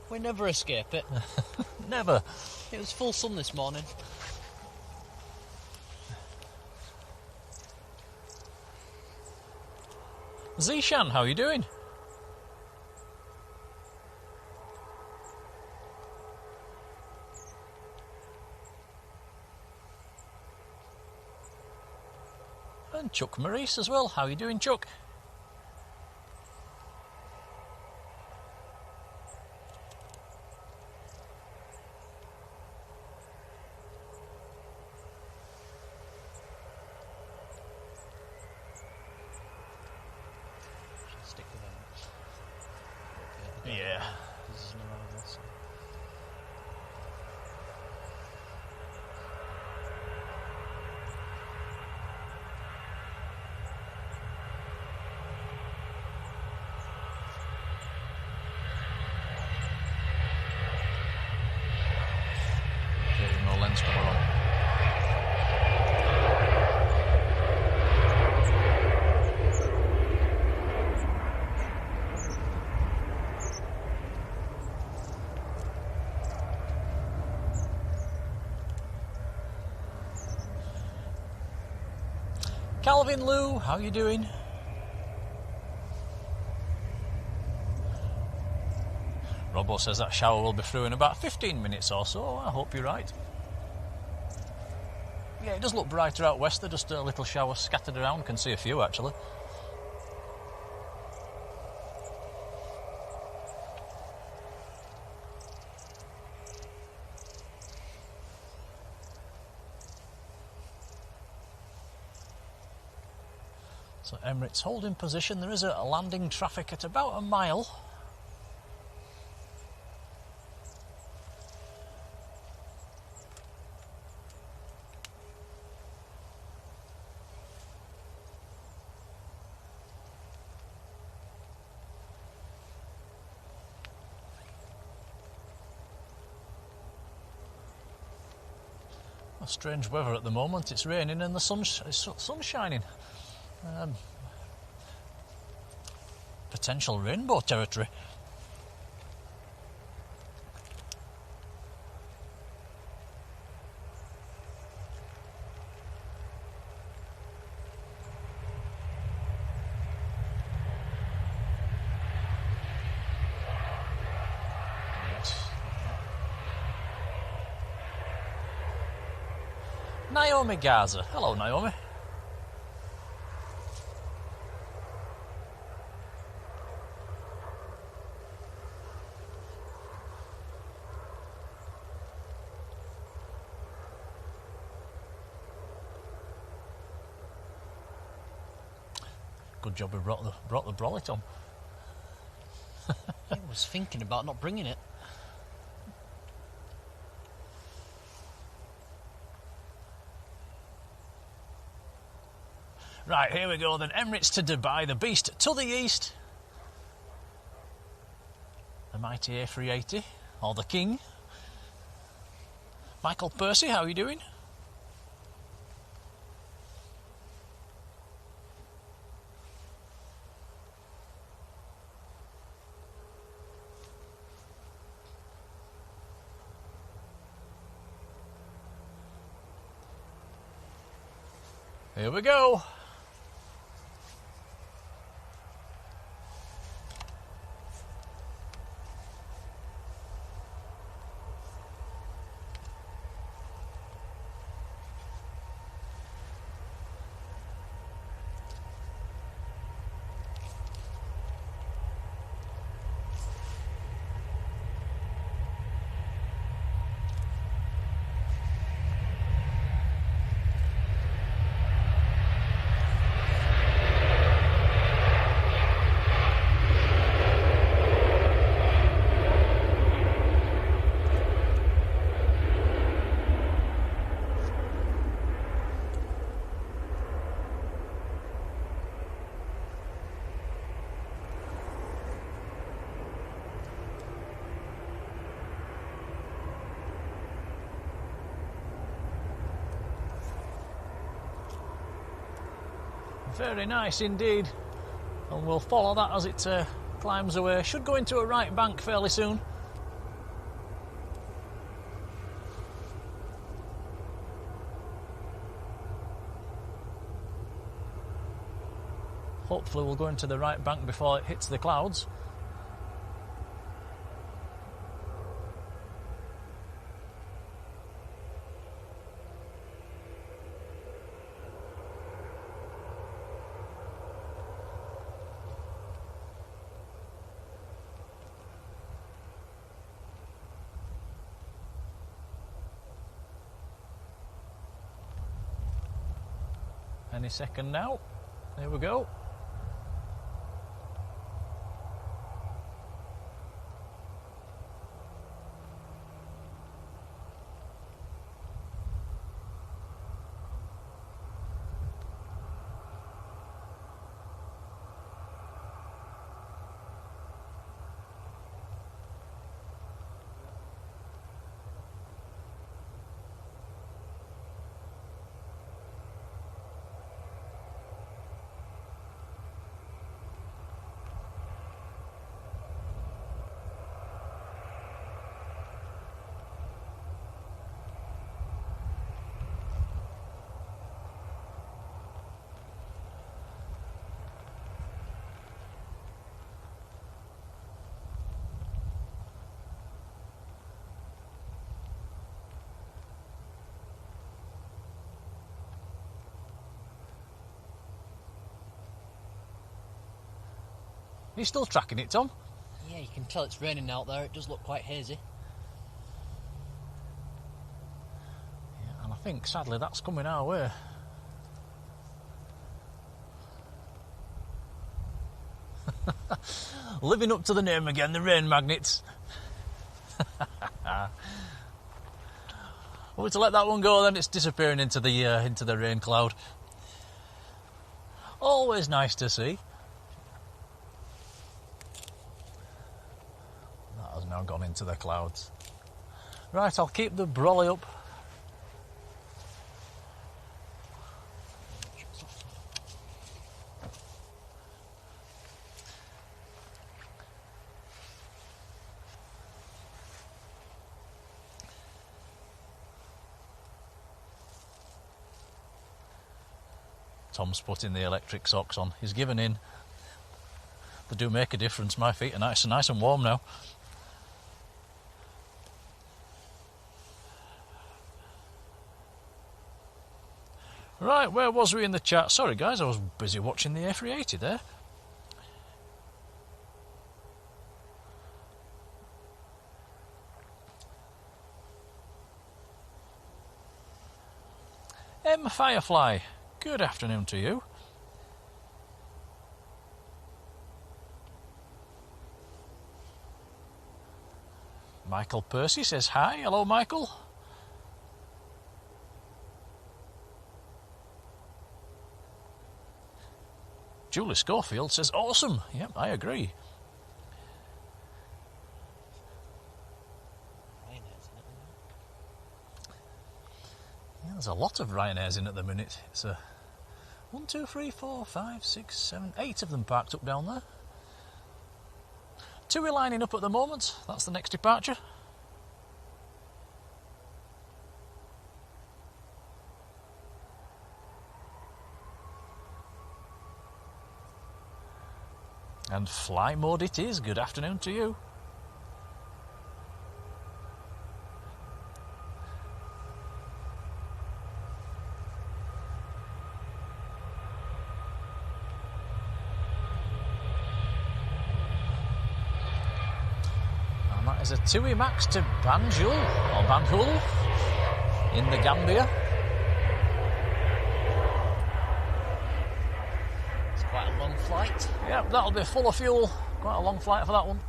We never escape it. Never. It was full sun this morning. Zishan, how are you doing? And Chuck Maurice as well. How are you doing, Chuck? Stick with them. Yeah. This is no this. Okay, no lens cover on. Calvin Lou, how are you doing? Robbo says that shower will be through in about 15 minutes or so. I hope you're right. Yeah, it does look brighter out west. There's just a little shower scattered around. Can see a few actually. So Emirates holding position. There is a landing traffic at about a mile. Strange weather at the moment. It's raining and the sun's shining. Potential rainbow territory. Naomi Gaza. Hello, Naomi. Good job we brought the brolly, Tom. I was thinking about not bringing it. Right, here we go then. Emirates to Dubai, the beast to the east. The mighty A380, or the king. Michael Percy, how are you doing? Here we go. Very nice indeed. And we'll follow that as it climbs away. Should go into a right bank fairly soon. Hopefully we'll go into the right bank before it hits the clouds. Any second now. There we go. Are you still tracking it, Tom? Yeah, you can tell it's raining out there. It does look quite hazy. Yeah, and I think, sadly, that's coming our way. Living up to the name again, the rain magnets. We're to let that one go, then it's disappearing into the rain cloud. Always nice to see. That has now gone into the clouds. Right, I'll keep the brolly up. Tom's putting the electric socks on. He's given in. They do make a difference. My feet are nice and warm now. Right, where was we in the chat? Sorry guys, I was busy watching the A380 there. Firefly, good afternoon to you. Michael Percy says hi. Hello, Michael. Julie Schofield says awesome. Yep, I agree. Yeah, there's a lot of Ryanairs in at the minute. It's a 1, 2, 3, 4, 5, 6, 7, 8 of them parked up down there. 2 are lining up at the moment. That's the next departure. And fly mode it is. Good afternoon to you. And that is a TUI Max to Banjul, or Banjul, in the Gambia. Quite a long flight. Yep, that'll be full of fuel. Quite a long flight for that one.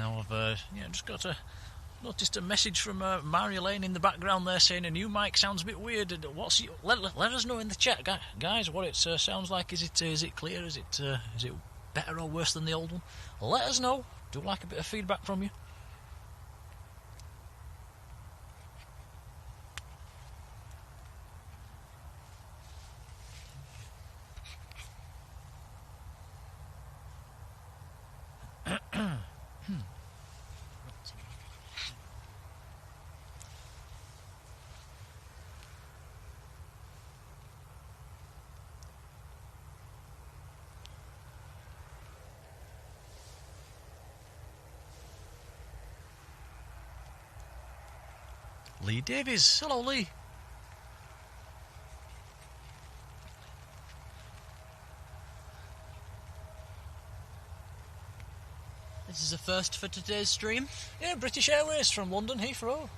Now I've just noticed a message from Marjolein in the background there saying a new mic sounds a bit weird. Let us know in the chat, guys, what it sounds like. Is it clear? Is it better or worse than the old one? Let us know. Do like a bit of feedback from you. Lee Davies. Hello, Lee. This is a first for today's stream. Yeah, British Airways from London Heathrow.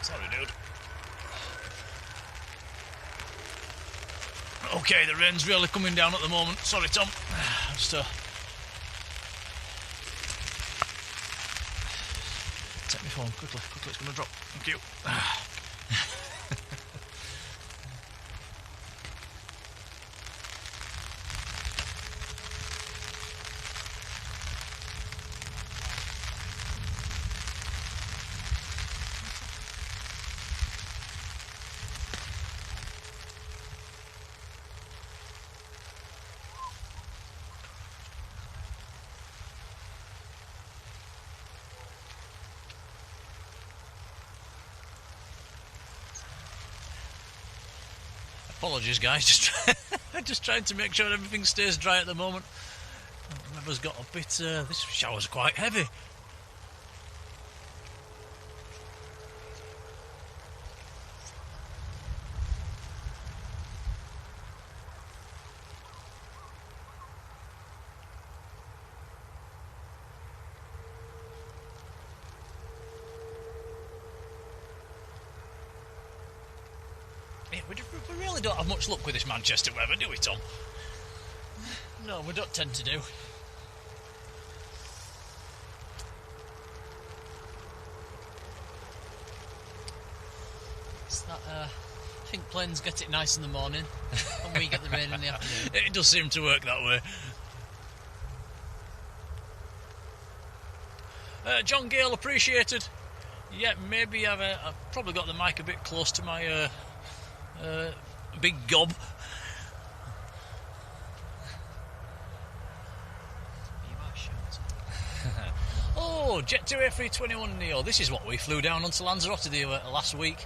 Sorry, dude. Okay, the rain's really coming down at the moment. Sorry, Tom. Just take my phone quickly. It's going to drop. Thank you. Apologies, guys. Just trying to make sure everything stays dry at the moment. The weather's got a bit. This shower's quite heavy. We really don't have much luck with this Manchester weather, do we, Tom? No, we don't tend to do. It's that, I think planes get it nice in the morning and we get the rain in the afternoon. It does seem to work that way. John Gale, appreciated. Yeah, maybe I've probably got the mic a bit close to my big gob. Oh, Jet2 A321 Neo. This is what we flew down onto Lanzarote last week.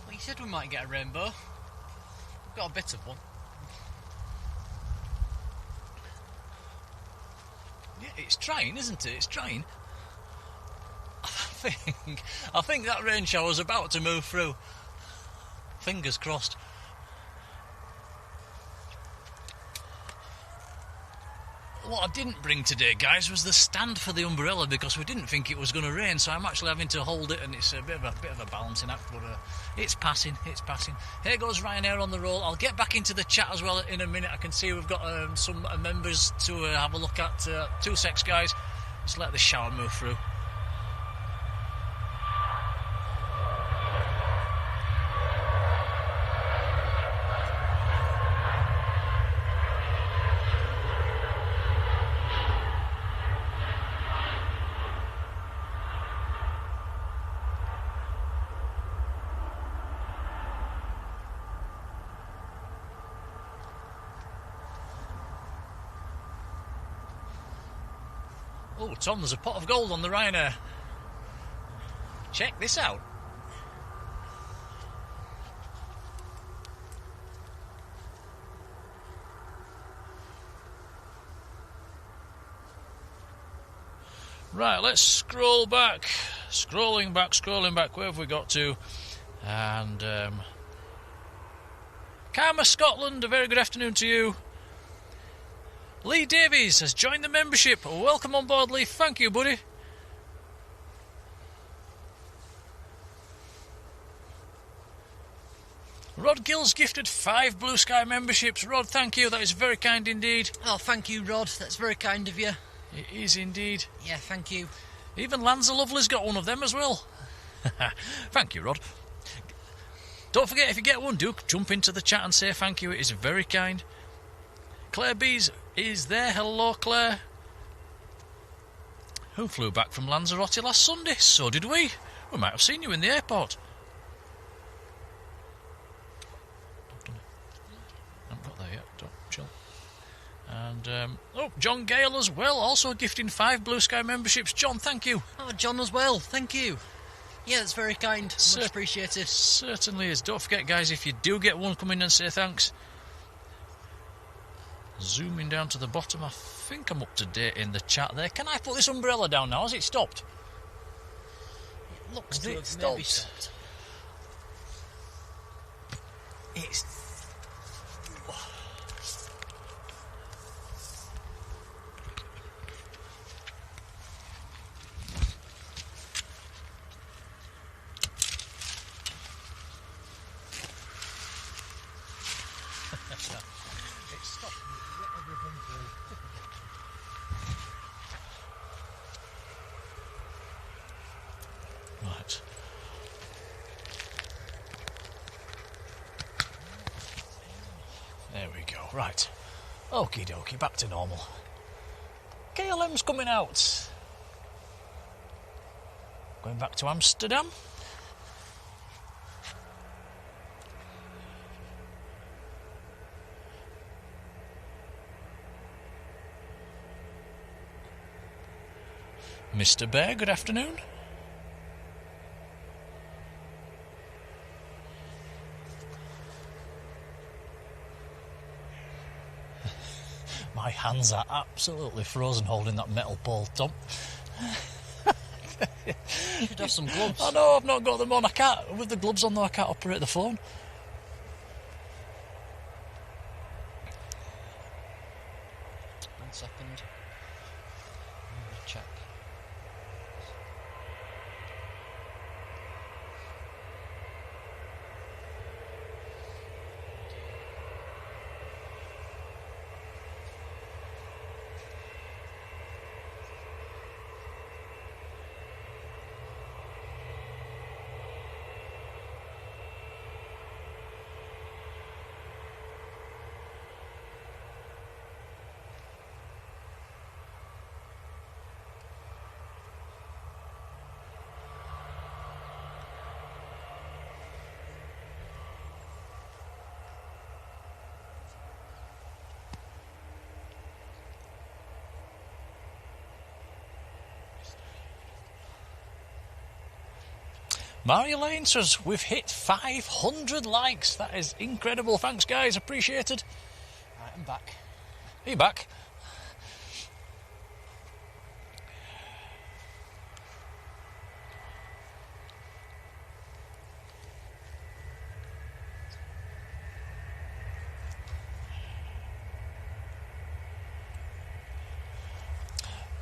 Well, you said we might get a rainbow. We've got a bit of one. Yeah, it's trying, isn't it? It's trying. I think that rain shower's about to move through. Fingers crossed. What I didn't bring today, guys, was the stand for the umbrella because we didn't think it was going to rain, so I'm actually having to hold it, and it's a bit of a balancing act, but it's passing. Here goes Ryanair on the roll. I'll get back into the chat as well in a minute. I can see we've got some members to have a look at. 2 secs, guys. Just let the shower move through. Oh, Tom, there's a pot of gold on the Ryanair. Check this out. Right, let's scroll back. Scrolling back. Where have we got to? And Karma Scotland, a very good afternoon to you. Lee Davies has joined the membership. Welcome on board, Lee. Thank you, buddy. Rod Gill's gifted 5 Blue Sky memberships. Rod, thank you. That is very kind indeed. Oh, thank you, Rod. That's very kind of you. It is indeed. Yeah, thank you. Even Lanza Lovely's got one of them as well. Thank you, Rod. Don't forget, if you get one, do jump into the chat and say thank you. It is very kind. Claire Bees is there. Hello, Claire. Who flew back from Lanzarote last Sunday? So did we. We might have seen you in the airport. Haven't got there yet. Don't chill. And, John Gale as well, also gifting 5 Blue Sky memberships. John, thank you. Oh, John as well. Thank you. Yeah, it's very kind. Much appreciated. Certainly is. Don't forget, guys, if you do get one, come in and say thanks. Zooming down to the bottom, I think I'm up to date in the chat there. Can I put this umbrella down now? Has it stopped? It looks to have maybe stopped. It's... Right. There we go. Right. Okie dokie, back to normal. KLM's coming out. Going back to Amsterdam. Mr. Bear, good afternoon. My hands are absolutely frozen holding that metal pole, Tom. You should have some gloves. I know, I've not got them on. I can't, with the gloves on though, I can't operate the phone. One second. Check. Marjolein says, we've hit 500 likes. That is incredible. Thanks, guys. Appreciated. Right, I'm back. Are you back?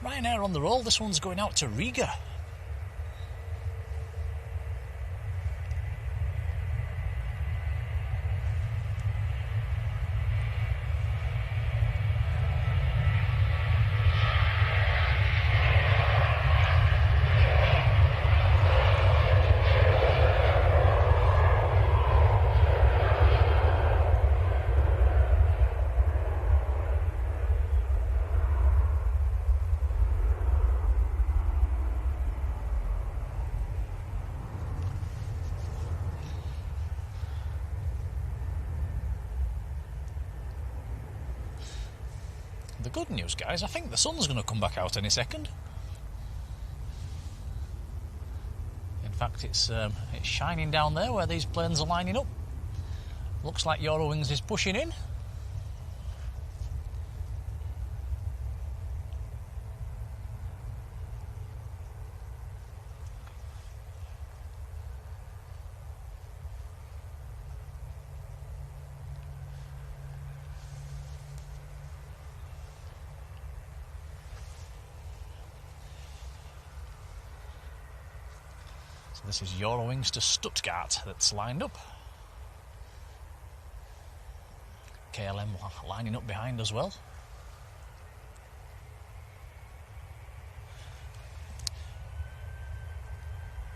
Ryanair on the roll. This one's going out to Riga. The good news, guys, I think the sun's going to come back out any second. In fact, it's shining down there where these planes are lining up. Looks like Eurowings is pushing in. This is Eurowings to Stuttgart that's lined up. KLM lining up behind as well.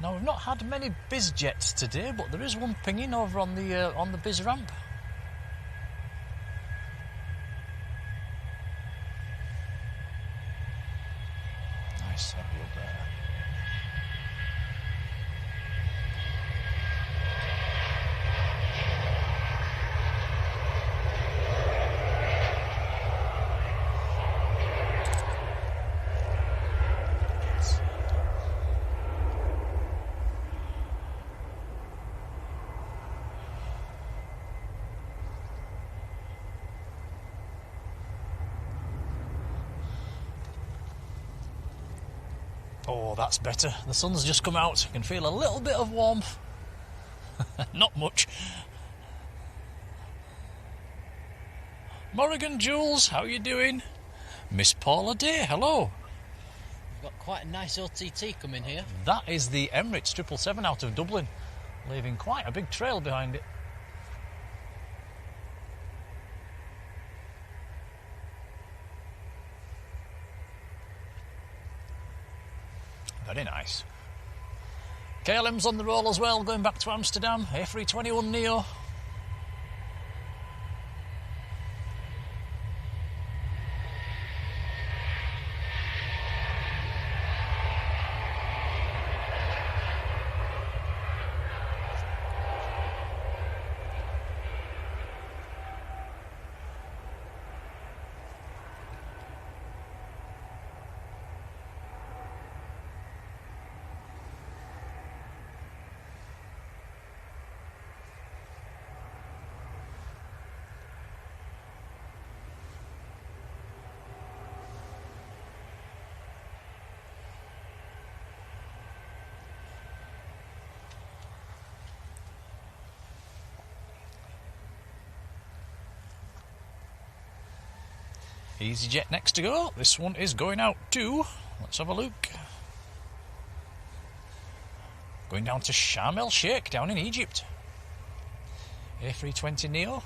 Now, we've not had many biz jets today, but there is one pinging over on the biz ramp. Nice heavy up there. Oh, that's better. The sun's just come out. I can feel a little bit of warmth. Not much. Morrigan Jules, how you doing? Miss Paula Day, hello. We've got quite a nice OTT coming here. That is the Emirates 777 out of Dublin, leaving quite a big trail behind it. Very nice. KLM's on the roll as well, going back to Amsterdam. A321neo. EasyJet next to go. This one is going out to, let's have a look, going down to Sharm el Sheikh down in Egypt. A320neo.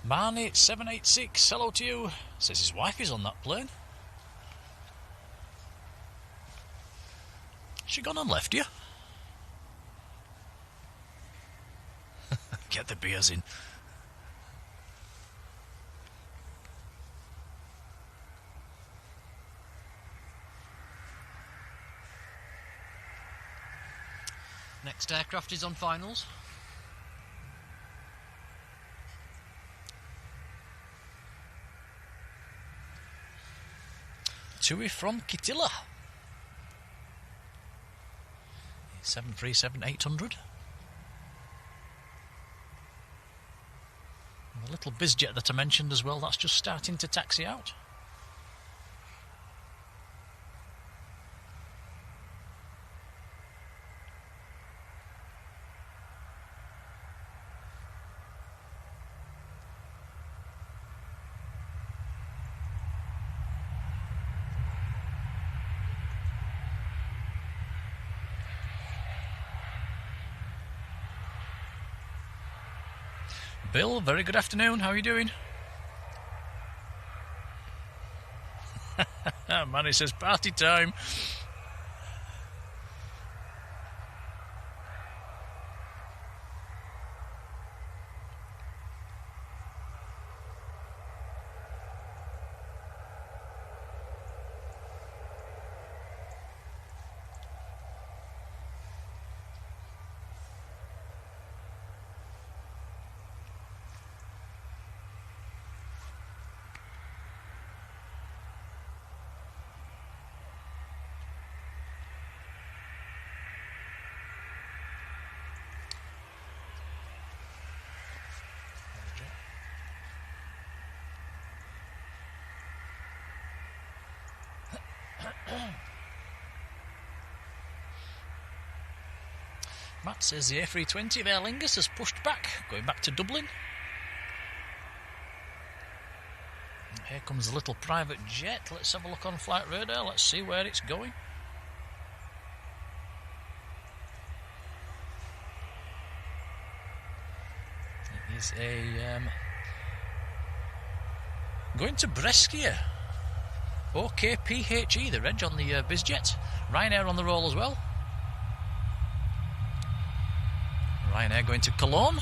Marnie 786, hello to you. Says his wife is on that plane. She gone and left you? Get the beers in. Next aircraft is on finals. Tui from Kitilla. 737-800. The little bizjet that I mentioned as well, that's just starting to taxi out. Bill, very good afternoon. How are you doing? Manny says party time. Matt says the A320 of Aer Lingus has pushed back, going back to Dublin. Here comes the little private jet. Let's have a look on flight radar. Let's see where it's going. It is going to Brescia. OKPHE, the reg on the bizjet. Ryanair on the roll as well. Ryanair going to Cologne.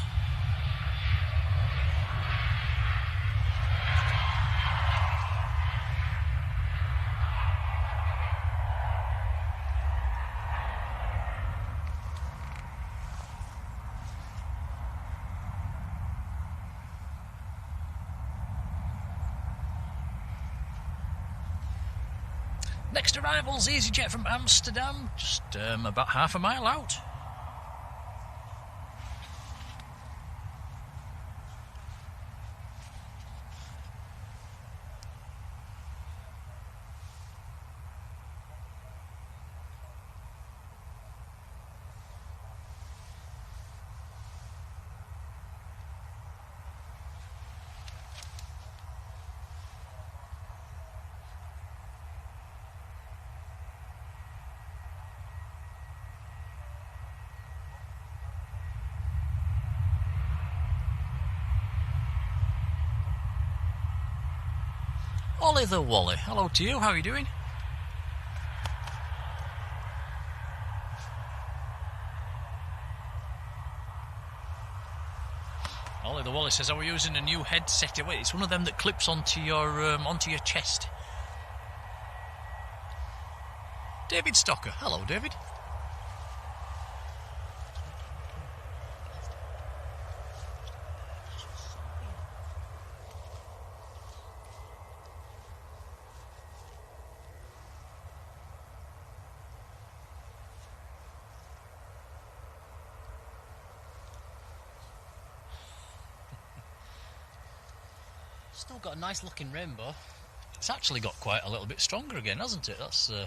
Next arrivals, EasyJet from Amsterdam, just about half a mile out. Ollie the Wally, hello to you, how are you doing? Ollie the Wally says, are we using a new headset? Wait, it's one of them that clips onto your chest. David Stocker, hello David. Still got a nice looking rainbow. It's actually got quite a little bit stronger again, hasn't it? That's. I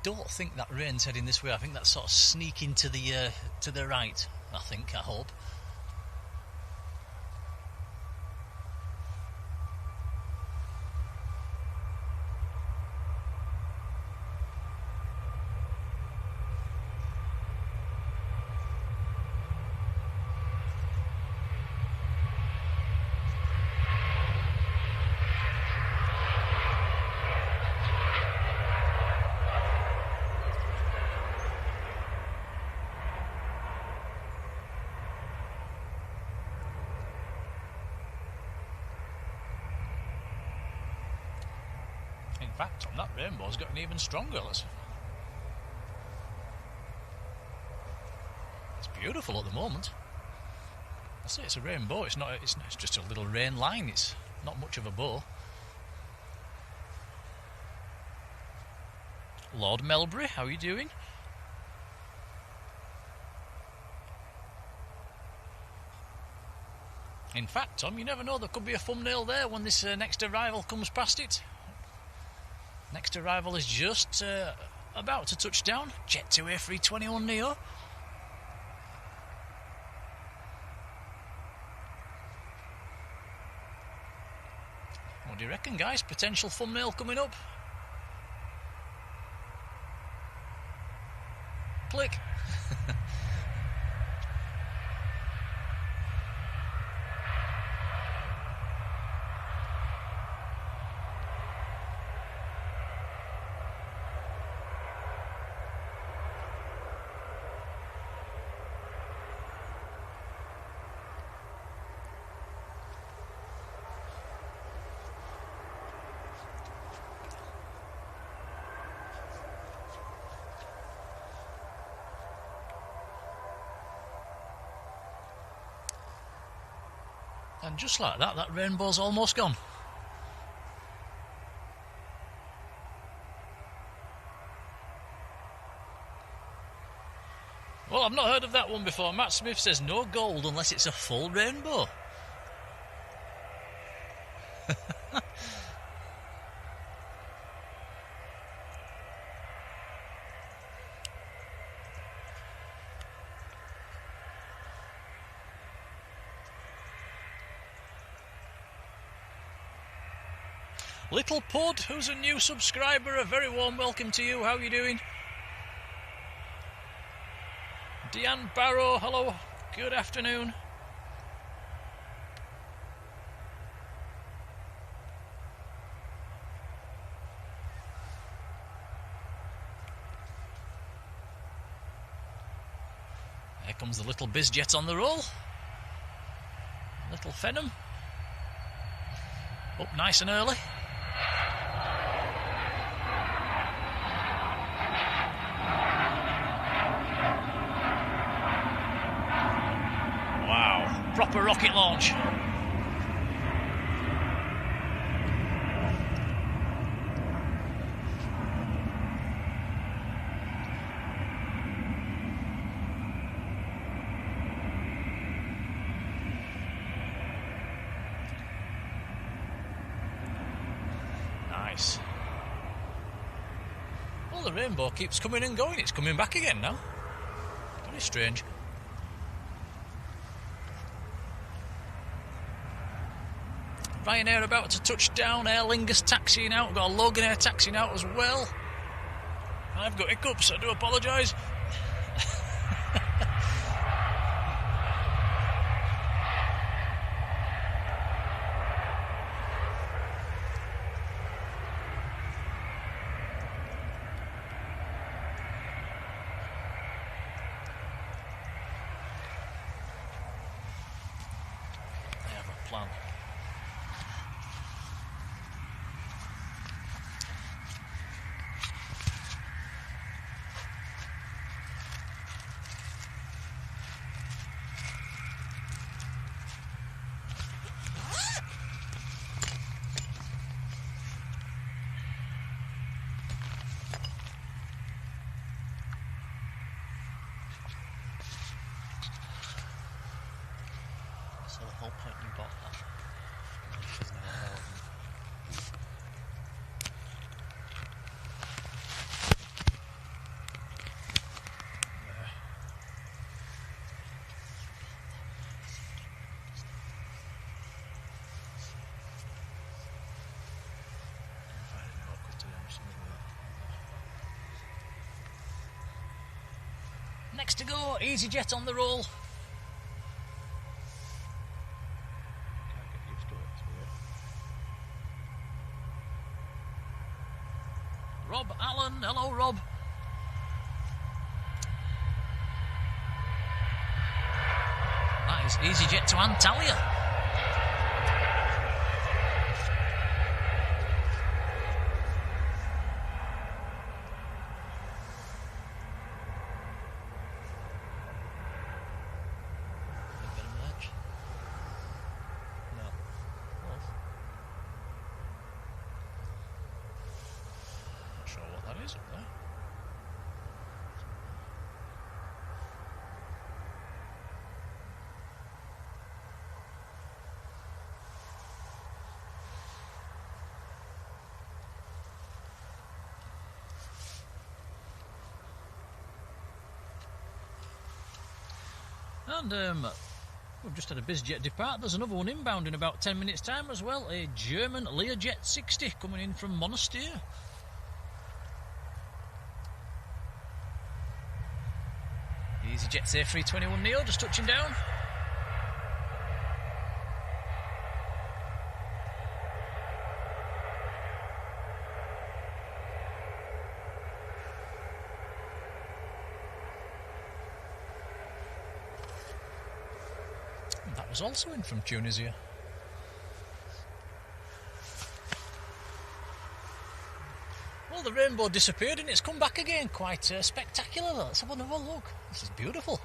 don't think that rain's heading this way. I think that's sort of sneaking to the right. I hope. In fact, on that rainbow's gotten even stronger. It's beautiful at the moment. I say it's a rainbow. It's not. It's just a little rain line. It's not much of a bow. Lord Melbury, how are you doing? In fact, Tom, you never know, there could be a thumbnail there when this next arrival comes past it. Next arrival is just about to touch down. Jet 2 A321 Neo. What do you reckon, guys? Potential thumbnail coming up. Click. And just like that, that rainbow's almost gone. Well, I've not heard of that one before. Matt Smith says no gold unless it's a full rainbow. Little Pud, who's a new subscriber, a very warm welcome to you. How are you doing? Deanne Barrow, hello, good afternoon. There comes the little bizjet on the roll. Little Phenom. Up nice and early. Proper rocket launch. Nice. Well, the rainbow keeps coming and going. It's coming back again now. Very strange. Ryanair about to touch down, Aer Lingus taxiing out, we've got a Loganair taxiing out as well. I've got hiccups, I do apologise. I have a plan. So the whole point you bought that. She's now Next to go, EasyJet on the roll. Rob Allen, hello Rob. That is EasyJet to Antalya. It is up there. And we've just had a BizJet depart. There's another one inbound in about 10 minutes' time as well. A German Learjet 60 coming in from Monastir. EasyJet's A321neo just touching down. That was also in from Tunisia. Well, the rainbow disappeared and it's come back again. Quite spectacular. Let's have another look. This is beautiful.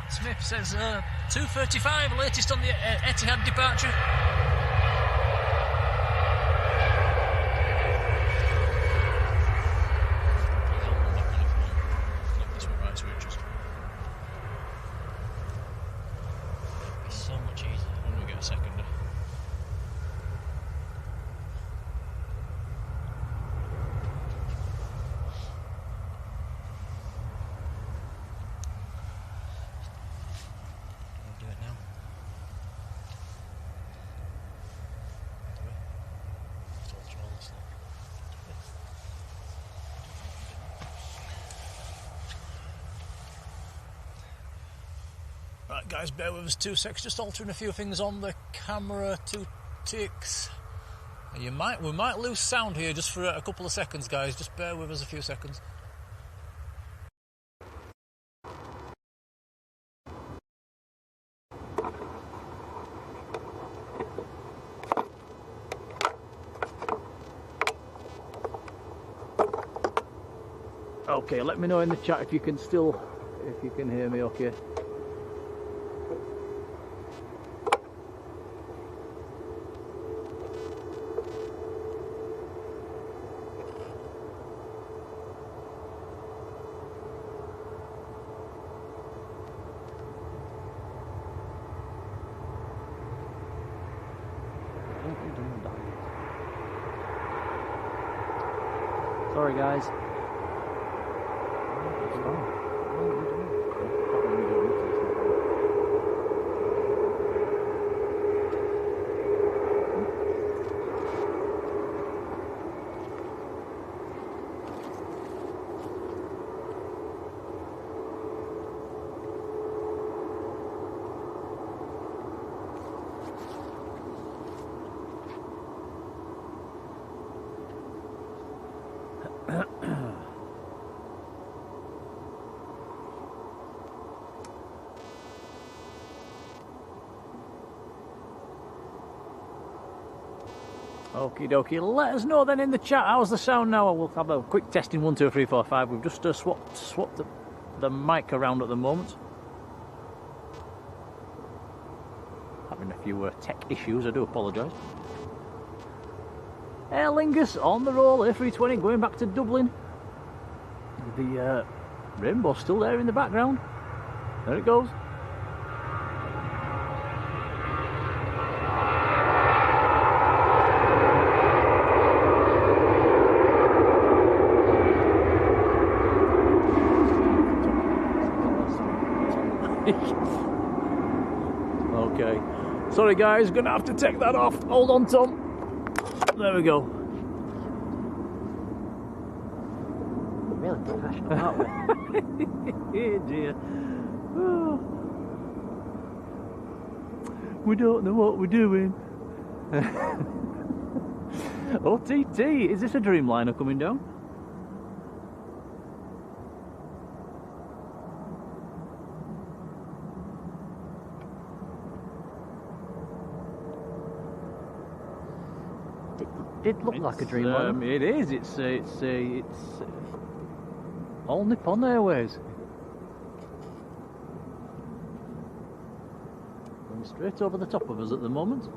Smith says 2:35, latest on the Etihad departure. It's so much easier when we get a seconder. Right, guys, bear with us 2 seconds. Just altering a few things on the camera. 2 ticks. We might lose sound here just for a couple of seconds, guys. Just bear with us a few seconds. Okay, let me know in the chat if you can hear me okay. Sorry guys. Okie dokie, let us know then in the chat how's the sound now. We'll have a quick testing 1, 2, 3, 4, 5. We've just swapped the mic around at the moment. Having a few tech issues, I do apologise. Aer Lingus on the roll, A320 going back to Dublin. The rainbow's still there in the background. There it goes. Okay, sorry guys, gonna have to take that off. Hold on, Tom. There we go. We're really professional, aren't we? Oh dear. Oh. We don't know what we're doing. OTT, is this a Dreamliner coming down? Did look like a Dreamliner. It is. It's All Nippon Airways. Going straight over the top of us at the moment.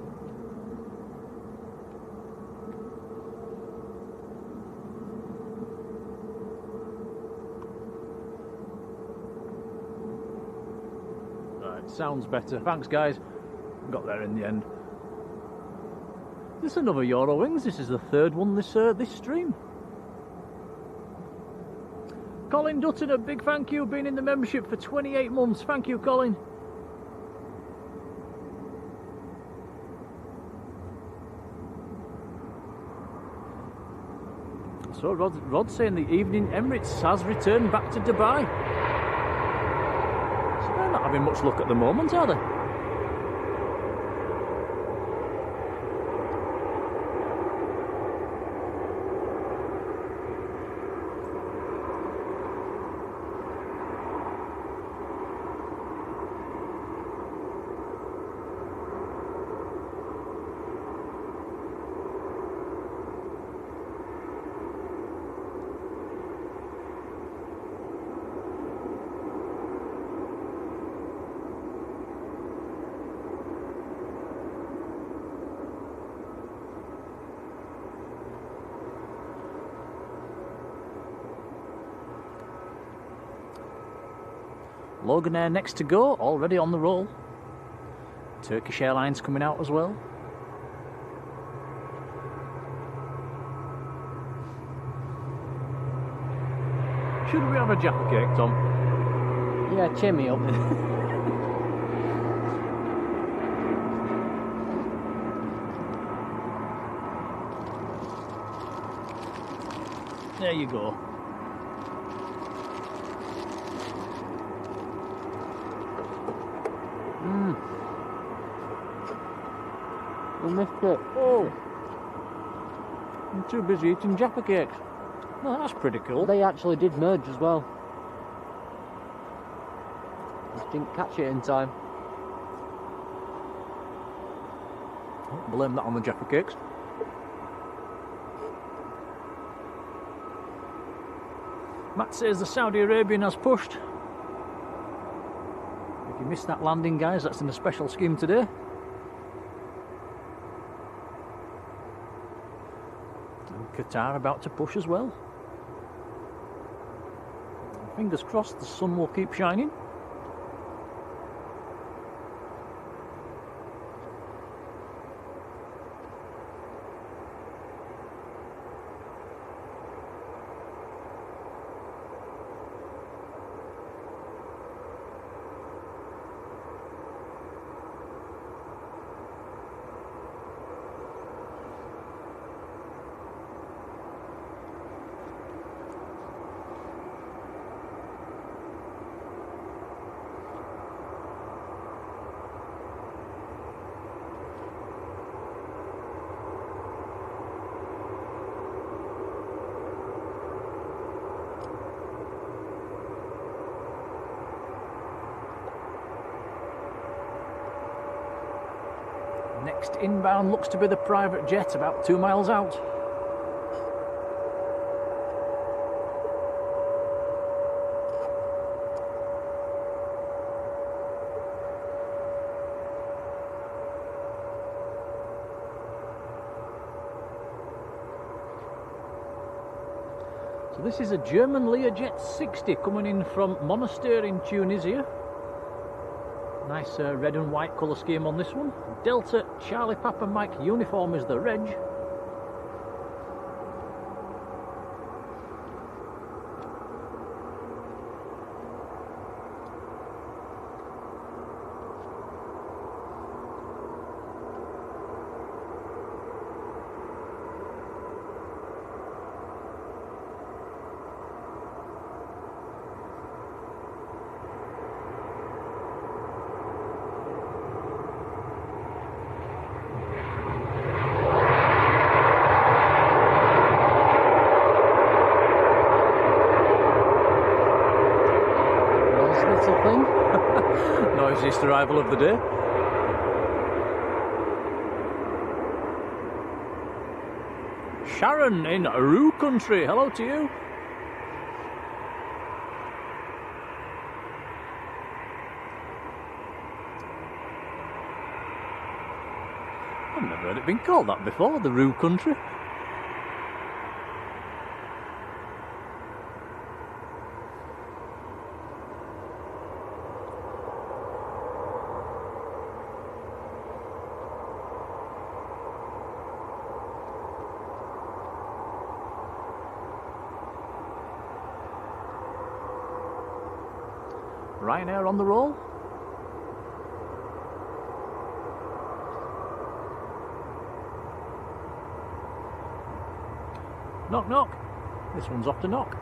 Right, sounds better. Thanks, guys. Got there in the end. This is another Eurowings. This is the third one this stream. Colin Dutton, a big thank you, been in the membership for 28 months. Thank you, Colin. So Rod's saying the evening Emirates has returned back to Dubai. So they're not having much luck at the moment, are they? Logan Air next to go, already on the roll. Turkish Airlines coming out as well. Should we have a Jaffa cake, Tom? Yeah, cheer me up. There you go. We missed it. Oh! I'm too busy eating Jaffa cakes. Well, that's pretty cool. They actually did merge as well. Just didn't catch it in time. Blame that on the Jaffa cakes. Matt says the Saudi Arabian has pushed. If you missed that landing, guys, that's in a special scheme today. And Qatar about to push as well. Fingers crossed the sun will keep shining. Next inbound looks to be the private jet, about 2 miles out. So this is a German Learjet 60 coming in from Monastir in Tunisia. Nice red and white colour scheme on this one. Delta Charlie Papa Mike uniform is the reg. arrival of the day. Sharon in Roo Country, hello to you. I've never heard it been called that before, the Roo Country. Ryanair on the roll. Knock knock. This one's off to knock.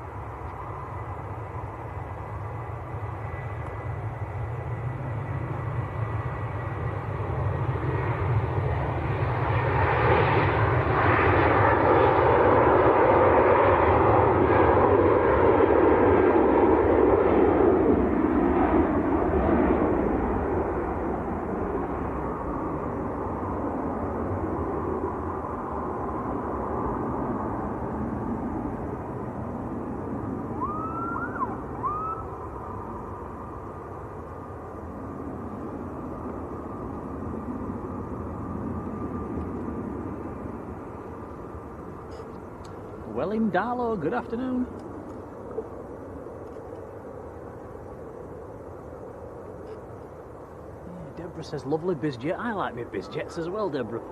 Welling Darlow, good afternoon. Yeah, Deborah says lovely bizjet. I like my bizjets as well, Deborah.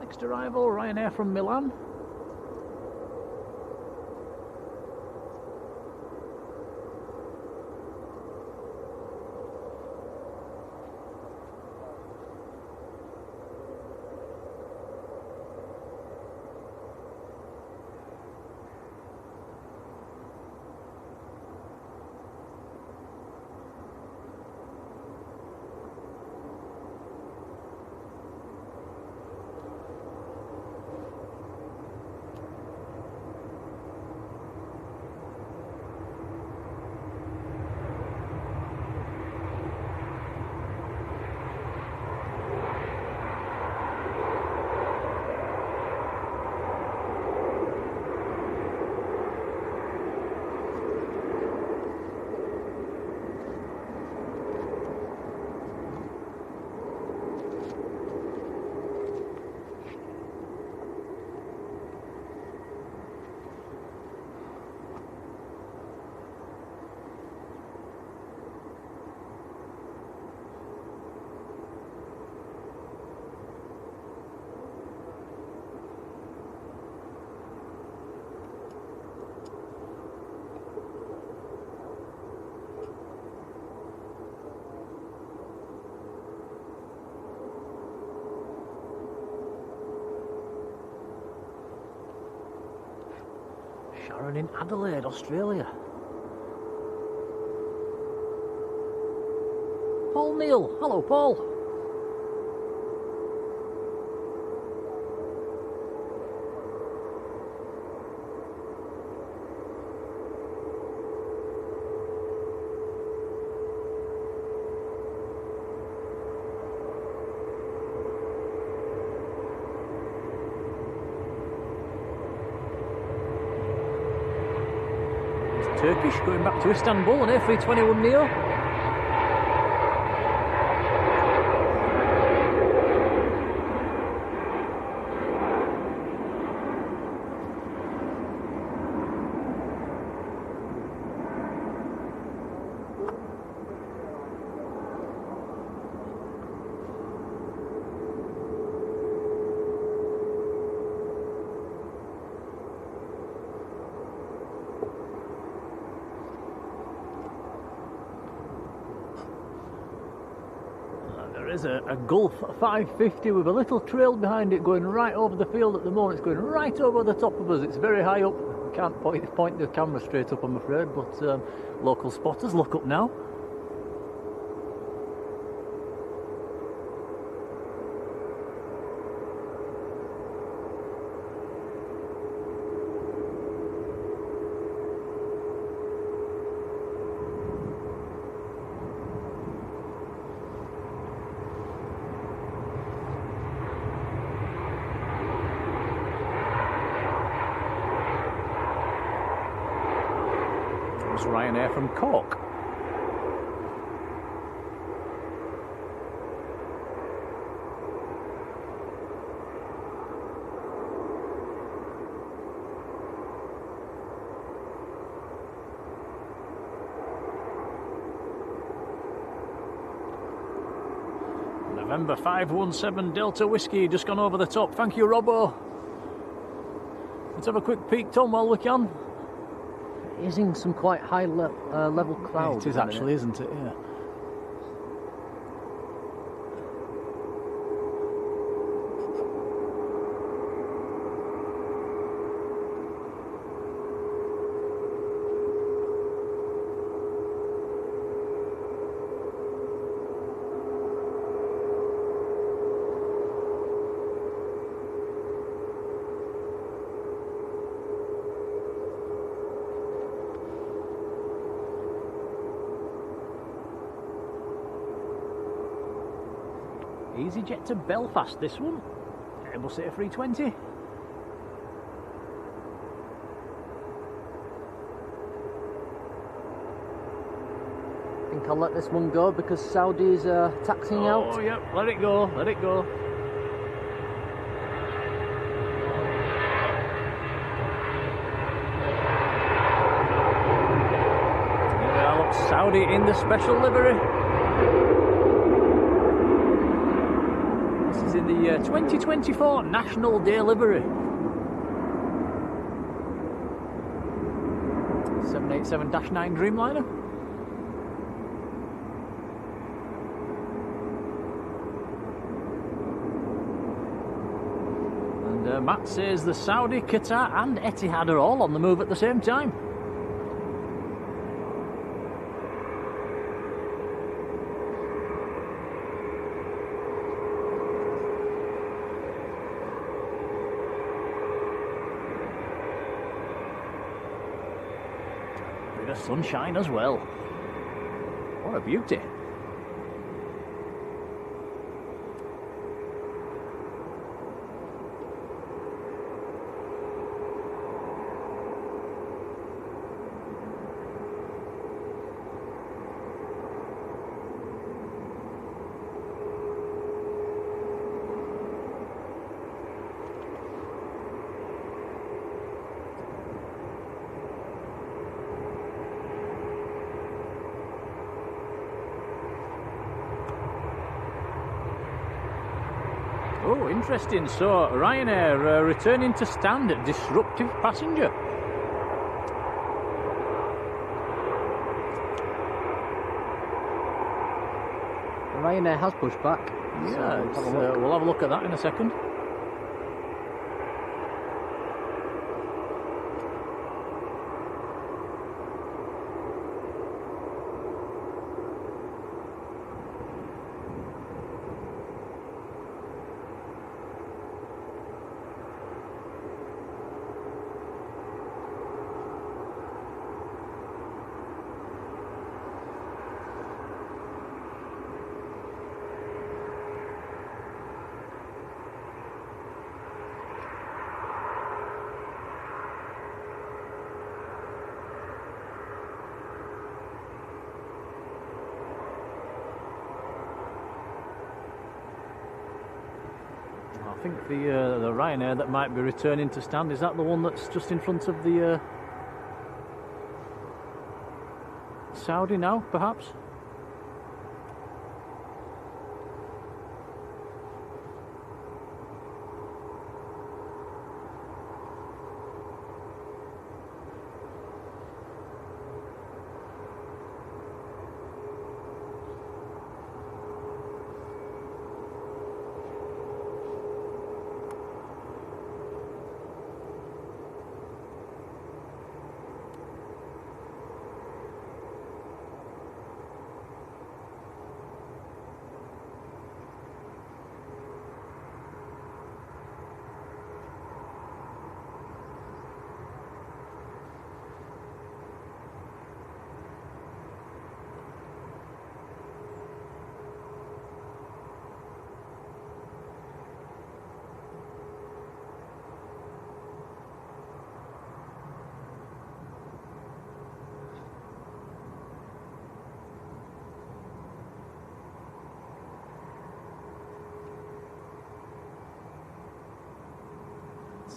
Next arrival, Ryanair from Milan. Sharon in Adelaide, Australia. Paul Neal, hello Paul. Turkish going back to Istanbul, an A321neo. There's a Gulf 550 with a little trail behind it going right over the field at the moment. It's going right over the top of us. It's very high up. I can't point the camera straight up, I'm afraid, but local spotters, look up now. That's Ryanair from Cork. November 517 Delta Whiskey just gone over the top. Thank you, Robbo. Let's have a quick peek, Tom, while we can. It is in some quite high level clouds. It is actually, isn't it? Yeah. EasyJet to Belfast, this one. Airbus A320. I think I'll let this one go because Saudi's taxiing out. Oh, yep, let it go, let it go. Here we are, look, Saudi in the special livery. This is in the 2024 National Day livery. 787-9 Dreamliner. And Matt says the Saudi, Qatar and Etihad are all on the move at the same time. Bit of sunshine as well. What a beauty. Oh, interesting. So, Ryanair returning to stand at disruptive passenger. Ryanair has pushed back. Yeah, so we'll have a look at that in a second. I think the Ryanair that might be returning to stand, is that the one that's just in front of the Saudi now, perhaps?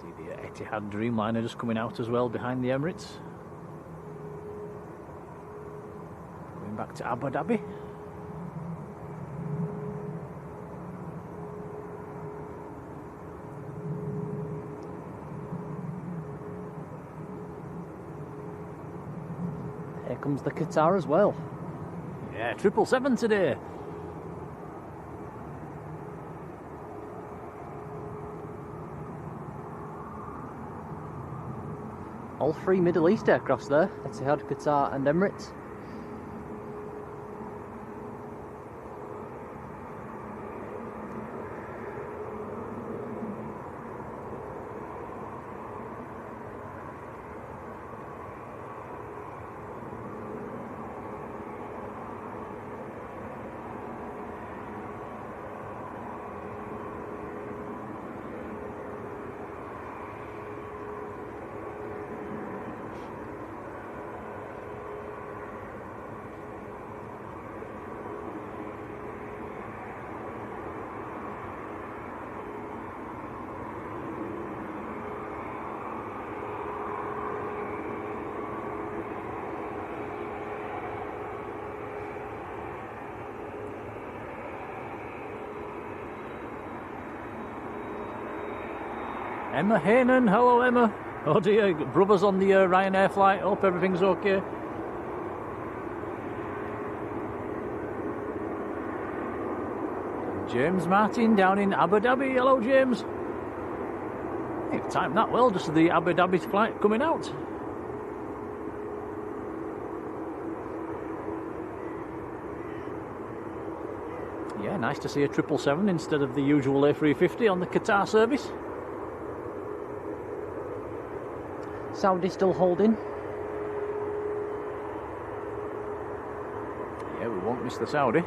See the Etihad Dreamliner just coming out as well behind the Emirates. Going back to Abu Dhabi. Here comes the Qatar as well. Yeah, 777 today. All three Middle East aircrafts there, Etihad, Qatar and Emirates. Emma Hainan, hello Emma. Oh dear, brothers on the Ryanair flight, hope everything's okay. James Martin down in Abu Dhabi, hello James. You've timed that well, just the Abu Dhabi flight coming out. Yeah, nice to see a 777 instead of the usual A350 on the Qatar service. Saudi still holding. Yeah, we won't miss the Saudi.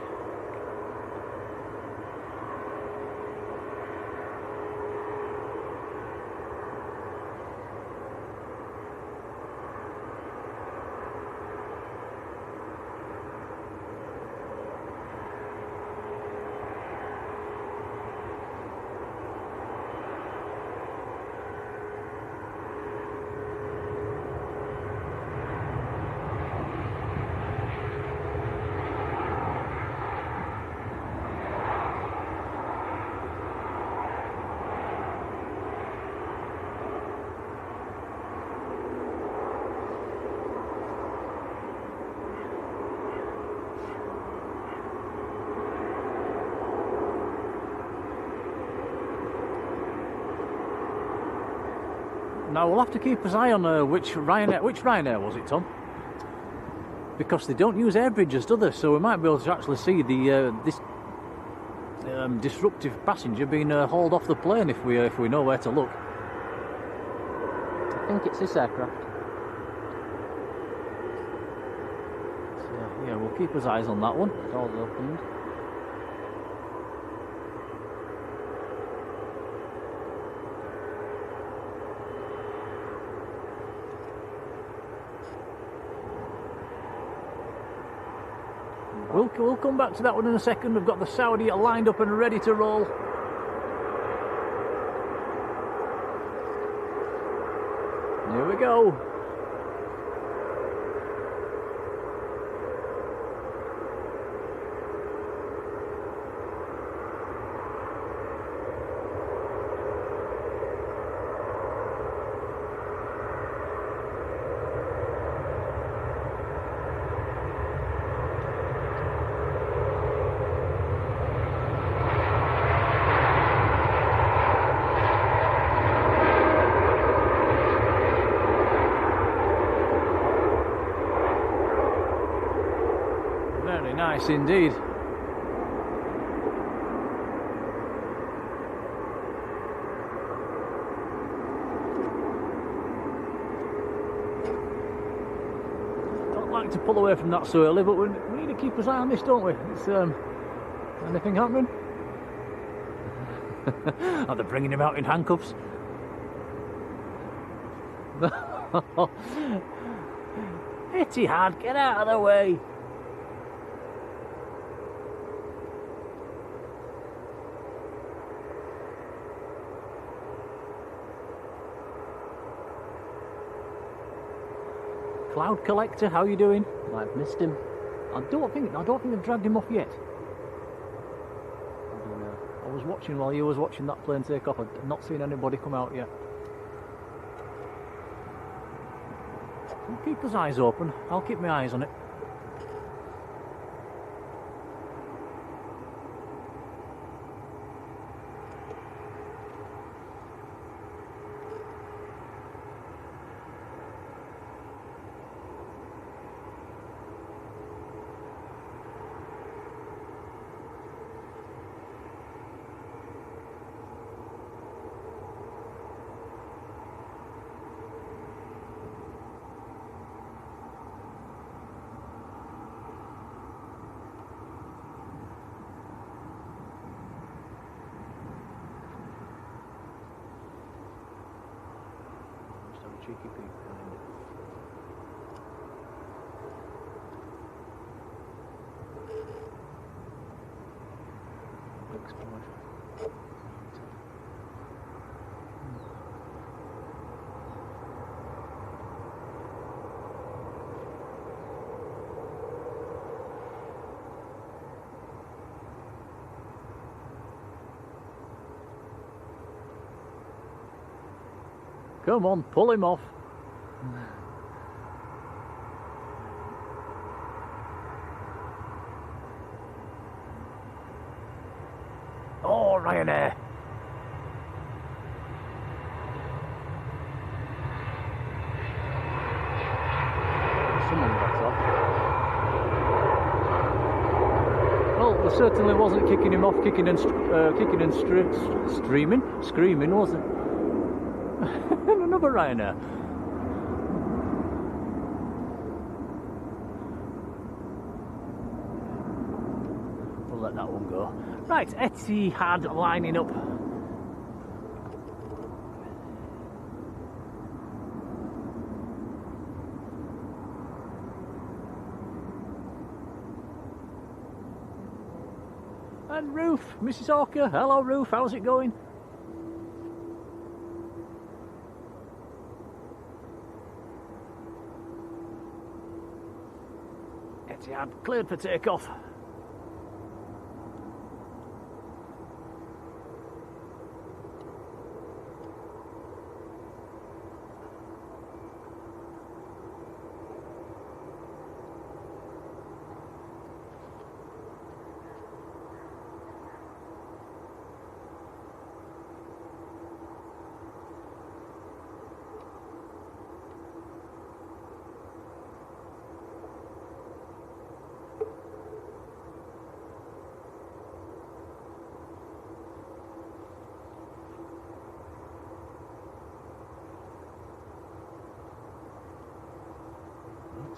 Now we'll have to keep an eye on which Ryanair was it, Tom? Because they don't use air bridges, do they? So we might be able to actually see the this disruptive passenger being hauled off the plane if we know where to look. I think it's this aircraft. So, yeah, we'll keep our eyes on that one. Doors opened. We'll come back to that one in a second. We've got the Saudi lined up and ready to roll. Here we go. Nice indeed. Don't like to pull away from that so early, but we need to keep our eye on this, don't we? It's anything happening? Are they bringing him out in handcuffs? Etihad, get out of the way! Cloud Collector, how you doing? Might have missed him. I don't think they've dragged him off yet. I don't know. I was watching while you was watching that plane take off. I've not seen anybody come out yet. We'll keep his eyes open. I'll keep my eyes on it. Cheeky peek behind it. Explosion. Come on, pull him off. Oh, Ryanair. Someone got off. Well, there certainly wasn't kicking him off, kicking and screaming, was it? Another Ryanair. We'll let that one go. Right, Etihad lining up. And Ruth, Mrs. Hawker. Hello, Ruth. How's it going? Etihad cleared for takeoff.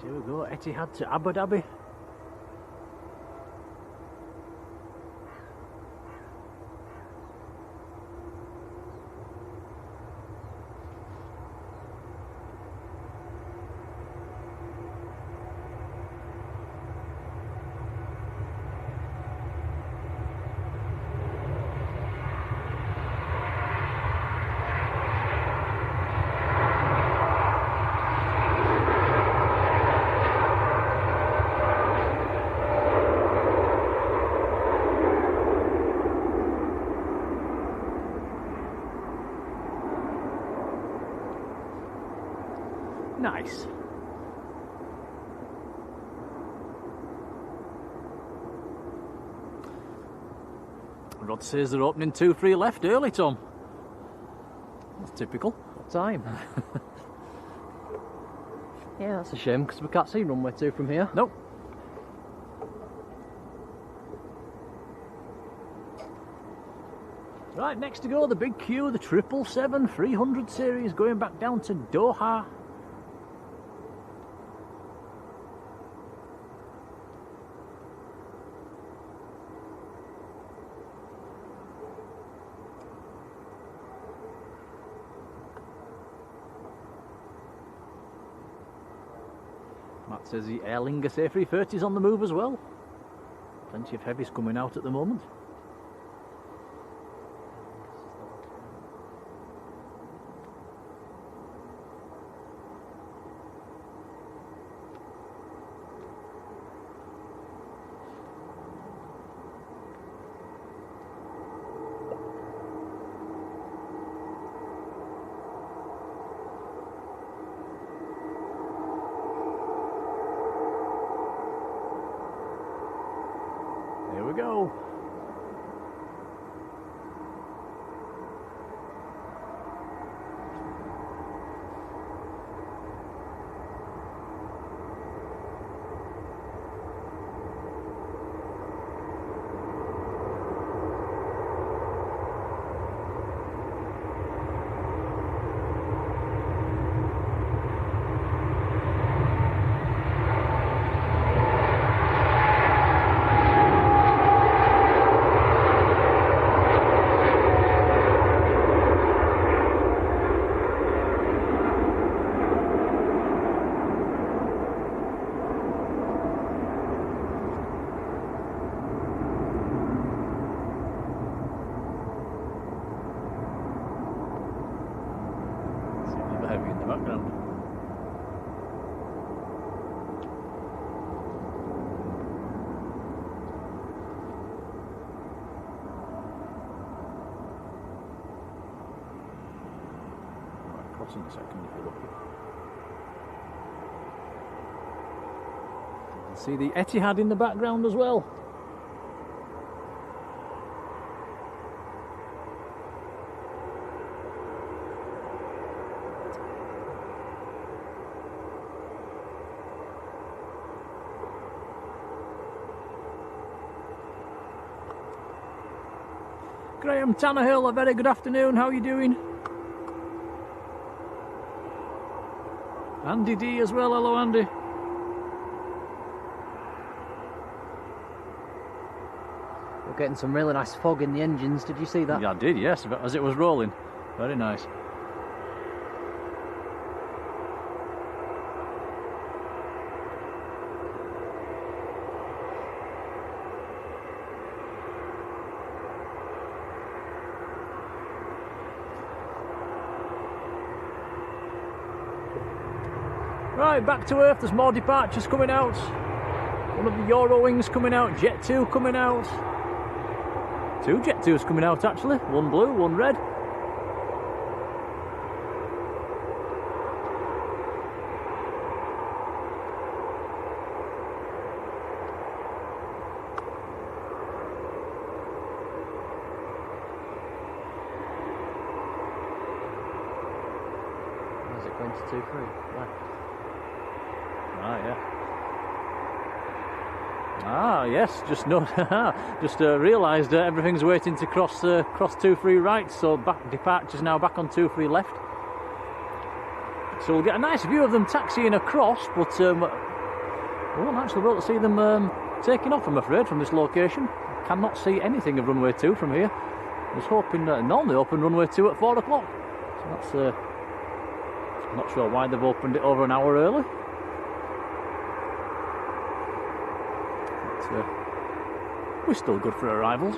Here we go, Etihad to Abu Dhabi. Nice. Rod says they're opening 2-3 left early, Tom. That's typical. What time? Yeah, that's a shame because we can't see runway 2 from here. Nope. Right, next to go, the big queue, the 777-300 series going back down to Doha. Matt says the Aer Lingus A330 is on the move as well. Plenty of heavies coming out at the moment. we go. Background. Right, cross in a second if you're lucky. You can see the Etihad in the background as well. Graham Tannehill, a very good afternoon, how are you doing? Andy D as well, hello Andy. We're getting some really nice fog in the engines, did you see that? Yeah, I did, yes, as it was rolling. Very nice. Right, back to Earth, there's more departures coming out. One of the Eurowings coming out, Jet 2 coming out. 2 Jet 2s coming out actually, one blue, one red. Where's it going to 2-3? Left. Ah, yeah. Ah, yes, just realised everything's waiting to cross 2-3 right, so departure's now back on 2-3 left. So we'll get a nice view of them taxiing across, but we won't actually be able to see them taking off, I'm afraid, from this location. I cannot see anything of runway 2 from here. I was hoping that normally open runway 2 at 4 o'clock. So that's, I'm not sure why they've opened it over an hour early. We're still good for arrivals.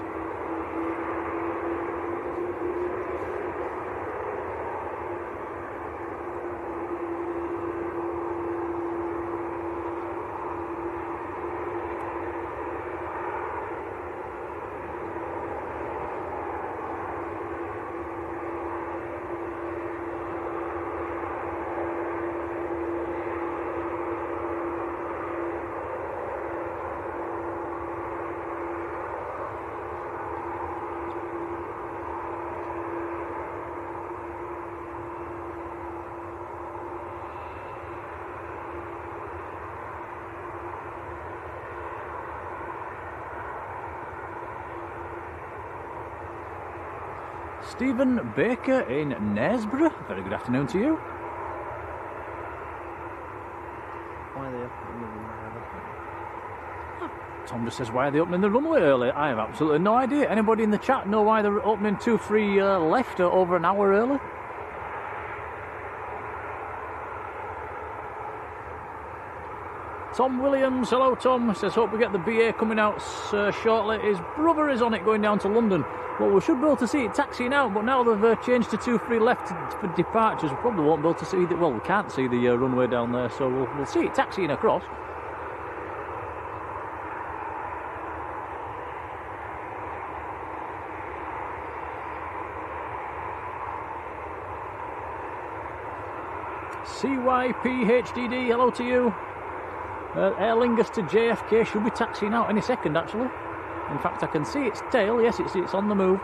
Stephen Baker in Knaresborough, very good afternoon to you. Why are they opening the runway? Tom just says, why are they opening the runway early? I have absolutely no idea. Anybody in the chat know why they're opening 2-3 left or over an hour early? Tom Williams, hello Tom, says hope we get the BA coming out shortly. His brother is on it going down to London. Well, we should be able to see it taxiing out, but now they've changed to 2-3 left for departures. We probably won't be able to see the, well, we can't see the runway down there, so we'll see it taxiing across. CYPHDD, hello to you. Aer Lingus to JFK should be taxiing out any second actually. In fact, I can see its tail. Yes, it's on the move.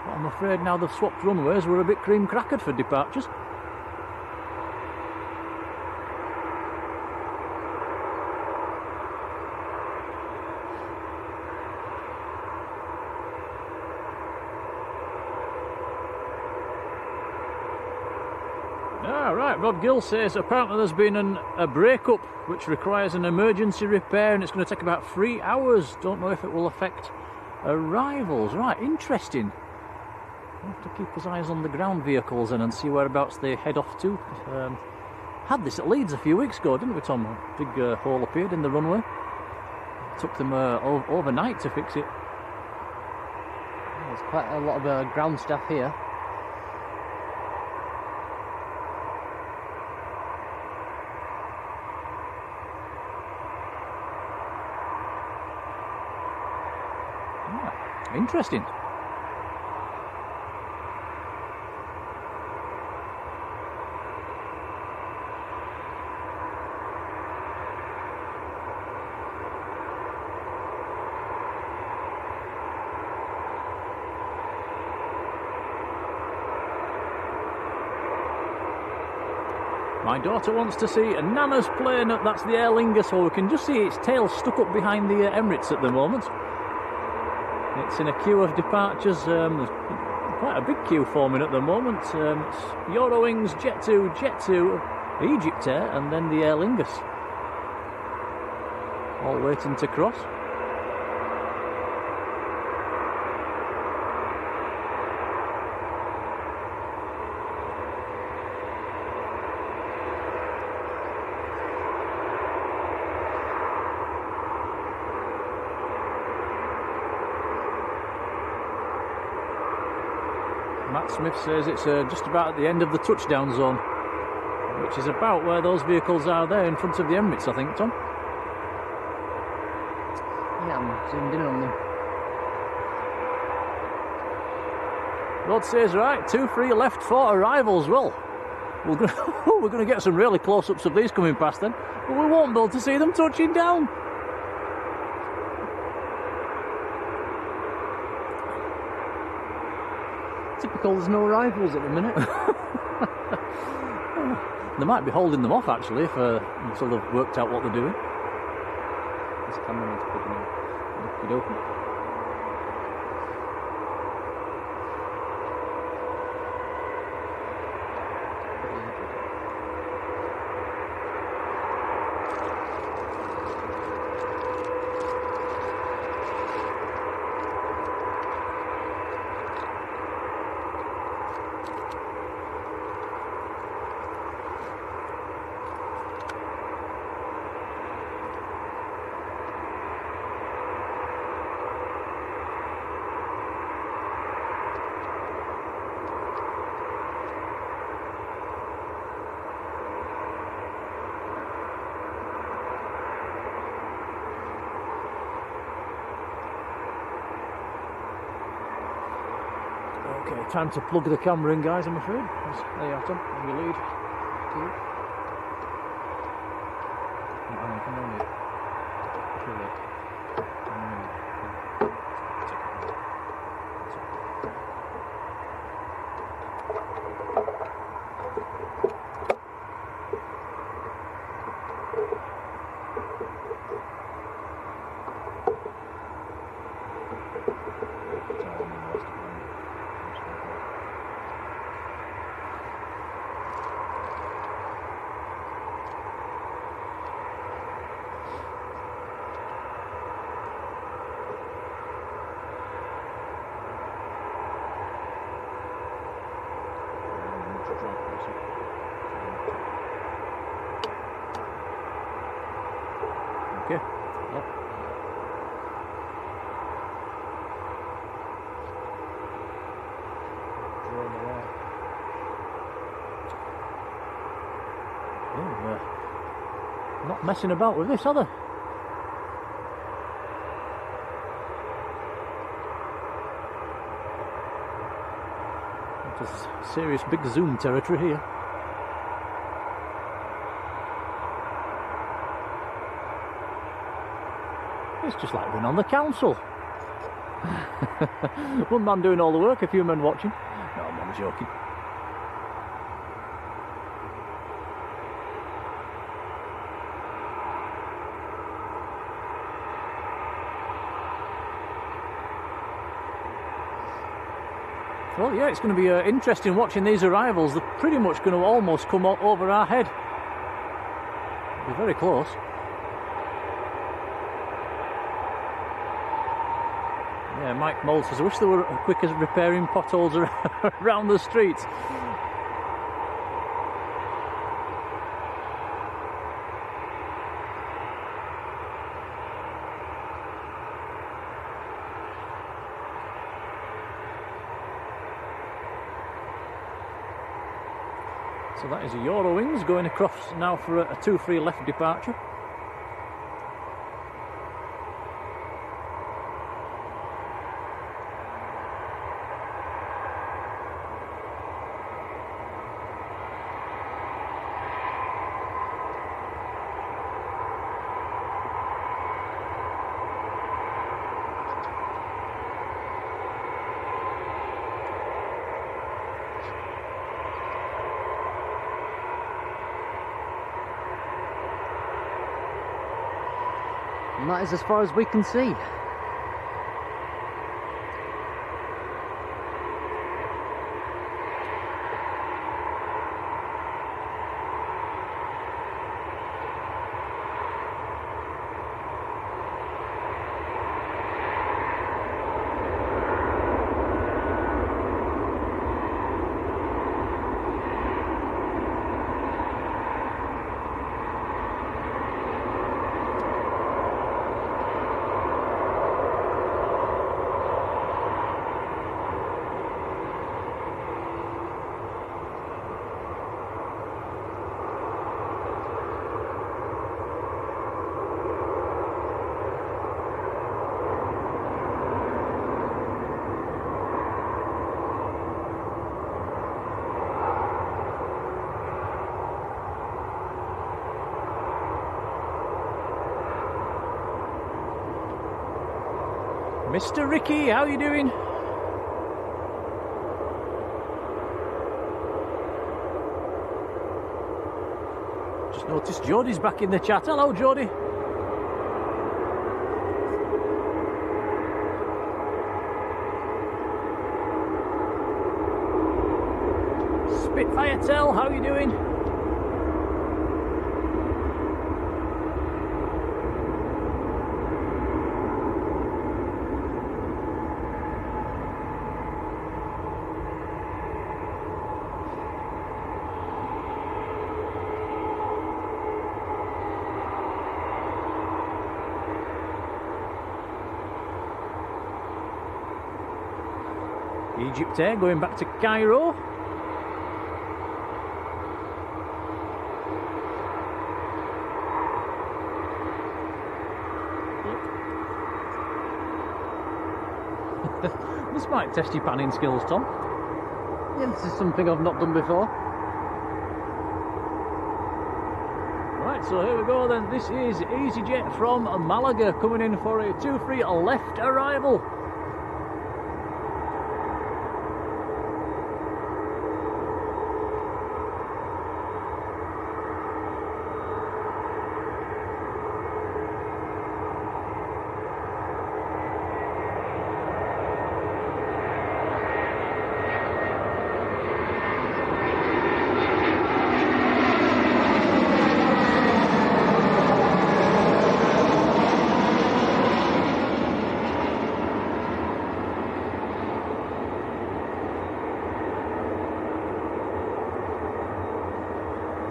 But I'm afraid now they've swapped runways, we're a bit cream crackered for departures. Right, Rod Gill says apparently there's been a break-up which requires an emergency repair and it's going to take about 3 hours. Don't know if it will affect arrivals. Right, interesting. We'll have to keep his eyes on the ground vehicles and see whereabouts they head off to. Had this at Leeds a few weeks ago, didn't we, Tom? A big hole appeared in the runway. It took them overnight to fix it. There's quite a lot of ground staff here. Interesting. My daughter wants to see a Nana's plane. That's the Aer Lingus, so we can just see its tail stuck up behind the Emirates at the moment. It's in a queue of departures. There's quite a big queue forming at the moment. It's Eurowings, Jet2, Egypt Air, and then the Aer Lingus. All waiting to cross. Matt Smith says it's just about at the end of the touchdown zone, which is about where those vehicles are there in front of the Emirates, I think, Tom. Yeah, I'm zoomed in on them. Rod says, right, 2-3 left for arrivals. Well, we're going to get some really close-ups of these coming past then, but we won't be able to see them touching down. Typical, there's no arrivals at the minute. They might be holding them off actually until they've worked out what they're doing. This cameraman's putting in. Okey-dokey. Okay, time to plug the camera in, guys, I'm afraid. There you are, Tom, on your lead. Okay. Yep. Not messing about with this, are they? It's serious big zoom territory here. It's just like being on the council. One man doing all the work, a few men watching. No, I'm only joking. Well, yeah, it's going to be interesting watching these arrivals. They're pretty much going to almost come over our head. They're very close. Yeah, Mike Mould says, I wish they were quick as repairing potholes around the streets. So that is a Eurowings going across now for a 2-3 left departure. And that is as far as we can see. Mr. Ricky, how you doing? Just noticed Jodie's back in the chat. Hello, Jodie. Spitfire Tell, how you doing? Egypt Air going back to Cairo. This might test your panning skills, Tom. Yeah, this is something I've not done before. Right, so here we go then. This is EasyJet from Malaga coming in for a 2-3 left arrival.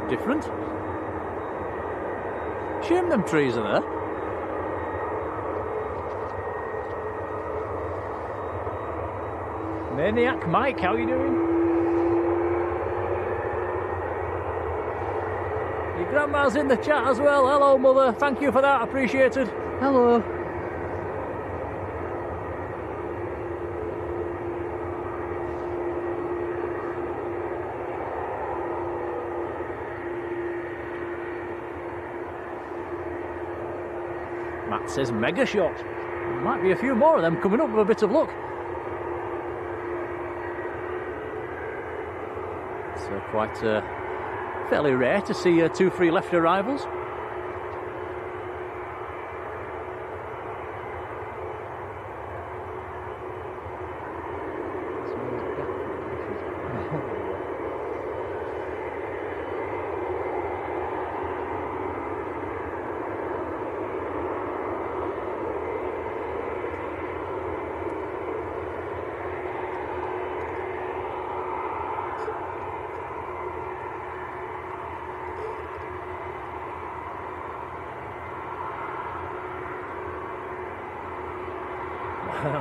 Different. Shame them trees are there. Maniac Mike, how you doing? Your grandma's in the chat as well. Hello, mother. Thank you for that. Appreciated. Hello. That says mega shot. There might be a few more of them coming up with a bit of luck. It's quite fairly rare to see 2 free left arrivals.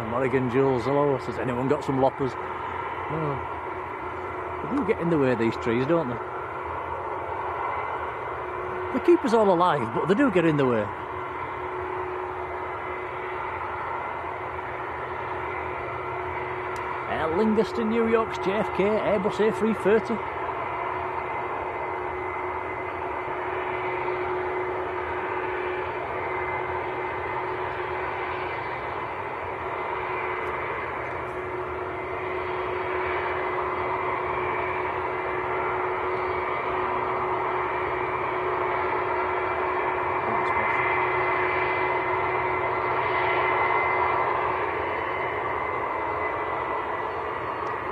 Morrigan Jules, hello. Says, anyone got some loppers? Oh. They do get in the way of these trees, don't they? They keep us all alive, but they do get in the way. Lingaston, New York's JFK, Airbus A330.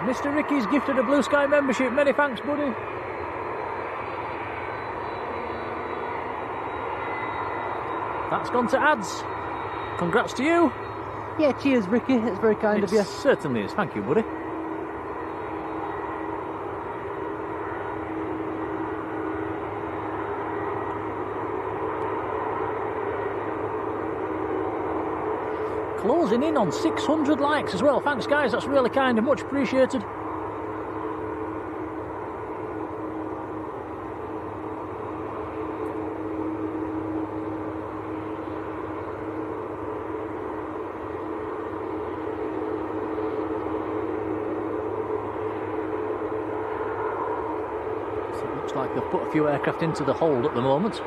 Mr. Ricky's gifted a Blue Sky membership. Many thanks, buddy. That's gone to ads. Congrats to you. Yeah, cheers, Ricky. It's very kind of you. Certainly is. Thank you, buddy. Closing in on 600 likes as well. Thanks, guys. That's really kind and much appreciated. So it looks like they've put a few aircraft into the hold at the moment.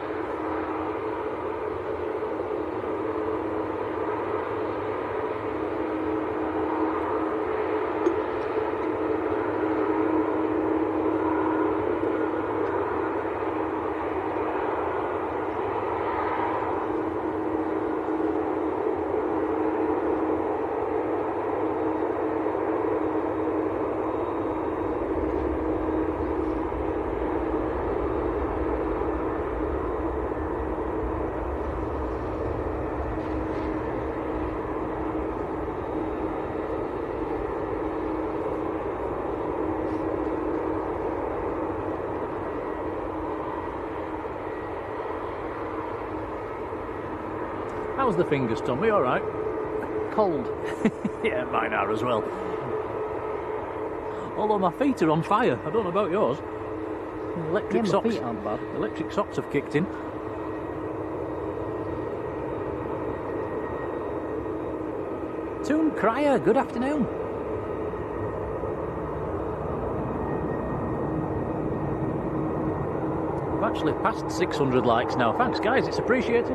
How's the fingers, Tommy? All right? Cold. Yeah, mine are as well. Although my feet are on fire. I don't know about yours. Electric socks. Feet aren't bad. Electric socks have kicked in. Toon Crier, good afternoon. We've actually passed 600 likes now. Thanks, guys. It's appreciated.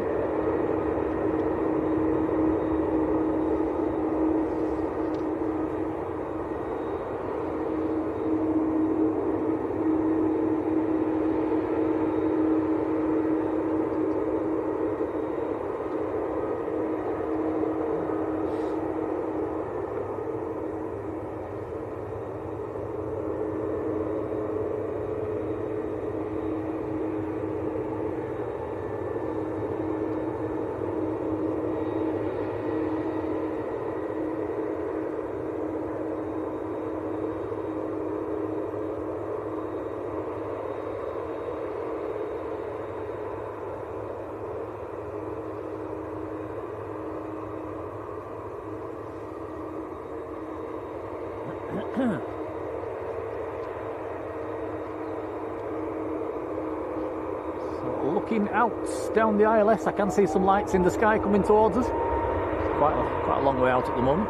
So looking out down the ILS, I can see some lights in the sky coming towards us. Quite a long way out at the moment.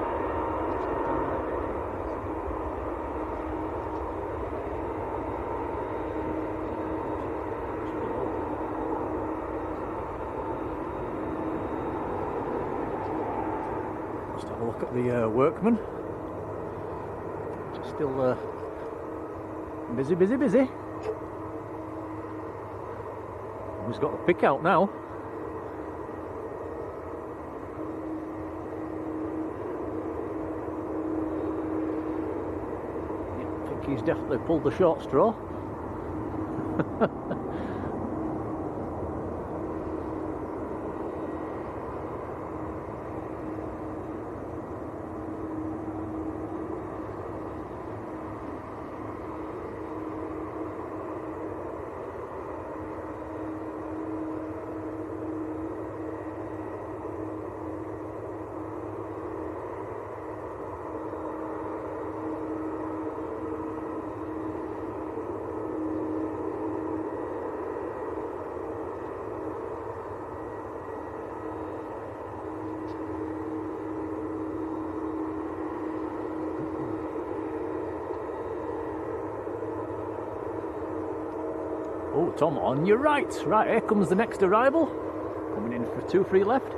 Look at the workmen. Just still busy. He's got a pick out now. I think he's definitely pulled the short straw. Oh, Tom, on your right. Right, here comes the next arrival. Coming in for 2 free left.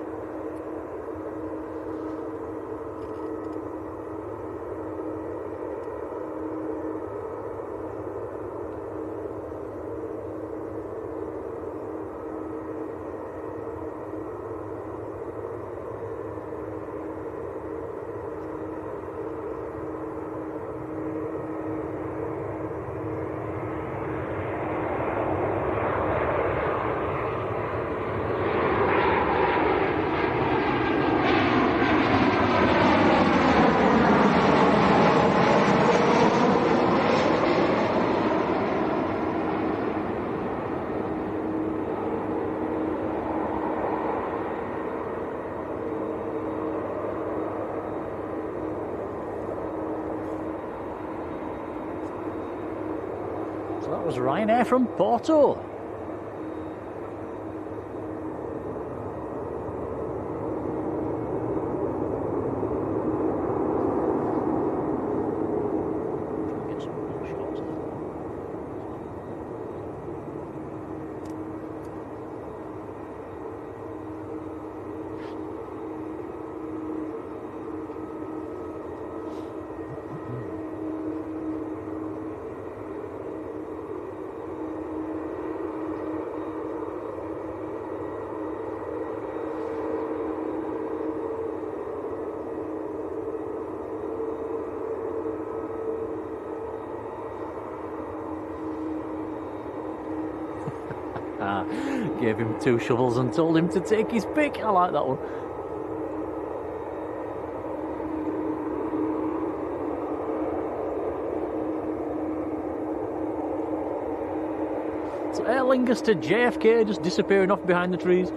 That was Ryanair from Porto. Gave him 2 shovels and told him to take his pick. I like that one. So Aer Lingus to JFK, just disappearing off behind the trees.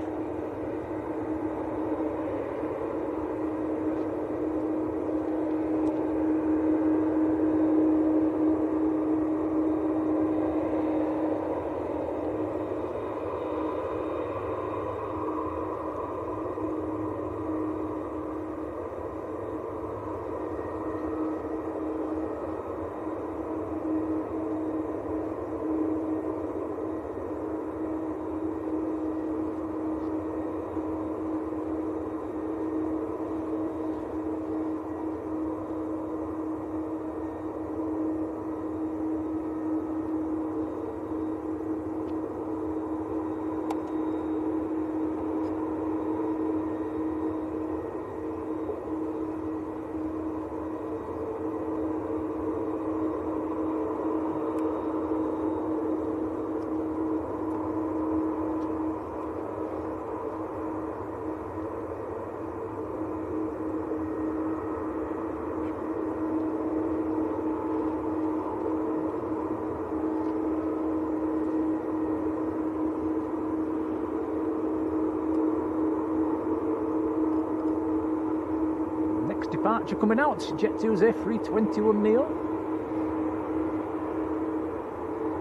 Departure coming out, Jet2's A321neo.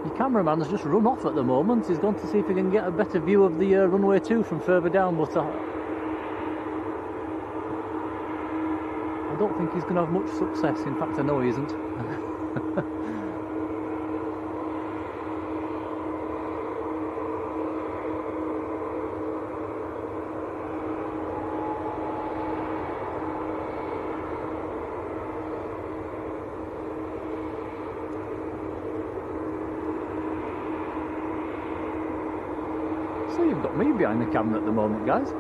Your cameraman's just run off at the moment. He's gone to see if he can get a better view of the runway 2 from further down, but I don't think he's going to have much success. In fact, I know he isn't. So you've got me behind the camera at the moment, guys.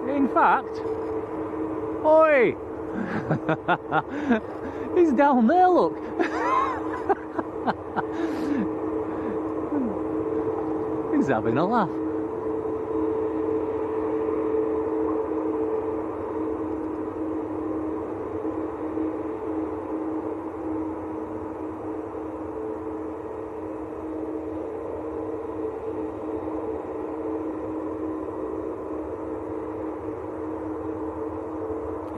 In fact, oi! He's down there, look. He's having a laugh.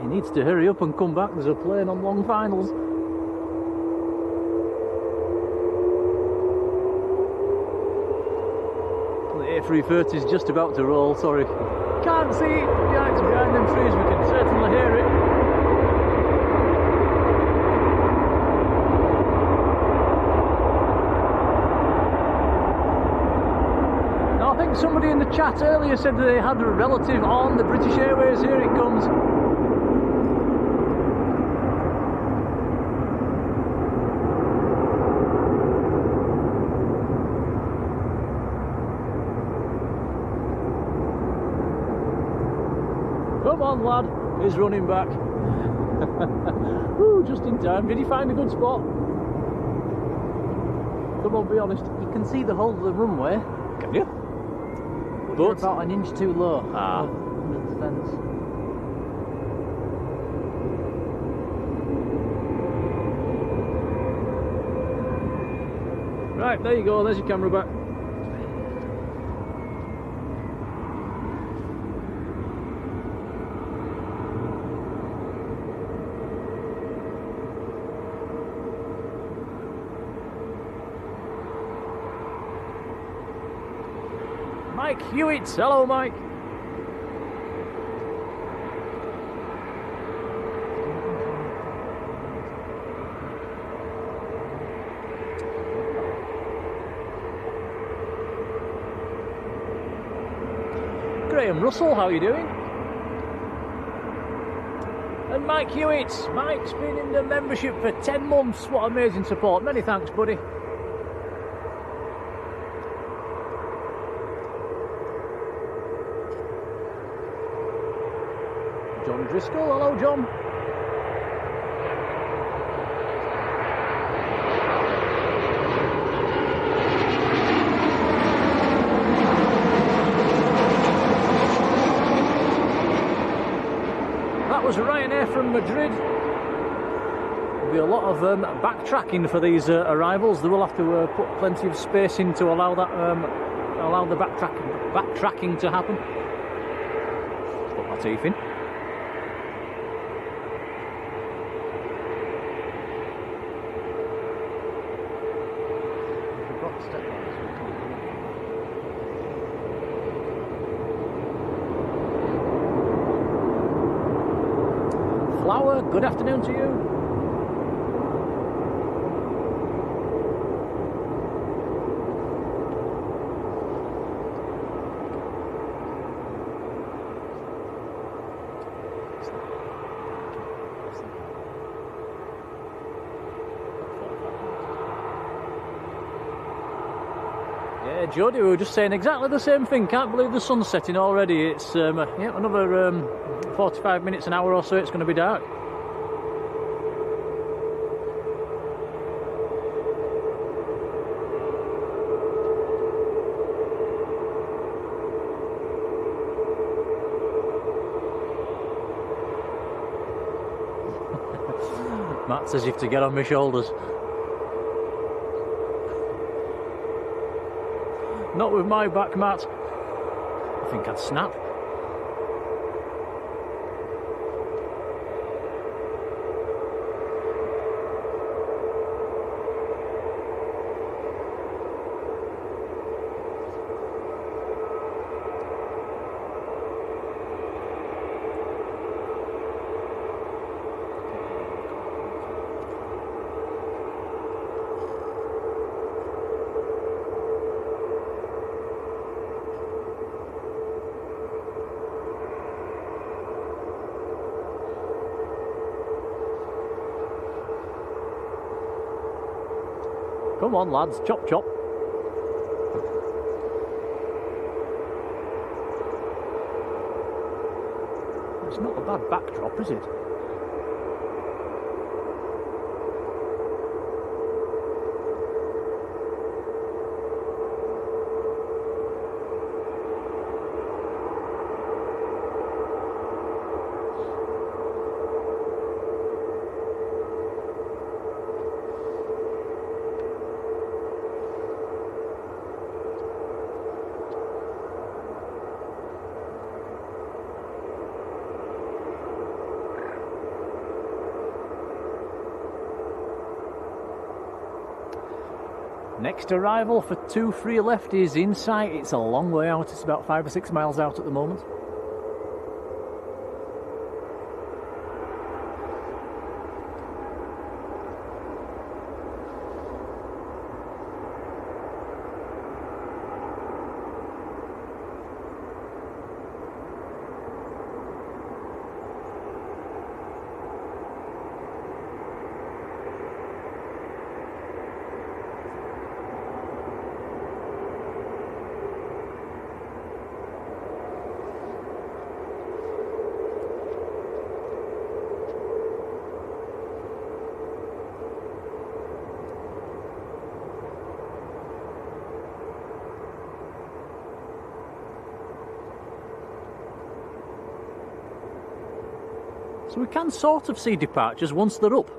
He needs to hurry up and come back. There's a plane on long finals. The A330 is just about to roll, sorry. Can't see it. Yeah, it's behind them trees. We can certainly hear it. Now, I think somebody in the chat earlier said that they had a relative on the British Airways. Here it comes. Come on, lad. He's running back. Ooh, just in time. Did he find a good spot? Come on, be honest. You can see the whole of the runway. Can you? But you're about an inch too low. Ah. Under the fence. Right, there you go. There's your camera back. Mike Hewitt, hello Mike. Graham Russell, how are you doing? And Mike Hewitt, Mike's been in the membership for 10 months, what amazing support, many thanks buddy. John Driscoll, hello John. That was Ryanair from Madrid. There'll be a lot of backtracking for these arrivals. They will have to put plenty of space in to allow that allow the backtracking to happen. Put my teeth in. Flower, good afternoon to you. Yeah, Jodie, we were just saying exactly the same thing. Can't believe the sun's setting already. It's yeah, another 45 minutes, an hour or so, it's going to be dark. Matt says you have to get on my shoulders. Not with my back, Matt. I think I'd snap. Come on, lads, chop chop. It's not a bad backdrop, is it? Next arrival for 2-3 left is in sight. It's a long way out, it's about 5 or 6 miles out at the moment. So we can sort of see departures once they're up.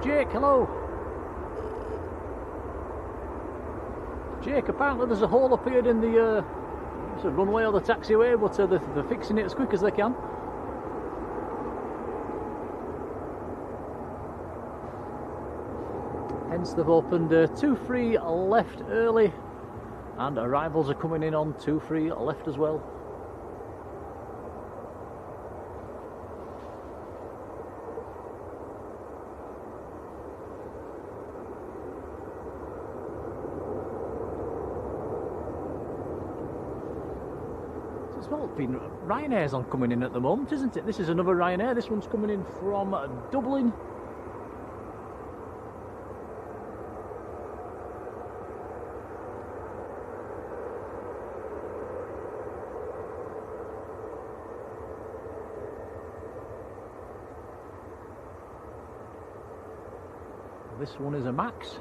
Jake, hello. Jake, apparently there's a hole appeared in the runway or the taxiway, but they're fixing it as quick as they can. Hence they've opened 2-3 left early, and arrivals are coming in on 2-3 left as well. Well, been Ryanair's on coming in at the moment, isn't it? This is another Ryanair. This one's coming in from Dublin. This one is a Max.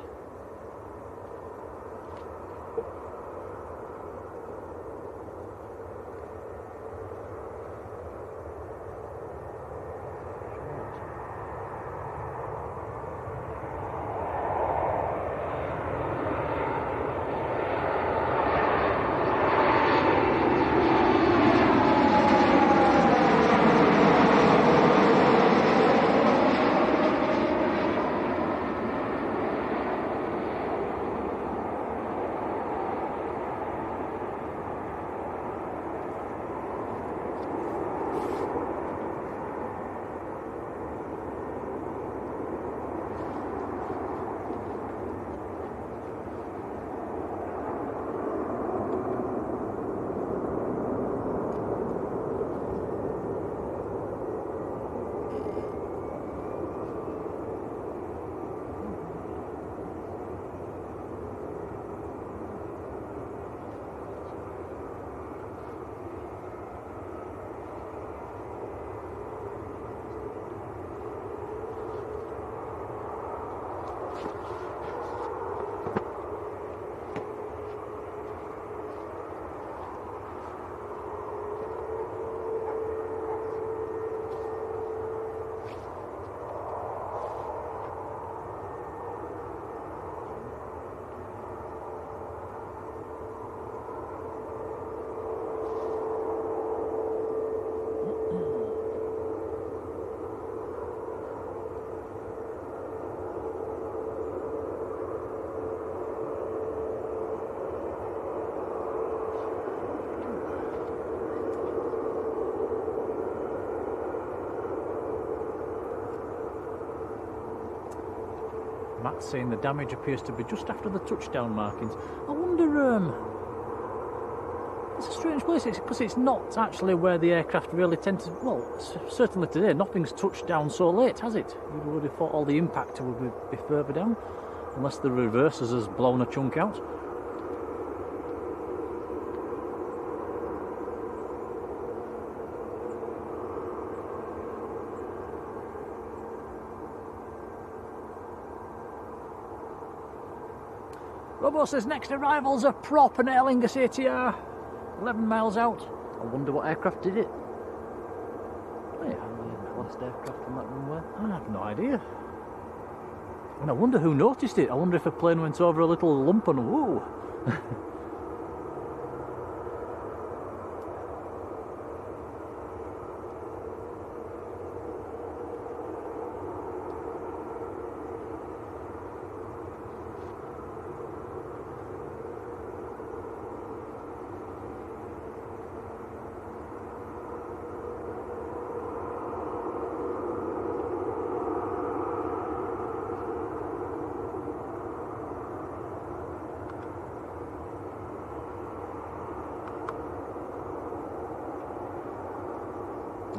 Matt's saying the damage appears to be just after the touchdown markings. I wonder, it's a strange place, because it's not actually where the aircraft really tend to... Well, certainly today, nothing's touched down so late, has it? You would have thought all the impact would be further down, unless the reverses has blown a chunk out. Robo says next arrival's a prop and Aer Lingus ATR, 11 miles out. I wonder what aircraft did it. Oh yeah, the last aircraft on that runway. I have no idea. And I wonder who noticed it. I wonder if a plane went over a little lump and whoa.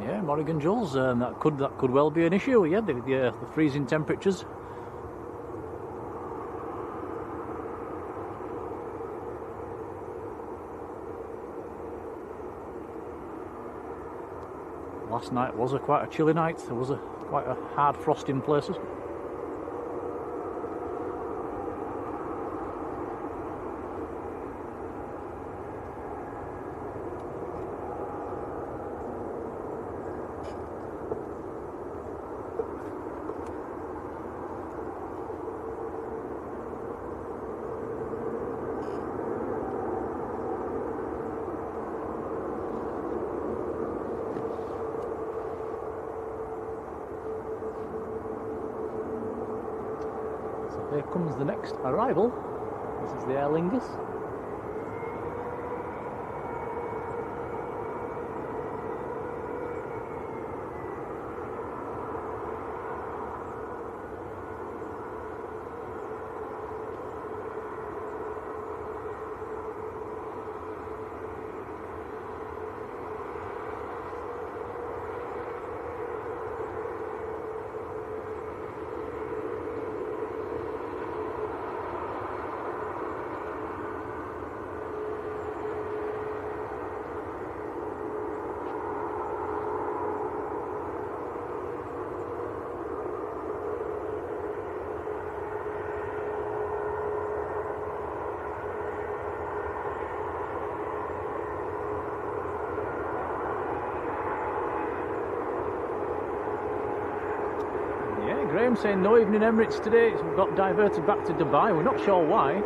Yeah, Morrigan Jules, that could well be an issue. Yeah, the freezing temperatures. Last night was quite a chilly night. There was quite a hard frost in places. Here comes the next arrival. This is the Aer Lingus. Graham saying no evening Emirates today. It's got diverted back to Dubai. We're not sure why.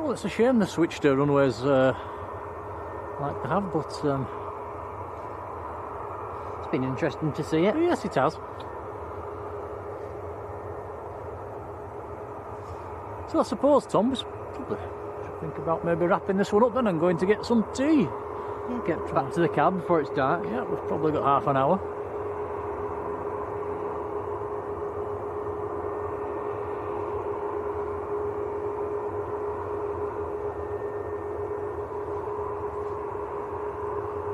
Well, it's a shame they switched to runways like they have, but It's been interesting to see it. yes, it has. So I suppose, Tom, we probably should think about maybe wrapping this one up then and going to get some tea. Yeah, get back to the cab before it's dark. Yeah, we've probably got half an hour.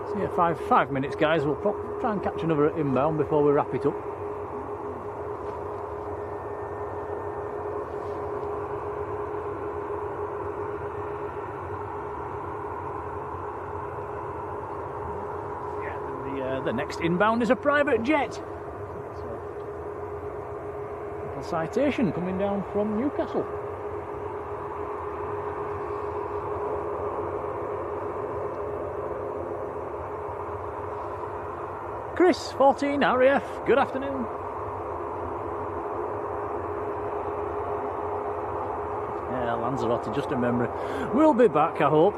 So yeah, five minutes, guys. We'll try and catch another at inbound before we wrap it up. The next inbound is a private jet. A citation coming down from Newcastle. Chris, 14 RAF, good afternoon. Yeah, Lanzarote, just a memory. We'll be back, I hope.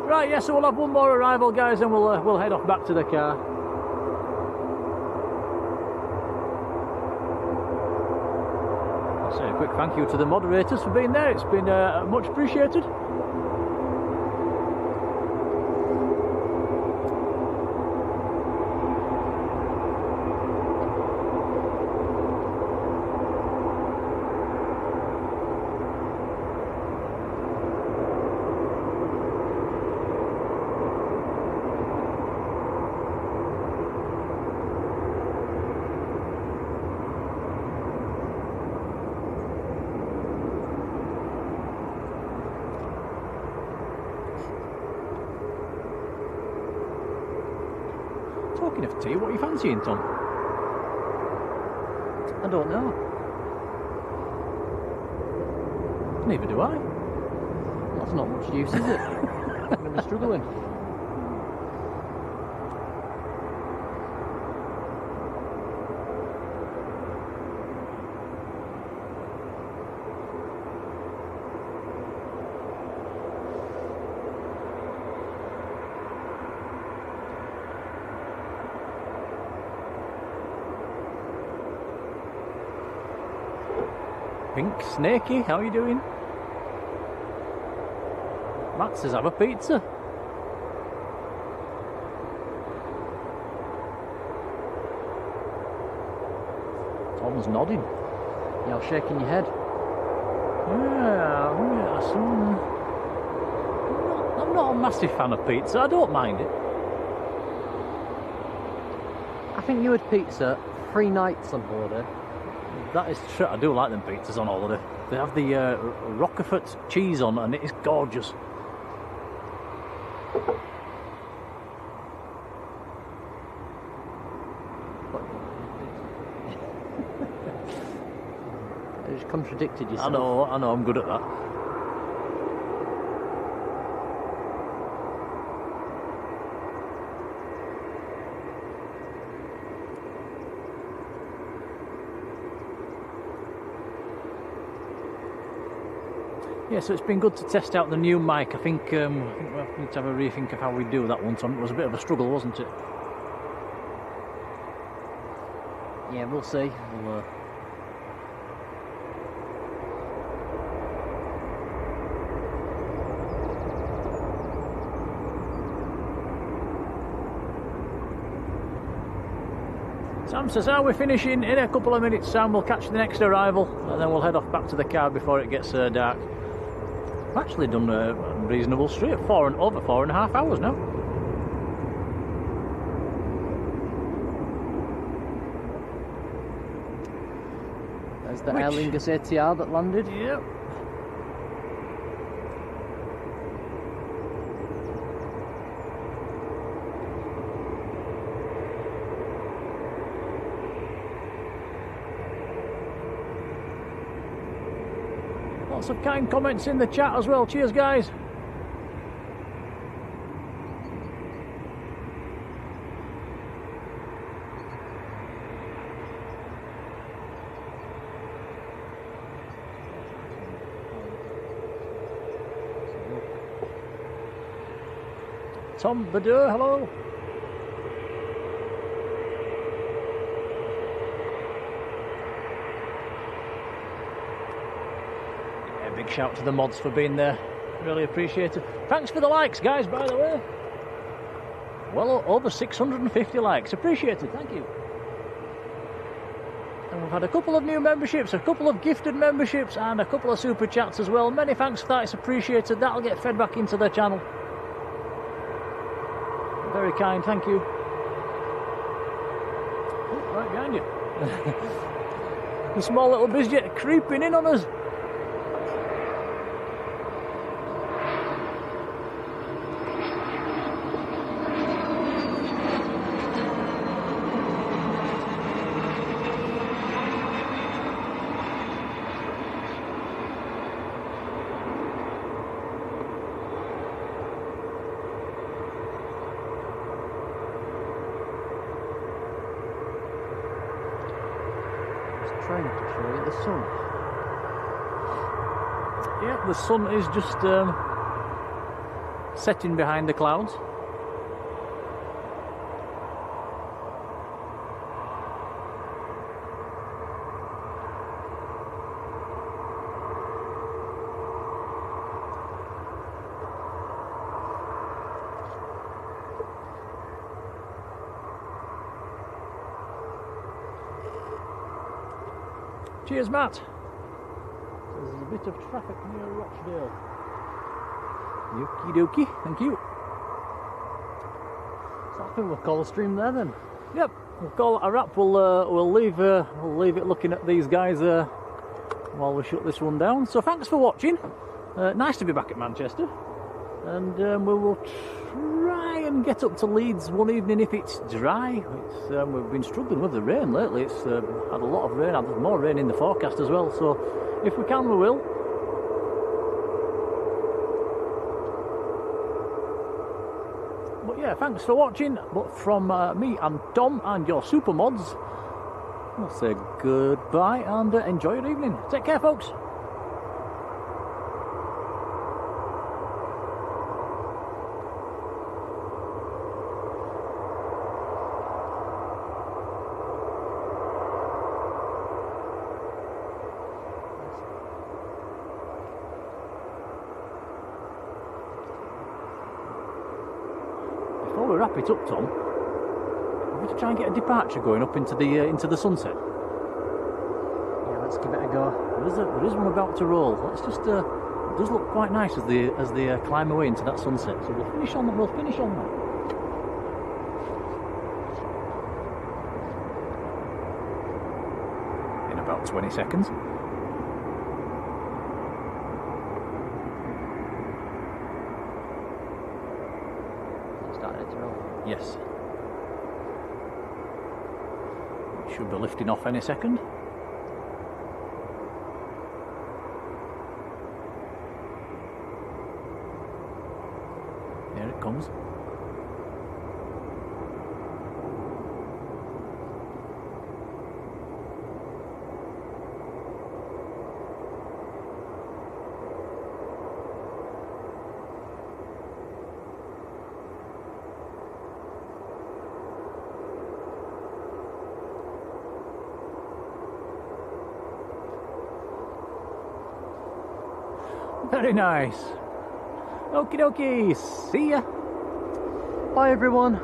Right, yeah, so we'll have one more arrival, guys, and we'll head off back to the car. I'll say a quick thank you to the moderators for being there. It's been much appreciated. Talking of tea, what are you fancying, Tom? I don't know. Neither do I. That's not much use, is it? I'm going to be struggling. Pink Snakey, how are you doing? Matt says have a pizza. Tom's nodding. You're shaking your head. Yeah, I'm not a massive fan of pizza. I don't mind it. I think you had pizza 3 nights on holiday. That is true. I do like them pizzas on holiday. They have the Roquefort cheese on, and it is gorgeous. You just contradicted yourself. I know, I'm good at that. Yeah, so it's been good to test out the new mic. I think we need to have a rethink of how we do that one, Tom. It was a bit of a struggle, wasn't it? Yeah, we'll see. Sam says, we're finishing in a couple of minutes, Sam. We'll catch the next arrival, and then we'll head off back to the car before it gets dark. I've actually done a reasonable street, over 4.5 hours now. There's the Aer Lingus ATR that landed. Yep. Lots of kind comments in the chat as well. Cheers, guys. Tom Badur, hello. Yeah, big shout to the mods for being there. Really appreciate it. Thanks for the likes, guys, by the way. Well, over 650 likes. Appreciate it, thank you. And we've had a couple of new memberships, a couple of gifted memberships, and a couple of super chats as well. Many thanks for that, it's appreciated. That'll get fed back into the channel. Very kind, thank you. Oh, right behind you. The small little bizjet creeping in on us. Trying to show you the sun. Yeah, the sun is just setting behind the clouds. Cheers, Matt. There's a bit of traffic near Rochdale. Okie dokie, thank you. So I think we'll call a stream there then. Yep, we'll call it a wrap. We'll leave it looking at these guys while we shut this one down. So thanks for watching. Nice to be back at Manchester, and we will try and get up to Leeds one evening if it's dry. We've been struggling with the rain lately. It's had a lot of rain, and there's more rain in the forecast as well, so if we can we will. But yeah, thanks for watching. But from me and Tom and your super mods, we'll say goodbye and enjoy your evening. Take care, folks. Before we wrap it up, Tom, we're going to try and get a departure going up into the sunset. Yeah, let's give it a go. There is one about to roll. Let's just. It does look quite nice as they climb away into that sunset. So we'll finish on that. In about 20 seconds. Yes. It should be lifting off any second. Here it comes. Very nice. Okie dokie. See ya. Bye everyone.